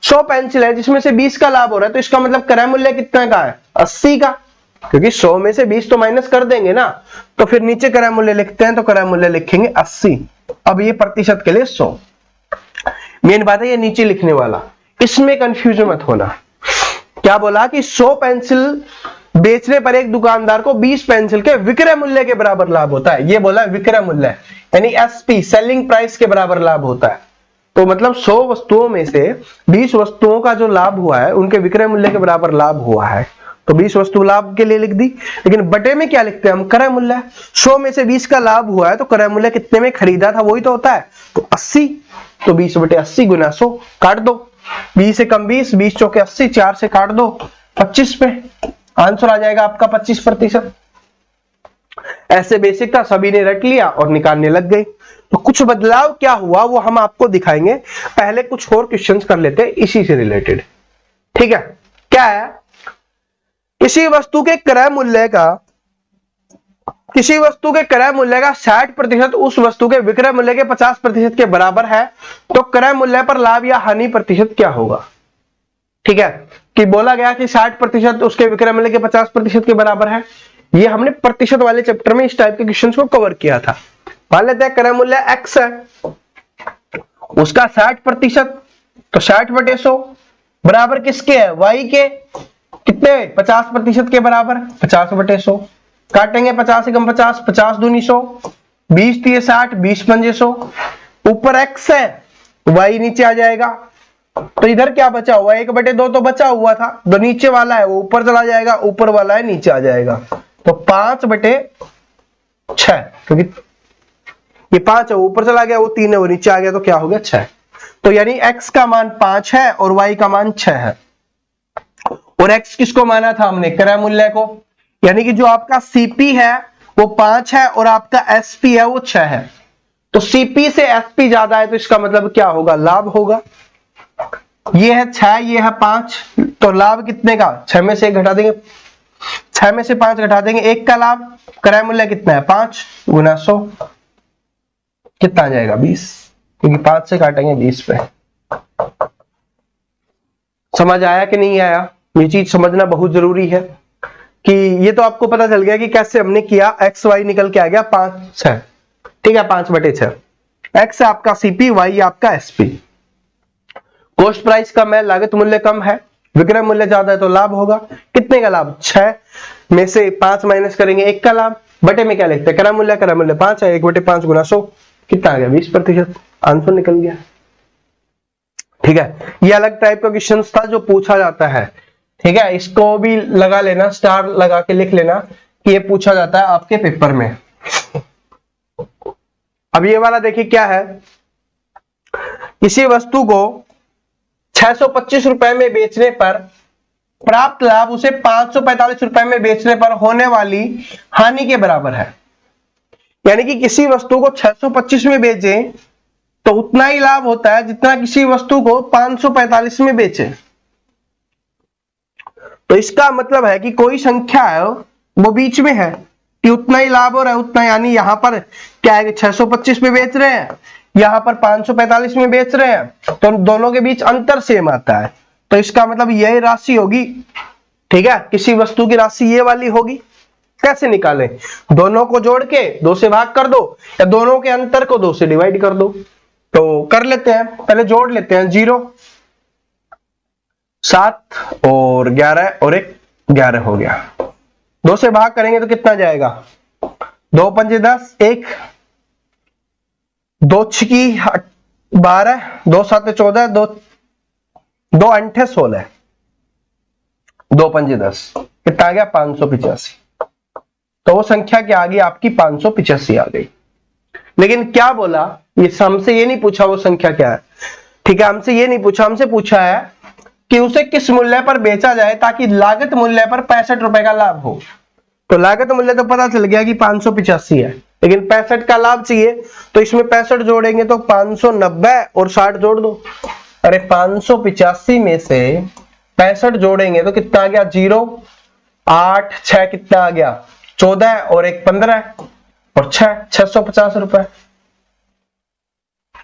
100 पेंसिल है जिसमें से 20 का लाभ हो रहा है, तो इसका मतलब क्रय मूल्य कितना का है? 80 का, क्योंकि 100 में से 20 तो माइनस कर देंगे ना, तो फिर नीचे क्रय मूल्य लिखते हैं तो क्रय मूल्य लिखेंगे 80। अब ये प्रतिशत के लिए 100, मेन बात है ये नीचे लिखने वाला, इसमें कंफ्यूजन मत होना। क्या बोला कि 100 पेंसिल बेचने पर एक दुकानदार को 20 पेंसिल के विक्रय मूल्य के बराबर लाभ होता है। ये बोला विक्रय मूल्य यानी एसपी, सेलिंग प्राइस के बराबर लाभ होता है। तो मतलब 100 वस्तुओं में से 20 वस्तुओं का जो लाभ हुआ है उनके विक्रय मूल्य के बराबर लाभ हुआ है, तो 20 वस्तु लाभ के लिए लिख दी। लेकिन बटे में क्या लिखते हैं हम? क्रय मूल्य। 100 में से 20 का लाभ हुआ है तो क्रय मूल्य कितने में खरीदा था वही तो होता है, तो 80। तो 20/80 गुना 100 काट दो, 20 से कम 20, 20 चौके 80, 4 से काट दो 25 पे, आंसर आ जाएगा आपका 25%। ऐसे बेसिक था, सभी ने रट लिया और निकालने लग गए। तो कुछ बदलाव क्या हुआ वो हम आपको दिखाएंगे। पहले कुछ और क्वेश्चंस कर लेते हैं इसी से रिलेटेड। ठीक है, क्या है, किसी वस्तु के क्रय मूल्य का 60% उस वस्तु के विक्रय मूल्य के 50% के बराबर है, तो क्रय मूल्य पर लाभ या हानि प्रतिशत क्या होगा। ठीक है, कि बोला गया कि 60% उसके विक्रय मूल्य के 50% के बराबर है। ये हमने प्रतिशत वाले चैप्टर में इस टाइप के क्वेश्चंस को कवर किया था। मान लेते हैं क्रय मूल्य x है, उसका 60%, तो 60/100 बराबर किसके है, y के कितने, 50% के बराबर, 50/100। काटेंगे 50 से कम 50, 50 दूनी 100, 20 3 60, 20 पंजे 100। ऊपर x है, y नीचे आ जाएगा, तो इधर क्या बचा हुआ, 1/2 तो बचा हुआ था, जो नीचे वाला है वो ऊपर चला जाएगा, ऊपर वाला है नीचे आ जाएगा, तो 5/6, क्योंकि ये 5 है, ऊपर चला गया, वो 3 है, वो नीचे आ गया, तो क्या हो गया 6। तो यानी x का मान 5 है और y का मान 6 है। और x किसको माना था हमने, क्रय मूल्य को, यानी कि जो आपका CP है वो 5 है और आपका SP है वो 6 है। तो CP से SP ज्यादा है, तो इसका मतलब क्या होगा, लाभ होगा। ये है 6, ये है 5, तो लाभ कितने का, 6 में से 1 घटा देंगे, 6 में से 5 घटा देंगे, 1 का लाभ। क्रय मूल्य कितना है, 5 गुना 100, कितना आ जाएगा, 20, क्योंकि 5 से काटेंगे 20 पे। समझ आया कि नहीं आया, ये चीज समझना बहुत जरूरी है। कि ये तो आपको पता चल गया कि कैसे हमने किया, एक्स वाई निकल के आ गया 5 है। ठीक है, 5/6, एक्स है आपका CP, वाई आपका SP। कॉस्ट प्राइस कम है, लागत मूल्य कम है, विक्रय मूल्य ज्यादा है, तो लाभ होगा। कितने का लाभ, 6 में से 5 माइनस करेंगे, 1 का लाभ। बटे में क्या लिखते हैं, क्रय मूल्य 5 है, 1/5 गुना 100, कितना आ गया, 20%, आंसर निकल गया। ठीक है, ये अलग टाइप का क्वेश्चन था जो पूछा जाता है। ठीक है, इसको भी लगा लेना, स्टार लगा के लिख लेना कि ये पूछा जाता है आपके पेपर में। अब ये वाला देखिए क्या है, किसी वस्तु को 625 रुपए में बेचने पर प्राप्त लाभ उसे 545 रुपए में बेचने पर होने वाली हानि के बराबर है। यानी कि किसी वस्तु को 625 में बेचे तो उतना ही लाभ होता है जितना किसी वस्तु को 545 में बेचे। तो इसका मतलब है कि कोई संख्या है वो बीच में है कि उतना ही लाभ हो रहा है, उतना, यानी यहां पर क्या है, 625 में बेच रहे हैं, यहां पर 545 में बेच रहे हैं, तो दोनों के बीच अंतर सेम आता है, तो इसका मतलब यही राशि होगी। ठीक है, किसी वस्तु की राशि ये वाली होगी। कैसे निकालें, दोनों को जोड़ के 2 से भाग कर दो, या दोनों के अंतर को 2 से डिवाइड कर दो। तो कर लेते हैं, पहले जोड़ लेते हैं, 0 7 और 11 और 1 11 हो गया। 2 से भाग करेंगे तो कितना जाएगा, 2 पंजे 10, 1 2 छिकी 12, 2 7 14, 2 8 16, 2 पंजे 10, कितना आ गया, 585। तो वो संख्या क्या आ गई आपकी, 585 आ गई। लेकिन क्या बोला, ये हमसे ये नहीं पूछा वो संख्या क्या है। ठीक है, हमसे ये नहीं पूछा, हमसे पूछा है कि उसे किस मूल्य पर बेचा जाए ताकि लागत मूल्य पर 65 रुपए का लाभ हो। तो लागत मूल्य तो पता चल गया कि 585 है, लेकिन 65 का लाभ चाहिए, तो इसमें 65 जोड़ेंगे तो 590 और 60 जोड़ दो। अरे 585 में से 65 जोड़ेंगे तो कितना आ गया, 0 8 6 कितना आ गया, 14 और 1 15 और 6 650 रुपए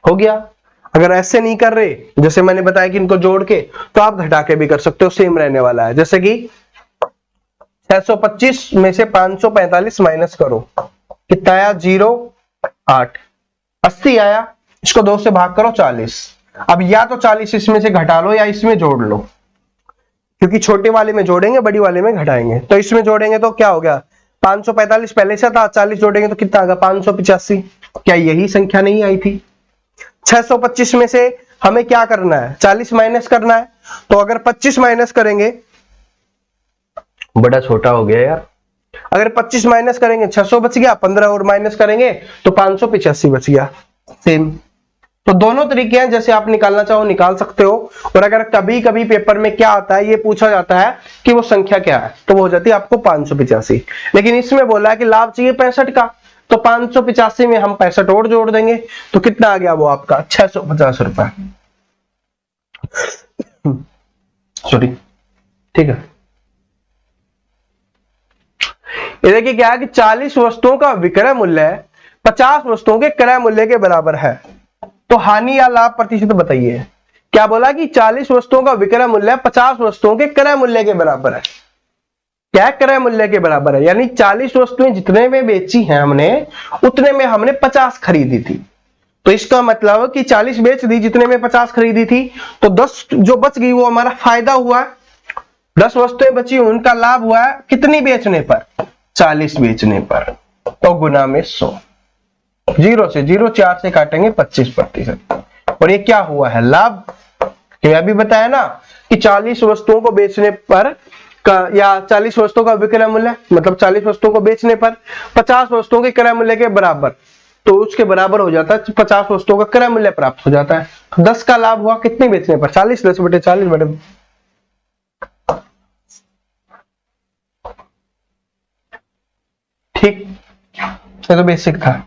हो गया। अगर ऐसे नहीं कर रहे, जैसे मैंने बताया कि इनको जोड़ के, तो आप घटा के भी कर सकते हो, सेम रहने वाला है। जैसे कि 625 में से 545 माइनस करो, कितना आया, 0 8 80 आया, इसको 2 से भाग करो 40। अब या तो 40 इसमें से घटा लो या इसमें जोड़ लो, क्योंकि छोटे वाले में जोड़ेंगे, बड़ी वाले में घटाएंगे। तो इसमें जोड़ेंगे तो क्या हो गया, 545 पहले से था, 40 जोड़ेंगे तो कितना आ गया, 585। क्या यही संख्या नहीं आई थी। 625 में से हमें क्या करना है, 40 माइनस करना है। तो अगर 25 माइनस करेंगे, बड़ा छोटा हो गया यार, अगर 25 माइनस करेंगे 600 बच गया, 15 और माइनस करेंगे तो 585 बच गया, सेम। तो दोनों तरीके हैं, जैसे आप निकालना चाहो निकाल सकते हो। और अगर कभी कभी पेपर में क्या आता है, ये पूछा जाता है कि वो संख्या क्या है, तो वो हो जाती है आपको 585। लेकिन इसमें बोला है कि लाभ चाहिए 65 का, तो 585 में हम 65 और जोड़ देंगे, तो कितना आ गया वो आपका 650 रुपए। सॉरी, ठीक है। ये देखिए क्या है कि 40 वस्तुओं का विक्रय मूल्य 50 वस्तुओं के क्रय मूल्य के बराबर है, तो हानि या लाभ प्रतिशत बताइए। क्या बोला कि 40 वस्तुओं का विक्रय मूल्य 50 वस्तुओं के क्रय मूल्य के बराबर है। क्या क्रय मूल्य के बराबर है, यानी 40 वस्तुएं जितने में बेची हैं हमने, उतने में हमने 50 खरीदी थी। तो इसका मतलब कि 40 बेच दी, जितने में 50 खरीदी थी, तो 10 जो बच गई वो हमारा फायदा हुआ। 10 वस्तुएं बची, उनका लाभ हुआ कितनी बेचने पर, 40 बेचने पर, तो गुना में 100। 0 से 0, 4 से काटेंगे 25%। और ये क्या हुआ है, लाभ। ये अभी बताया ना कि 40 वस्तुओं को बेचने पर या 40 वस्तुओं का विक्रय मूल्य, मतलब 40 वस्तुओं को बेचने पर 50 वस्तुओं के क्रय मूल्य के बराबर, तो उसके बराबर हो जाता है 50 वस्तुओं का क्रय मूल्य प्राप्त हो जाता है। 10 का लाभ हुआ कितने बेचने पर, 40, 10/40 ठीक। ये तो बेसिक था।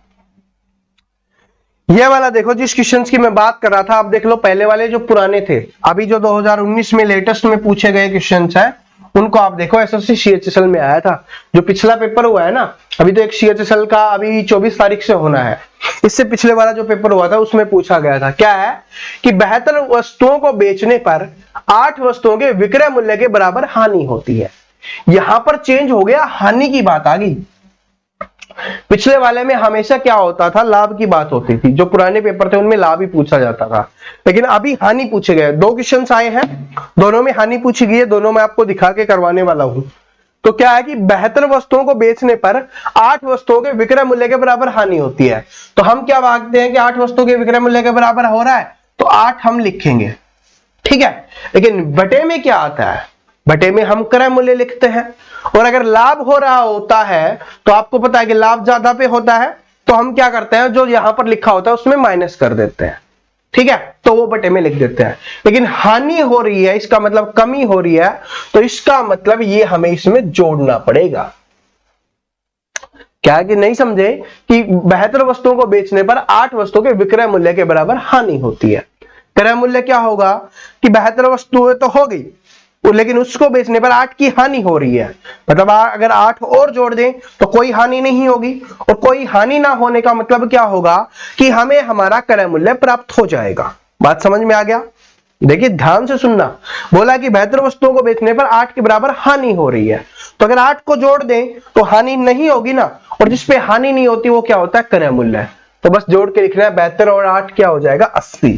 ये वाला देखो, जिस क्वेश्चंस की मैं बात कर रहा था, आप देख लो पहले वाले जो पुराने थे, अभी जो 2019 में लेटेस्ट में पूछे गए क्वेश्चंस हैं, उनको आप देखो। एसएससी सीएचएसएल में आया था, जो पिछला पेपर हुआ है ना, अभी तो एक सीएचएसएल का अभी 24 तारीख से होना है, इससे पिछले वाला जो पेपर हुआ था उसमें पूछा गया था। क्या है कि 72 वस्तुओं को बेचने पर 8 वस्तुओं के विक्रय मूल्य के बराबर हानि होती है। यहां पर चेंज हो गया, हानि की बात आ गई। पिछले वाले में हमेशा क्या होता था, लाभ की बात होती थी। जो पुराने पेपर थे उनमें लाभ ही पूछा जाता था, लेकिन अभी हानि पूछे गए। 2 क्वेश्चंस आए हैं, दोनों में हानि पूछी गई है, दोनों में आपको दिखा के करवाने वाला हूं। तो क्या है कि 72 वस्तुओं को बेचने पर 8 वस्तुओं के विक्रय मूल्य के बराबर हानि होती है। तो हम क्या मांगते हैं कि 8 वस्तुओं के विक्रय मूल्य के बराबर हो रहा है, तो 8 हम लिखेंगे, ठीक है। लेकिन बटे में क्या आता है, बटे में हम क्रय मूल्य लिखते हैं। और अगर लाभ हो रहा होता है, तो आपको पता है कि लाभ ज्यादा पे होता है, तो हम क्या करते हैं, जो यहां पर लिखा होता है उसमें माइनस कर देते हैं, ठीक है, तो वो बटे में लिख देते हैं। लेकिन हानि हो रही है, इसका मतलब कमी हो रही है, तो इसका मतलब ये हमें इसमें जोड़ना पड़ेगा। क्या है कि नहीं समझे कि 72 वस्तुओं को बेचने पर 8 वस्तुओं के विक्रय मूल्य के बराबर हानि होती है। क्रय मूल्य क्या होगा कि 72 वस्तुएं तो हो गई, लेकिन उसको बेचने पर 8 की हानि हो रही है। मतलब अगर 8 और जोड़ दें तो कोई हानि नहीं होगी, और कोई हानि ना होने का मतलब क्या होगा कि हमें हमारा क्रय मूल्य प्राप्त हो जाएगा। बात समझ में आ गया। देखिए ध्यान से सुनना, बोला कि 72 वस्तुओं को बेचने पर 8 के बराबर हानि हो रही है, तो अगर 8 को जोड़ दें तो हानि नहीं होगी ना, और जिसपे हानि नहीं होती वो क्या होता है, क्रय मूल्य। तो बस जोड़ के लिखना है, 72 और 8 क्या हो जाएगा, 80।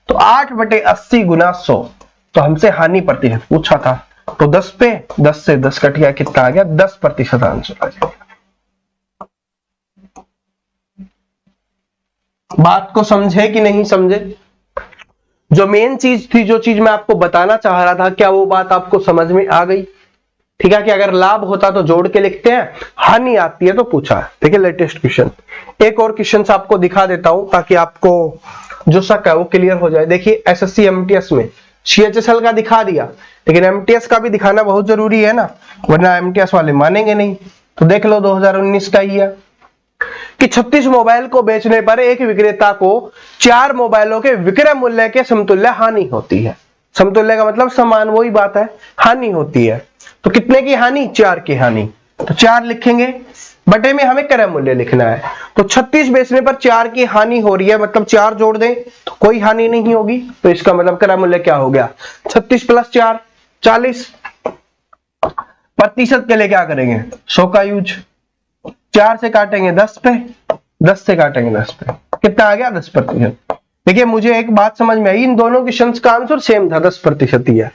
तो 8/80 गुना 100। तो हमसे हानि प्रतिशत पूछा था, तो 10 पे 10 से 10 कट गया, कितना आ गया, 10% आंसर आ जाएगा। बात को समझे कि नहीं समझे। जो मेन चीज थी, जो चीज मैं आपको बताना चाह रहा था, क्या वो बात आपको समझ में आ गई। ठीक है, कि अगर लाभ होता तो जोड़ के लिखते हैं, हानि आती है तो पूछा है। देखिए लेटेस्ट क्वेश्चन, एक और क्वेश्चन आपको दिखा देता हूं ताकि आपको जो शक है वो क्लियर हो जाए। देखिए एसएससी एमटीएस में सीएचएसएल का दिखा दिया, लेकिन एमटीएस का भी दिखाना बहुत जरूरी है ना, वरना एमटीएस वाले मानेंगे नहीं। तो देख लो 2019 का ही है कि 36 मोबाइल को बेचने पर एक विक्रेता को 4 मोबाइलों के विक्रय मूल्य के समतुल्य हानि होती है। समतुल्य का मतलब समान, वही बात है, हानि होती है। तो कितने की हानि, 4 की हानि, तो 4 लिखेंगे, बटे में हमें क्रय मूल्य लिखना है। तो 36 बेचने पर 4 की हानि हो रही है, मतलब 4 जोड़ दें तो कोई हानि नहीं होगी, तो इसका मतलब क्रय मूल्य क्या हो गया, 36 + 4 40। प्रतिशत के लिए क्या करेंगे, 100 का यूज, 4 से काटेंगे 10 पे, 10 से काटेंगे 10 पे, कितना आ गया, 10%। देखिए मुझे एक बात समझ में आई, इन दोनों क्वेश्चन का आंसर सेम था, 10% ही है,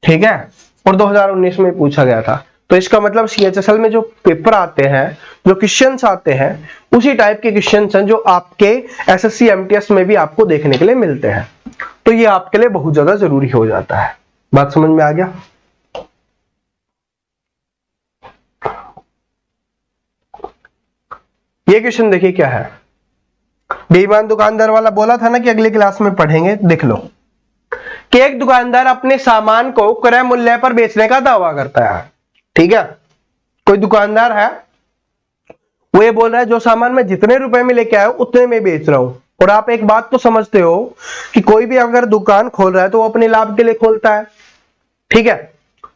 ठीक है, और 2019 में पूछा गया था। तो इसका मतलब सीएचएसएल में जो पेपर आते हैं, जो क्वेश्चंस आते हैं, उसी टाइप के क्वेश्चंस हैं जो आपके एसएससी एमटीएस में भी आपको देखने के लिए मिलते हैं। तो ये आपके लिए बहुत ज्यादा जरूरी हो जाता है। बात समझ में आ गया। ये क्वेश्चन देखिए क्या है, बेईमान दुकानदार वाला बोला था ना कि अगली क्लास में पढ़ेंगे, देख लो कि एक दुकानदार अपने सामान को क्रय मूल्य पर बेचने का दावा करता है। ठीक है, कोई दुकानदार है, वो ये बोल रहा है जो सामान मैं जितने रुपए में लेके आया उतने में बेच रहा हूं। और आप एक बात तो समझते हो कि कोई भी अगर दुकान खोल रहा है तो वो अपने लाभ के लिए खोलता है। ठीक है,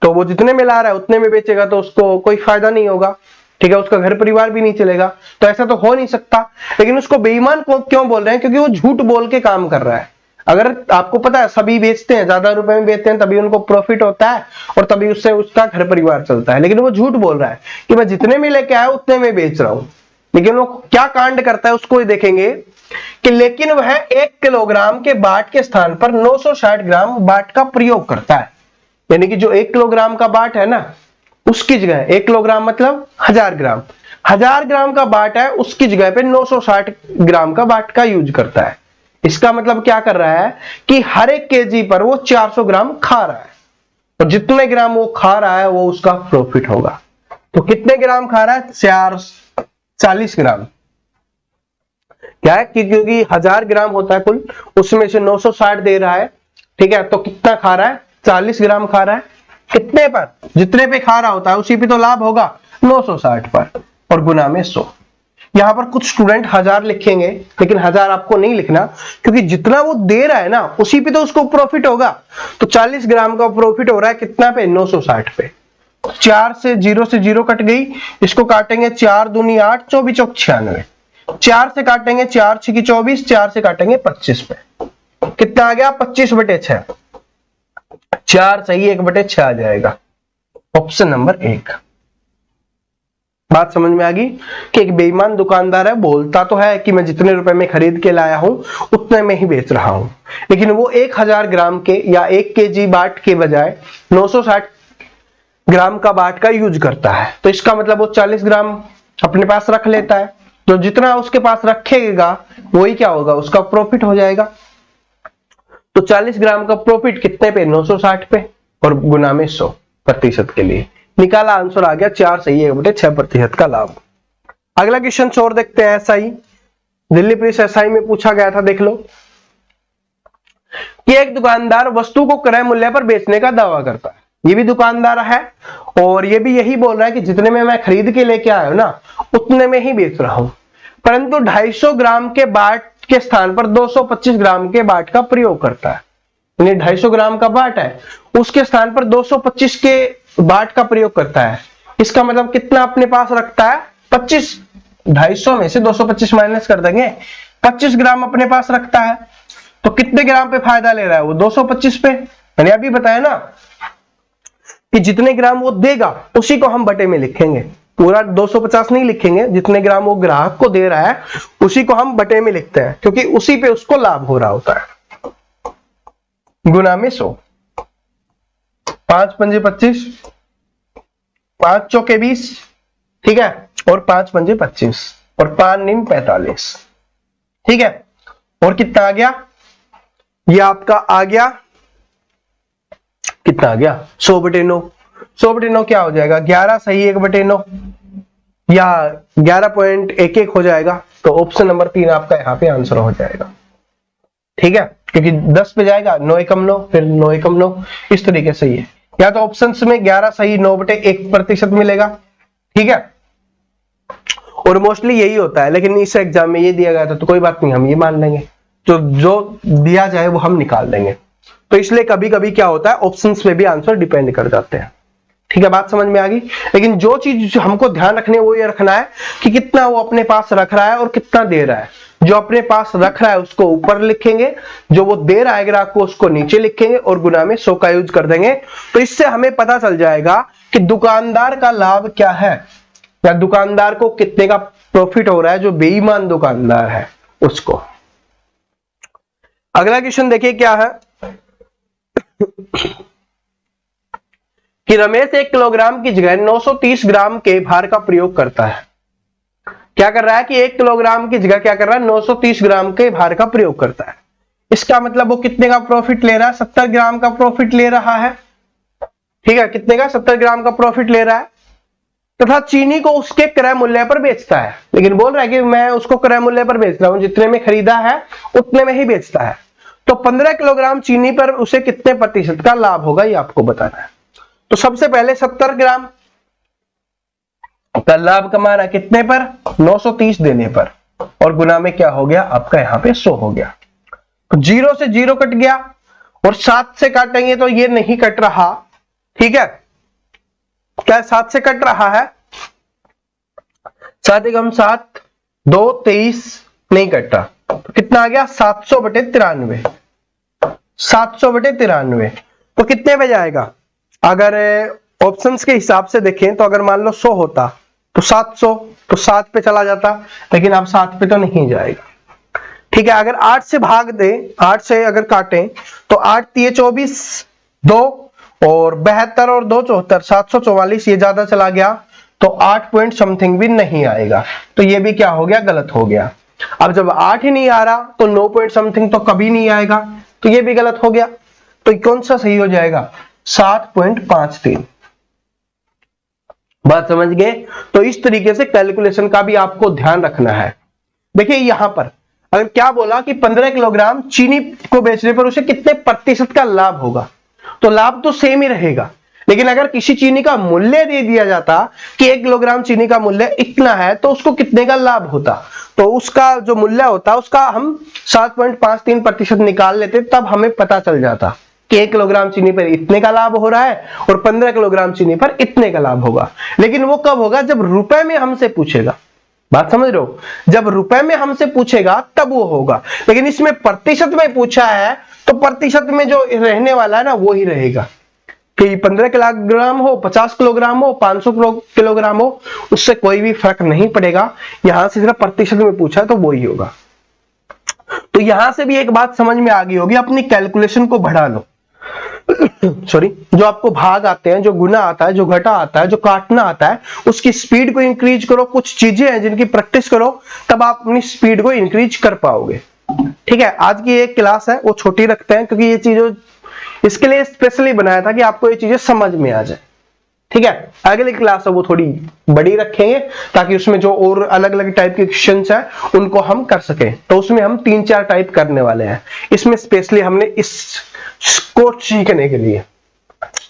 तो वो जितने में ला रहा है उतने में बेचेगा तो उसको कोई फायदा नहीं होगा। ठीक है, उसका घर परिवार भी नहीं चलेगा, तो ऐसा तो हो नहीं सकता। लेकिन उसको बेईमान को क्यों बोल रहे हैं? क्योंकि वो झूठ बोल के काम कर रहा है। अगर आपको पता है सभी बेचते हैं, ज्यादा रुपए में बेचते हैं, तभी उनको प्रॉफिट होता है और तभी उससे उसका घर परिवार चलता है। लेकिन वो झूठ बोल रहा है कि मैं जितने में लेके आया उतने में बेच रहा हूं। लेकिन वो क्या कांड करता है उसको देखेंगे कि लेकिन वह 1 किलोग्राम के बाट के स्थान पर 960 ग्राम बाट का प्रयोग करता है। यानी कि जो 1 किलोग्राम का बाट है ना, उसकी जगह 1 किलोग्राम मतलब 1000 ग्राम, 1000 ग्राम का बाट है, उसकी जगह पे 960 ग्राम का बाट का यूज करता है। इसका मतलब क्या कर रहा है कि हर एक केजी पर वो 400 ग्राम खा रहा है, और जितने ग्राम वो खा रहा है वो उसका प्रॉफिट होगा। तो कितने ग्राम खा रहा है? 40 ग्राम। क्या है कि क्योंकि 1000 ग्राम होता है कुल, उसमें से 960 दे रहा है। ठीक है, तो कितना खा रहा है? 40 ग्राम खा रहा है। कितने पर? जितने पे खा रहा होता है उसी पे तो लाभ होगा, 960 पर, और गुना में 100। यहां पर कुछ स्टूडेंट 1000 लिखेंगे, लेकिन 1000 आपको नहीं लिखना, क्योंकि जितना वो दे रहा है ना उसी पे तो उसको प्रॉफिट होगा। तो 40 ग्राम का प्रॉफिट हो रहा है कितना पे? 960 पे। 4 से 0 कट गई, इसको काटेंगे 4 दूनी 8, 24 चौक 96। 4 से काटेंगे 4 6 24, 4 से काटेंगे 25 पे। कितना आ गया? 25/6। 4 सही, 1/6 आ जाएगा। Option number 1। बात समझ में आ गई कि एक बेईमान दुकानदार है, बोलता तो है कि मैं जितने रुपए में खरीद के लाया हूं उतने में ही बेच रहा हूं, लेकिन वो 1000 ग्राम के या 1 केजी बाट के बजाय 960 ग्राम का बाट का यूज करता है। तो इसका मतलब वो 40 ग्राम अपने पास रख लेता है। तो जितना उसके पास रखेगा वही क्या होगा? उसका प्रॉफिट हो जाएगा। तो 40 ग्राम का प्रॉफिट कितने पे? 960 पे, और गुना में 100% के लिए निकाला। आंसर आ गया 4 सही, 1/6% का लाभ। अगला क्वेश्चन और देखते हैं। एसआई, दिल्ली पुलिस एसआई में पूछा गया था, देख लो कि एक दुकानदार वस्तु को क्रय मूल्य पर बेचने का दावा करता है। ये भी दुकानदार है और ये भी यही बोल रहा है कि जितने में मैं खरीद के लेके आया हूं ना उतने में ही बेच रहा हूं, परंतु 250 ग्राम के बाट के स्थान पर 225 ग्राम के बाट का प्रयोग करता है। यानी 250 ग्राम का बाट है, उसके स्थान पर 225 के बाट का प्रयोग करता है। इसका मतलब कितना अपने पास रखता है? 25। 250 में से 225 माइनस कर देंगे, 25 ग्राम अपने पास रखता है। तो कितने ग्राम पे फायदा ले रहा है वो? 225 पे। मैंने अभी बताया ना कि जितने ग्राम वो देगा उसी को हम बटे में लिखेंगे, पूरा 250 नहीं लिखेंगे। जितने ग्राम वो ग्राहक को दे रहा है उसी को हम बटे में लिखते हैं, क्योंकि उसी पे उसको लाभ हो रहा होता है। गुना में 100। 5 पंजे 25, 5 चौके 20, ठीक है, और 5 पंजे 25, और 5 नीम 45। ठीक है, और कितना आ गया? ये आपका आ गया, कितना आ गया? 100/9। 100/9 क्या हो जाएगा? 11 सही, 1/9 या 11.11 हो जाएगा। तो ऑप्शन नंबर 3 आपका यहाँ पे आंसर हो जाएगा। ठीक है, क्योंकि 10 पे जाएगा, 9 एकम 9, फिर 9 एकम 9, इस तरीके से ये, या तो ऑप्शन में 11 सही 9/1% मिलेगा। ठीक है, और मोस्टली यही होता है, लेकिन इस एग्जाम में ये दिया गया था तो कोई बात नहीं, हम ये मान लेंगे, तो जो दिया जाए वो हम निकाल देंगे। तो इसलिए कभी कभी क्या होता है, ऑप्शंस में भी आंसर डिपेंड कर जाते हैं। ठीक है, बात समझ में आ गई। लेकिन जो चीज हमको ध्यान रखनी है वो ये रखना है कि कितना वो अपने पास रख रहा है और कितना दे रहा है। जो अपने पास रख रहा है उसको ऊपर लिखेंगे, जो वो दे रहा है ग्राहक को उसको नीचे लिखेंगे, और गुना में 100 का यूज कर देंगे। तो इससे हमें पता चल जाएगा कि दुकानदार का लाभ क्या है, या दुकानदार को कितने का प्रॉफिट हो रहा है, जो बेईमान दुकानदार है उसको। अगला क्वेश्चन देखिए क्या है कि रमेश 1 किलोग्राम की जगह 930 ग्राम के भार का प्रयोग करता है। क्या कर रहा है कि 1 किलोग्राम की जगह क्या कर रहा है? 930 ग्राम के भार का प्रयोग करता है। इसका मतलब वो कितने का प्रॉफिट ले रहा है? 70 ग्राम का प्रॉफिट ले रहा है। ठीक है, कितने का? 70 ग्राम का प्रॉफिट ले रहा है। तथा चीनी को उसके क्रय मूल्य पर बेचता है। लेकिन बोल रहा है कि मैं उसको क्रय मूल्य पर बेच रहा हूं, जितने में खरीदा है उतने में ही बेचता है। तो 15 किलोग्राम चीनी पर उसे कितने प्रतिशत का लाभ होगा, ये आपको बताना है। तो सबसे पहले 70 ग्राम का लाभ कमाना, कितने पर, 930 देने पर, और गुना में क्या हो गया आपका यहां पे 100 हो गया। तो 0 से 0 कट गया, और 7 से काटेंगे तो ये नहीं कट रहा, ठीक है, क्या 7 से कट रहा है, 7 एकम 7, 2 23 नहीं कट रहा, तो कितना आ गया 700/93, 700/93। तो कितने पे जाएगा, अगर ऑप्शंस के हिसाब से देखें तो अगर मान लो 100 होता तो 700, तो 7 पे चला जाता, लेकिन अब 7 पे तो नहीं जाएगा, ठीक है। अगर 8 से भाग दे, 8 से अगर काटें तो 8 3 24, 2 और 72 और 2 74, 744, ये ज्यादा चला गया तो 8 पॉइंट समथिंग भी नहीं आएगा, तो ये भी क्या हो गया, गलत हो गया। अब जब 8 ही नहीं आ रहा तो 9 पॉइंट समथिंग तो कभी नहीं आएगा, तो ये भी गलत हो गया। तो कौन सा सही हो जाएगा, 7.53। बात समझ गए। तो इस तरीके से कैलकुलेशन का भी आपको ध्यान रखना है। देखिए यहां पर अगर क्या बोला कि 15 किलोग्राम चीनी को बेचने पर उसे कितने प्रतिशत का लाभ होगा, तो लाभ तो सेम ही रहेगा, लेकिन अगर किसी चीनी का मूल्य दे दिया जाता कि 1 किलोग्राम चीनी का मूल्य इतना है तो उसको कितने का लाभ होता, तो उसका जो मूल्य होता उसका हम 7.53% निकाल लेते, तब हमें पता चल जाता कि 1 किलोग्राम चीनी पर इतने का लाभ हो रहा है और 15 किलोग्राम चीनी पर इतने का लाभ होगा। लेकिन वो कब होगा, जब रुपए में हमसे पूछेगा। बात समझ रहे हो, जब रुपए में हमसे पूछेगा तब वो होगा, लेकिन इसमें प्रतिशत में पूछा है तो प्रतिशत में जो रहने वाला है ना वो ही रहेगा, कि 15 किलोग्राम हो, 50 किलोग्राम हो, 500 किलोग्राम हो, उससे कोई भी फर्क नहीं पड़ेगा। यहां से सिर्फ प्रतिशत में पूछा तो वो ही होगा। तो यहां से भी एक बात समझ में आ गई होगी, अपनी कैलकुलेशन को बढ़ा लो। सॉरी, जो आपको भाग आते हैं, जो गुना आता है, जो घटा आता है, जो काटना आता है, उसकी स्पीड को इंक्रीज करो। कुछ चीजें हैं जिनकी प्रैक्टिस करो, तब आप अपनी स्पीड को इंक्रीज कर पाओगे, ठीक है। आज की एक क्लास है वो छोटी रखते हैं, क्योंकि ये चीजें इसके लिए स्पेशली बनाया था कि आपको ये चीजें समझ में आ जाए, ठीक है। अगली क्लास है वो थोड़ी बड़ी रखेंगे, ताकि उसमें जो और अलग अलग टाइप के क्वेश्चंस हैं उनको हम कर सकें। तो उसमें हम 3-4 टाइप करने वाले हैं, इसमें स्पेशली हमने इसको सीखने के लिए,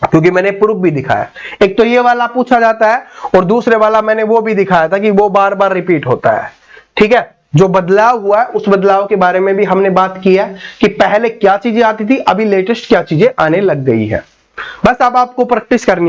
क्योंकि मैंने प्रूफ भी दिखाया, एक तो ये वाला पूछा जाता है और दूसरे वाला मैंने वो भी दिखाया था कि वो बार बार रिपीट होता है, ठीक है। जो बदलाव हुआ है उस बदलाव के बारे में भी हमने बात की है कि पहले क्या चीजें आती थी, अभी लेटेस्ट क्या चीजें आने लग गई है। बस अब आपको प्रैक्टिस करनी